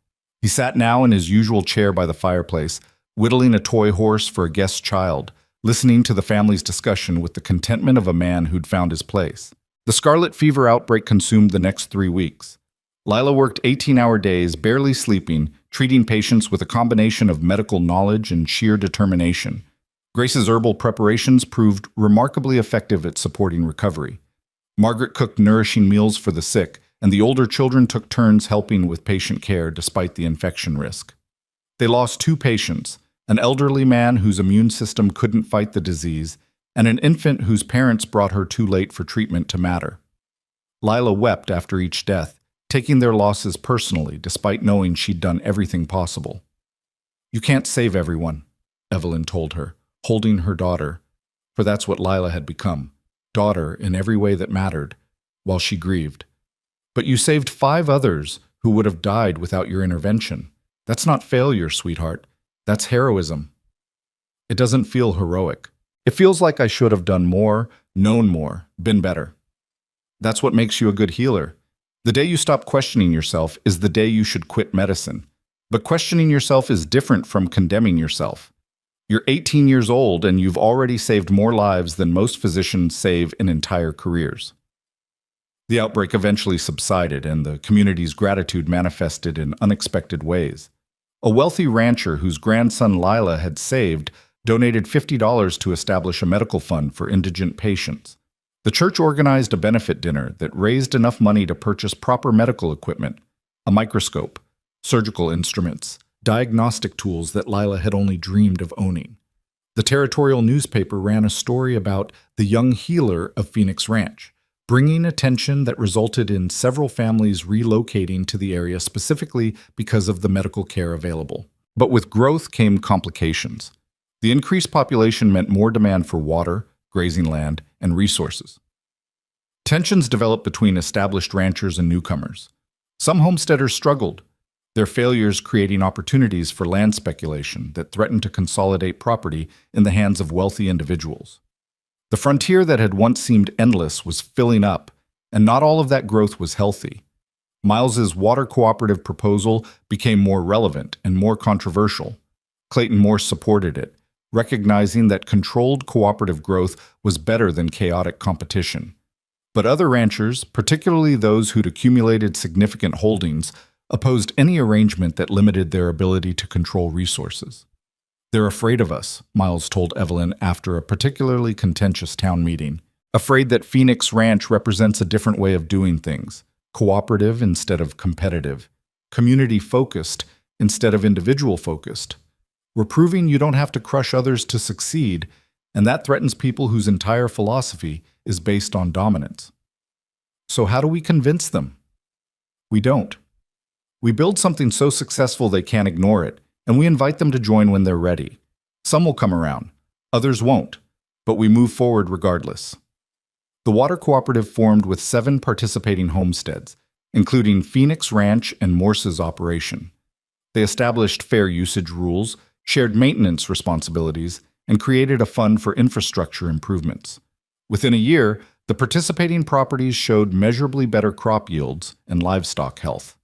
He sat now in his usual chair by the fireplace, whittling a toy horse for a guest child, listening to the family's discussion with the contentment of a man who'd found his place. The scarlet fever outbreak consumed the next 3 weeks. Lila worked 18-hour days, barely sleeping, treating patients with a combination of medical knowledge and sheer determination. Grace's herbal preparations proved remarkably effective at supporting recovery. Margaret cooked nourishing meals for the sick, and the older children took turns helping with patient care despite the infection risk. They lost 2 patients, an elderly man whose immune system couldn't fight the disease, and an infant whose parents brought her too late for treatment to matter. Lila wept after each death, taking their losses personally despite knowing she'd done everything possible. You can't save everyone, Evelyn told her, holding her daughter, for that's what Lila had become, daughter in every way that mattered, while she grieved. But you saved 5 others who would have died without your intervention. That's not failure, sweetheart. That's heroism. It doesn't feel heroic. It feels like I should have done more, known more, been better. That's what makes you a good healer. The day you stop questioning yourself is the day you should quit medicine. But questioning yourself is different from condemning yourself. You're 18 years old and you've already saved more lives than most physicians save in entire careers. The outbreak eventually subsided and the community's gratitude manifested in unexpected ways. A wealthy rancher whose grandson Lila had saved donated $50 to establish a medical fund for indigent patients. The church organized a benefit dinner that raised enough money to purchase proper medical equipment, a microscope, surgical instruments, diagnostic tools that Lila had only dreamed of owning. The territorial newspaper ran a story about the young healer of Phoenix Ranch, bringing attention that resulted in several families relocating to the area specifically because of the medical care available. But with growth came complications. The increased population meant more demand for water, grazing land, and resources. Tensions developed between established ranchers and newcomers. Some homesteaders struggled, their failures creating opportunities for land speculation that threatened to consolidate property in the hands of wealthy individuals. The frontier that had once seemed endless was filling up, and not all of that growth was healthy. Miles's water cooperative proposal became more relevant and more controversial. Clayton Morse supported it, recognizing that controlled cooperative growth was better than chaotic competition. But other ranchers, particularly those who'd accumulated significant holdings, opposed any arrangement that limited their ability to control resources. They're afraid of us, Miles told Evelyn after a particularly contentious town meeting. Afraid that Phoenix Ranch represents a different way of doing things, cooperative instead of competitive, community-focused instead of individual-focused. We're proving you don't have to crush others to succeed, and that threatens people whose entire philosophy is based on dominance. So how do we convince them? We don't. We build something so successful they can't ignore it, and we invite them to join when they're ready. Some will come around, others won't, but we move forward regardless. The water cooperative formed with 7 participating homesteads, including Phoenix Ranch and Morse's operation. They established fair usage rules, shared maintenance responsibilities, and created a fund for infrastructure improvements. Within a year, the participating properties showed measurably better crop yields and livestock health.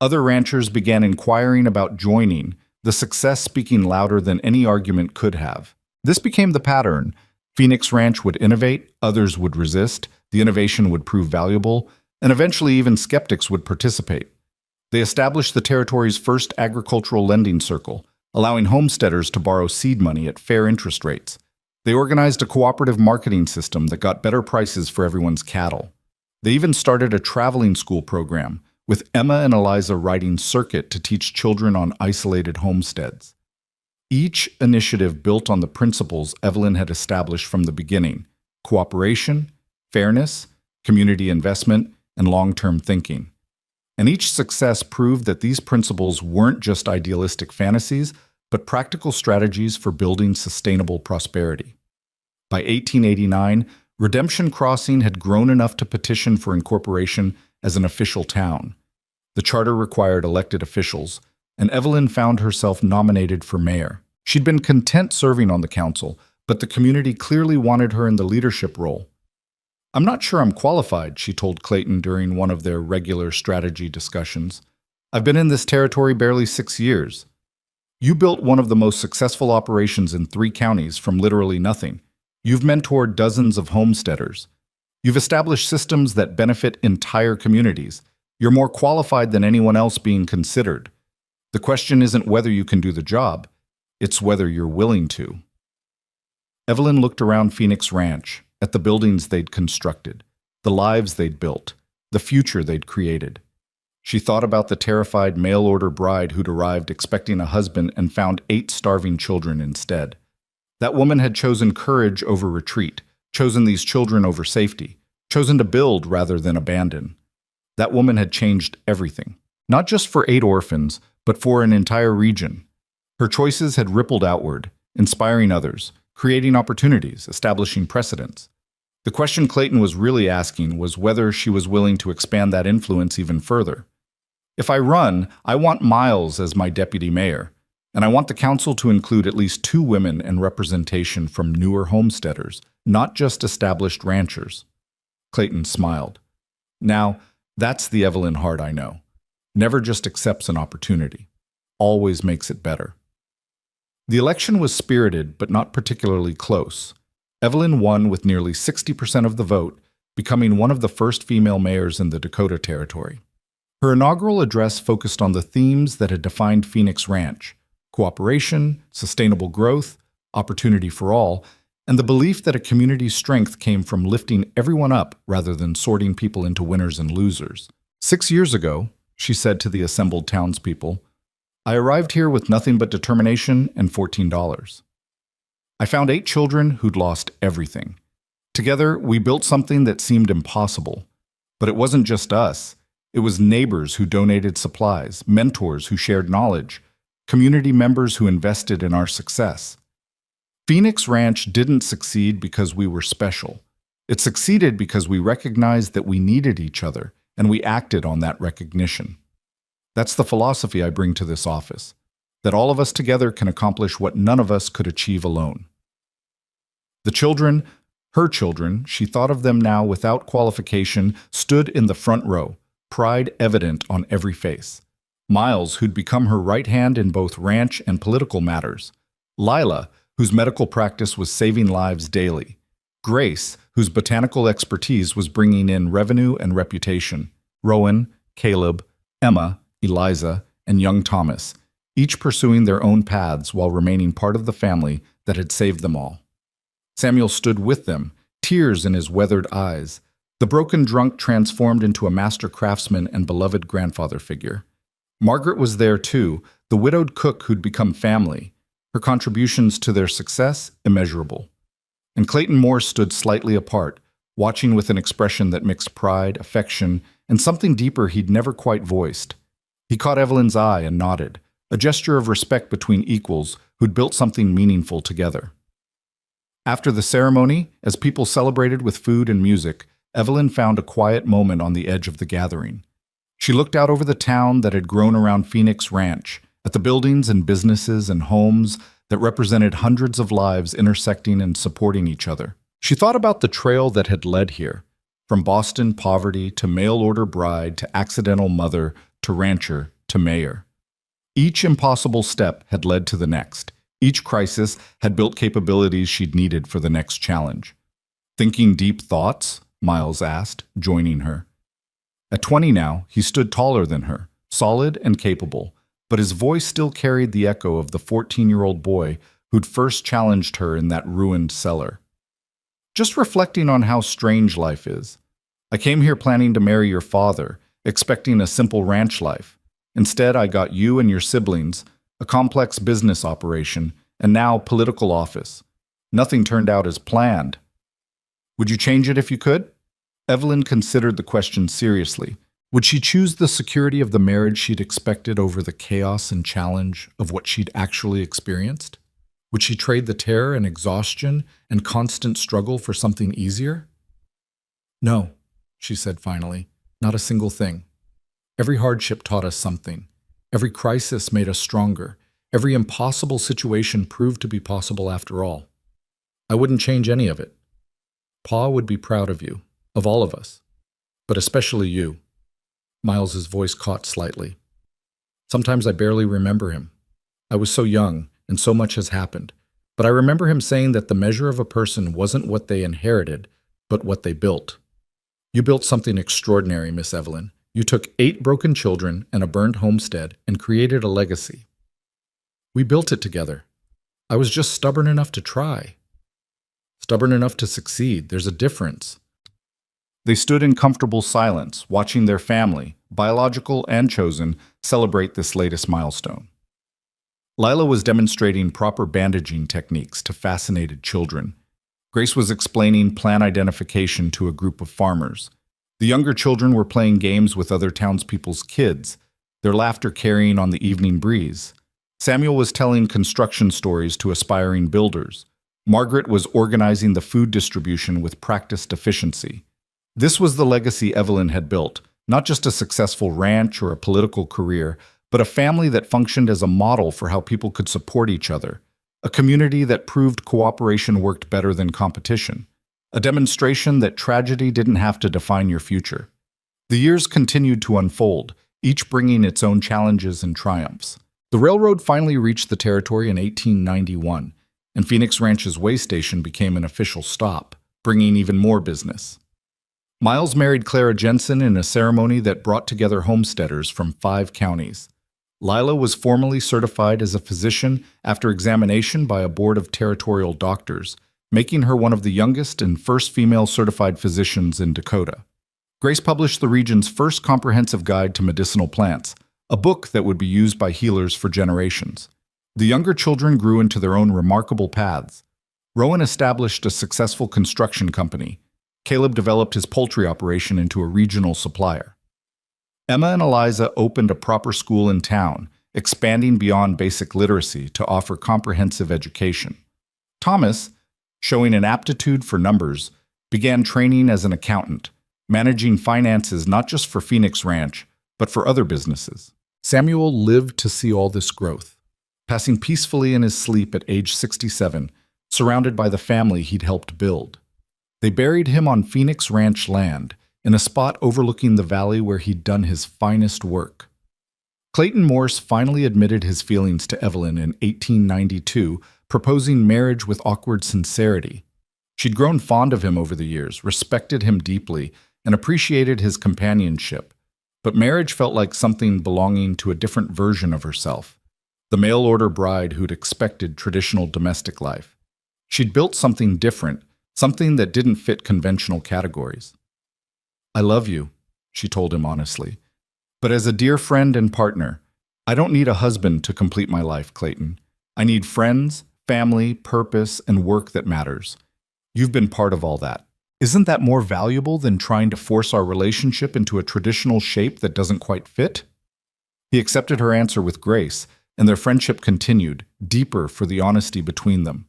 Other ranchers began inquiring about joining, the success speaking louder than any argument could have. This became the pattern. Phoenix Ranch would innovate, others would resist, the innovation would prove valuable, and eventually even skeptics would participate. They established the territory's first agricultural lending circle, allowing homesteaders to borrow seed money at fair interest rates. They organized a cooperative marketing system that got better prices for everyone's cattle. They even started a traveling school program, with Emma and Eliza riding circuit to teach children on isolated homesteads. Each initiative built on the principles Evelyn had established from the beginning: cooperation, fairness, community investment, and long-term thinking. And each success proved that these principles weren't just idealistic fantasies, but practical strategies for building sustainable prosperity. By 1889, Redemption Crossing had grown enough to petition for incorporation as an official town. The charter required elected officials, and Evelyn found herself nominated for mayor. She'd been content serving on the council, but the community clearly wanted her in the leadership role. "I'm not sure I'm qualified," she told Clayton during one of their regular strategy discussions. "I've been in this territory barely 6 years. You built one of the most successful operations in 3 counties from literally nothing. You've mentored dozens of homesteaders. You've established systems that benefit entire communities. You're more qualified than anyone else being considered. The question isn't whether you can do the job, it's whether you're willing to." Evelyn looked around Phoenix Ranch, at the buildings they'd constructed, the lives they'd built, the future they'd created. She thought about the terrified mail-order bride who'd arrived expecting a husband and found 8 starving children instead. That woman had chosen courage over retreat, chosen these children over safety, chosen to build rather than abandon. That woman had changed everything, not just for 8 orphans, but for an entire region. Her choices had rippled outward, inspiring others, creating opportunities, establishing precedents. The question Clayton was really asking was whether she was willing to expand that influence even further. If I run, I want Miles as my deputy mayor, and I want the council to include at least 2 women and representation from newer homesteaders, not just established ranchers. Clayton smiled. Now, that's the Evelyn Hart I know. Never just accepts an opportunity. Always makes it better. The election was spirited but not particularly close. Evelyn won with nearly 60% of the vote, becoming one of the first female mayors in the Dakota Territory. Her inaugural address focused on the themes that had defined Phoenix Ranch: cooperation, sustainable growth, opportunity for all, and the belief that a community's strength came from lifting everyone up rather than sorting people into winners and losers. 6 years ago, she said to the assembled townspeople, I arrived here with nothing but determination and $14. I found 8 children who'd lost everything. Together, we built something that seemed impossible. But it wasn't just us. It was neighbors who donated supplies, mentors who shared knowledge, community members who invested in our success. Phoenix Ranch didn't succeed because we were special. It succeeded because we recognized that we needed each other, and we acted on that recognition. That's the philosophy I bring to this office, that all of us together can accomplish what none of us could achieve alone. The children, her children, she thought of them now without qualification, stood in the front row, pride evident on every face. Miles, who'd become her right hand in both ranch and political matters. Lila, whose medical practice was saving lives daily. Grace, whose botanical expertise was bringing in revenue and reputation. Rowan, Caleb, Emma, Eliza, and young Thomas, each pursuing their own paths while remaining part of the family that had saved them all. Samuel stood with them, tears in his weathered eyes. The broken drunk transformed into a master craftsman and beloved grandfather figure. Margaret was there too, the widowed cook who'd become family, her contributions to their success immeasurable. And Clayton Moore stood slightly apart, watching with an expression that mixed pride, affection, and something deeper he'd never quite voiced. He caught Evelyn's eye and nodded, a gesture of respect between equals who'd built something meaningful together. After the ceremony, as people celebrated with food and music, Evelyn found a quiet moment on the edge of the gathering. She looked out over the town that had grown around Phoenix Ranch, at the buildings and businesses and homes that represented hundreds of lives intersecting and supporting each other. She thought about the trail that had led here, from Boston poverty to mail-order bride to accidental mother to rancher to mayor. Each impossible step had led to the next. Each crisis had built capabilities she'd needed for the next challenge. Thinking deep thoughts? Miles asked, joining her. At 20 now, he stood taller than her, solid and capable, but his voice still carried the echo of the 14-year-old boy who'd first challenged her in that ruined cellar. Just reflecting on how strange life is. I came here planning to marry your father, expecting a simple ranch life. Instead, I got you and your siblings, a complex business operation, and now political office. Nothing turned out as planned. Would you change it if you could? Evelyn considered the question seriously. Would she choose the security of the marriage she'd expected over the chaos and challenge of what she'd actually experienced? Would she trade the terror and exhaustion and constant struggle for something easier? No, she said finally, not a single thing. Every hardship taught us something. Every crisis made us stronger. Every impossible situation proved to be possible after all. I wouldn't change any of it. Pa would be proud of you, of all of us, but especially you. Miles's voice caught slightly. Sometimes I barely remember him. I was so young, and so much has happened, but I remember him saying that the measure of a person wasn't what they inherited, but what they built. You built something extraordinary, Miss Evelyn. You took 8 broken children and a burned homestead and created a legacy. We built it together. I was just stubborn enough to try. Stubborn enough to succeed. There's a difference. They stood in comfortable silence, watching their family, biological and chosen, celebrate this latest milestone. Lila was demonstrating proper bandaging techniques to fascinated children. Grace was explaining plant identification to a group of farmers. The younger children were playing games with other townspeople's kids, their laughter carrying on the evening breeze. Samuel was telling construction stories to aspiring builders. Margaret was organizing the food distribution with practiced efficiency. This was the legacy Evelyn had built, not just a successful ranch or a political career, but a family that functioned as a model for how people could support each other, a community that proved cooperation worked better than competition, a demonstration that tragedy didn't have to define your future. The years continued to unfold, each bringing its own challenges and triumphs. The railroad finally reached the territory in 1891, and Phoenix Ranch's way station became an official stop, bringing even more business. Miles married Clara Jensen in a ceremony that brought together homesteaders from 5 counties. Lila was formally certified as a physician after examination by a board of territorial doctors, making her one of the youngest and first female certified physicians in Dakota. Grace published the region's first comprehensive guide to medicinal plants, a book that would be used by healers for generations. The younger children grew into their own remarkable paths. Rowan established a successful construction company. Caleb developed his poultry operation into a regional supplier. Emma and Eliza opened a proper school in town, expanding beyond basic literacy to offer comprehensive education. Thomas, showing an aptitude for numbers, began training as an accountant, managing finances not just for Phoenix Ranch, but for other businesses. Samuel lived to see all this growth, passing peacefully in his sleep at age 67, surrounded by the family he'd helped build. They buried him on Phoenix Ranch land, in a spot overlooking the valley where he'd done his finest work. Clayton Morse finally admitted his feelings to Evelyn in 1892, proposing marriage with awkward sincerity. She'd grown fond of him over the years, respected him deeply, and appreciated his companionship. But marriage felt like something belonging to a different version of herself, the mail-order bride who'd expected traditional domestic life. She'd built something different, something that didn't fit conventional categories. "I love you," she told him honestly. "But as a dear friend and partner, I don't need a husband to complete my life, Clayton. I need friends, family, purpose, and work that matters. You've been part of all that. Isn't that more valuable than trying to force our relationship into a traditional shape that doesn't quite fit?" He accepted her answer with grace, and their friendship continued, deeper for the honesty between them.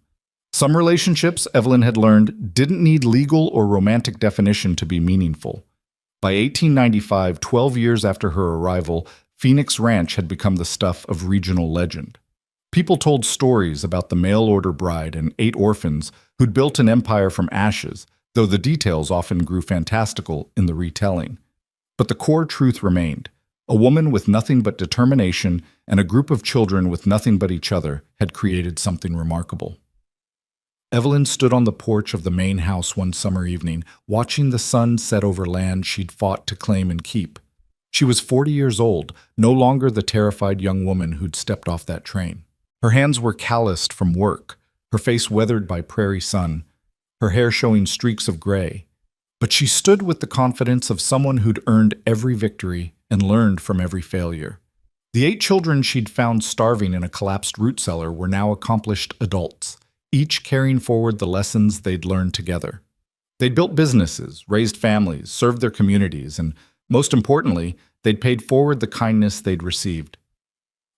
Some relationships, Evelyn had learned, didn't need legal or romantic definition to be meaningful. By 1895, 12 years after her arrival, Phoenix Ranch had become the stuff of regional legend. People told stories about the mail-order bride and 8 orphans who'd built an empire from ashes, though the details often grew fantastical in the retelling. But the core truth remained. A woman with nothing but determination and a group of children with nothing but each other had created something remarkable. Evelyn stood on the porch of the main house one summer evening, watching the sun set over land she'd fought to claim and keep. She was 40 years old, no longer the terrified young woman who'd stepped off that train. Her hands were calloused from work, her face weathered by prairie sun, her hair showing streaks of gray. But she stood with the confidence of someone who'd earned every victory and learned from every failure. The 8 children she'd found starving in a collapsed root cellar were now accomplished adults, each carrying forward the lessons they'd learned together. They'd built businesses, raised families, served their communities, and most importantly, they'd paid forward the kindness they'd received.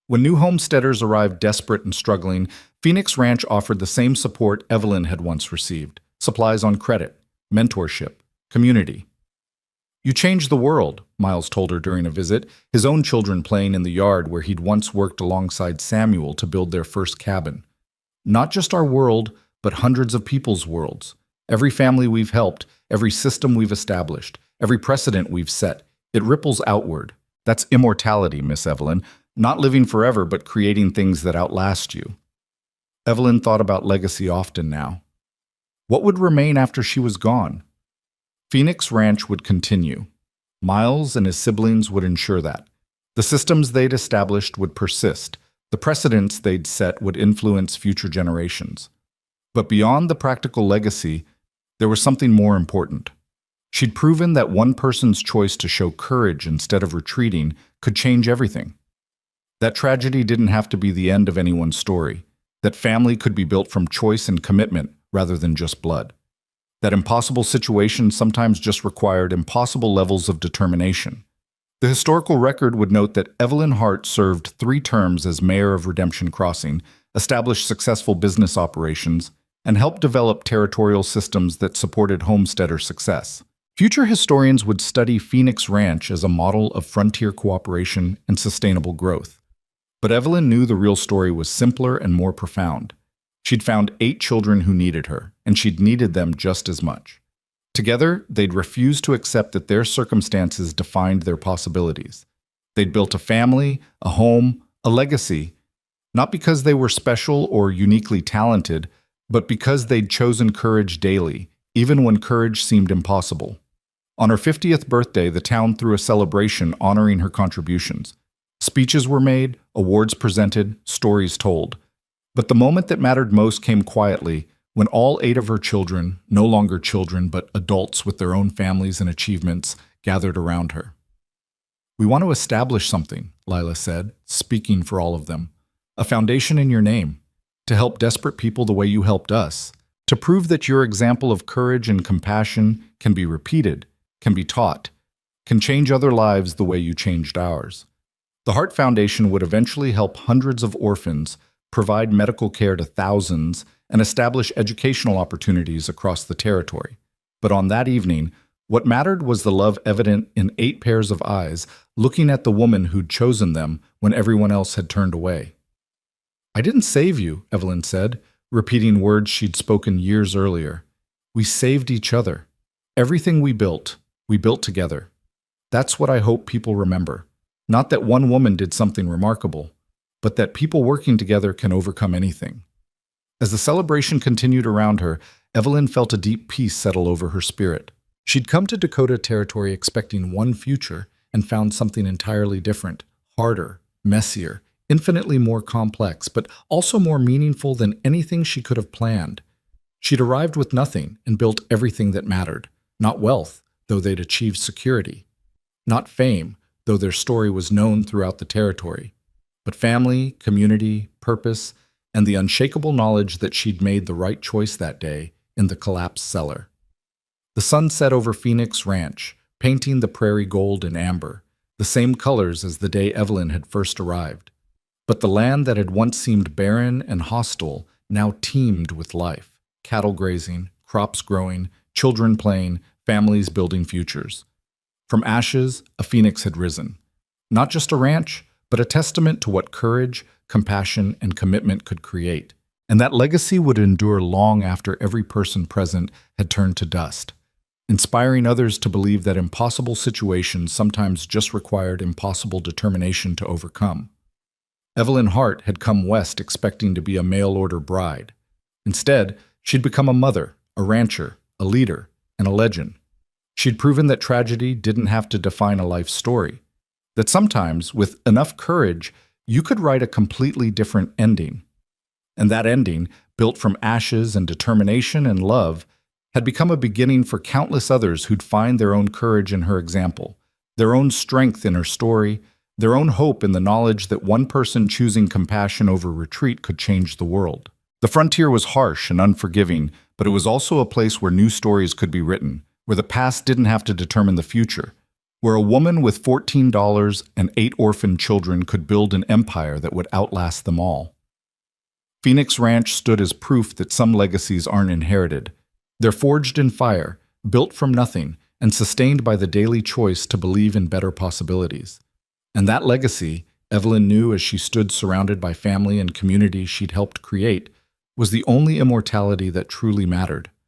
When new homesteaders arrived desperate and struggling, Phoenix Ranch offered the same support Evelyn had once received: supplies on credit, mentorship, community. "You changed the world," Miles told her during a visit, his own children playing in the yard where he'd once worked alongside Samuel to build their first cabin. "Not just our world, but hundreds of people's worlds. Every family we've helped, every system we've established, every precedent we've set, it ripples outward. That's immortality, Miss Evelyn. Not living forever, but creating things that outlast you." Evelyn thought about legacy often now. What would remain after she was gone? Phoenix Ranch would continue. Miles and his siblings would ensure that. The systems they'd established would persist. The precedents they'd set would influence future generations. But beyond the practical legacy, there was something more important. She'd proven that one person's choice to show courage instead of retreating could change everything. That tragedy didn't have to be the end of anyone's story. That family could be built from choice and commitment rather than just blood. That impossible situations sometimes just required impossible levels of determination. The historical record would note that Evelyn Hart served 3 terms as mayor of Redemption Crossing, established successful business operations, and helped develop territorial systems that supported homesteader success. Future historians would study Phoenix Ranch as a model of frontier cooperation and sustainable growth. But Evelyn knew the real story was simpler and more profound. She'd found 8 children who needed her, and she'd needed them just as much. Together, they'd refused to accept that their circumstances defined their possibilities. They'd built a family, a home, a legacy, not because they were special or uniquely talented, but because they'd chosen courage daily, even when courage seemed impossible. On her 50th birthday, the town threw a celebration honoring her contributions. Speeches were made, awards presented, stories told. But the moment that mattered most came quietly, when all 8 of her children, no longer children but adults with their own families and achievements, gathered around her. "We want to establish something," Lila said, speaking for all of them. "A foundation in your name, to help desperate people the way you helped us, to prove that your example of courage and compassion can be repeated, can be taught, can change other lives the way you changed ours." The Hart Foundation would eventually help hundreds of orphans, provide medical care to thousands, and establish educational opportunities across the territory. But on that evening, what mattered was the love evident in 8 pairs of eyes looking at the woman who'd chosen them when everyone else had turned away. "I didn't save you," Evelyn said, repeating words she'd spoken years earlier. "We saved each other. Everything we built together. That's what I hope people remember. Not that one woman did something remarkable, but that people working together can overcome anything." As the celebration continued around her, Evelyn felt a deep peace settle over her spirit. She'd come to Dakota Territory expecting one future and found something entirely different, harder, messier, infinitely more complex, but also more meaningful than anything she could have planned. She'd arrived with nothing and built everything that mattered. Not wealth, though they'd achieved security. Not fame, though their story was known throughout the territory. But family, community, purpose, and the unshakable knowledge that she'd made the right choice that day in the collapsed cellar. The sun set over Phoenix Ranch, painting the prairie gold and amber, the same colors as the day Evelyn had first arrived. But the land that had once seemed barren and hostile now teemed with life. Cattle grazing, crops growing, children playing, families building futures. From ashes, a phoenix had risen. Not just a ranch, but a testament to what courage, compassion, and commitment could create. And that legacy would endure long after every person present had turned to dust, inspiring others to believe that impossible situations sometimes just required impossible determination to overcome. Evelyn Hart had come west expecting to be a mail-order bride. Instead, she'd become a mother, a rancher, a leader, and a legend. She'd proven that tragedy didn't have to define a life story, that sometimes, with enough courage, you could write a completely different ending. And that ending, built from ashes and determination and love, had become a beginning for countless others who'd find their own courage in her example, their own strength in her story, their own hope in the knowledge that one person choosing compassion over retreat could change the world. The frontier was harsh and unforgiving, but it was also a place where new stories could be written, where the past didn't have to determine the future, where a woman with $14 and 8 orphaned children could build an empire that would outlast them all. Phoenix Ranch stood as proof that some legacies aren't inherited. They're forged in fire, built from nothing, and sustained by the daily choice to believe in better possibilities. And that legacy, Evelyn knew as she stood surrounded by family and community she'd helped create, was the only immortality that truly mattered.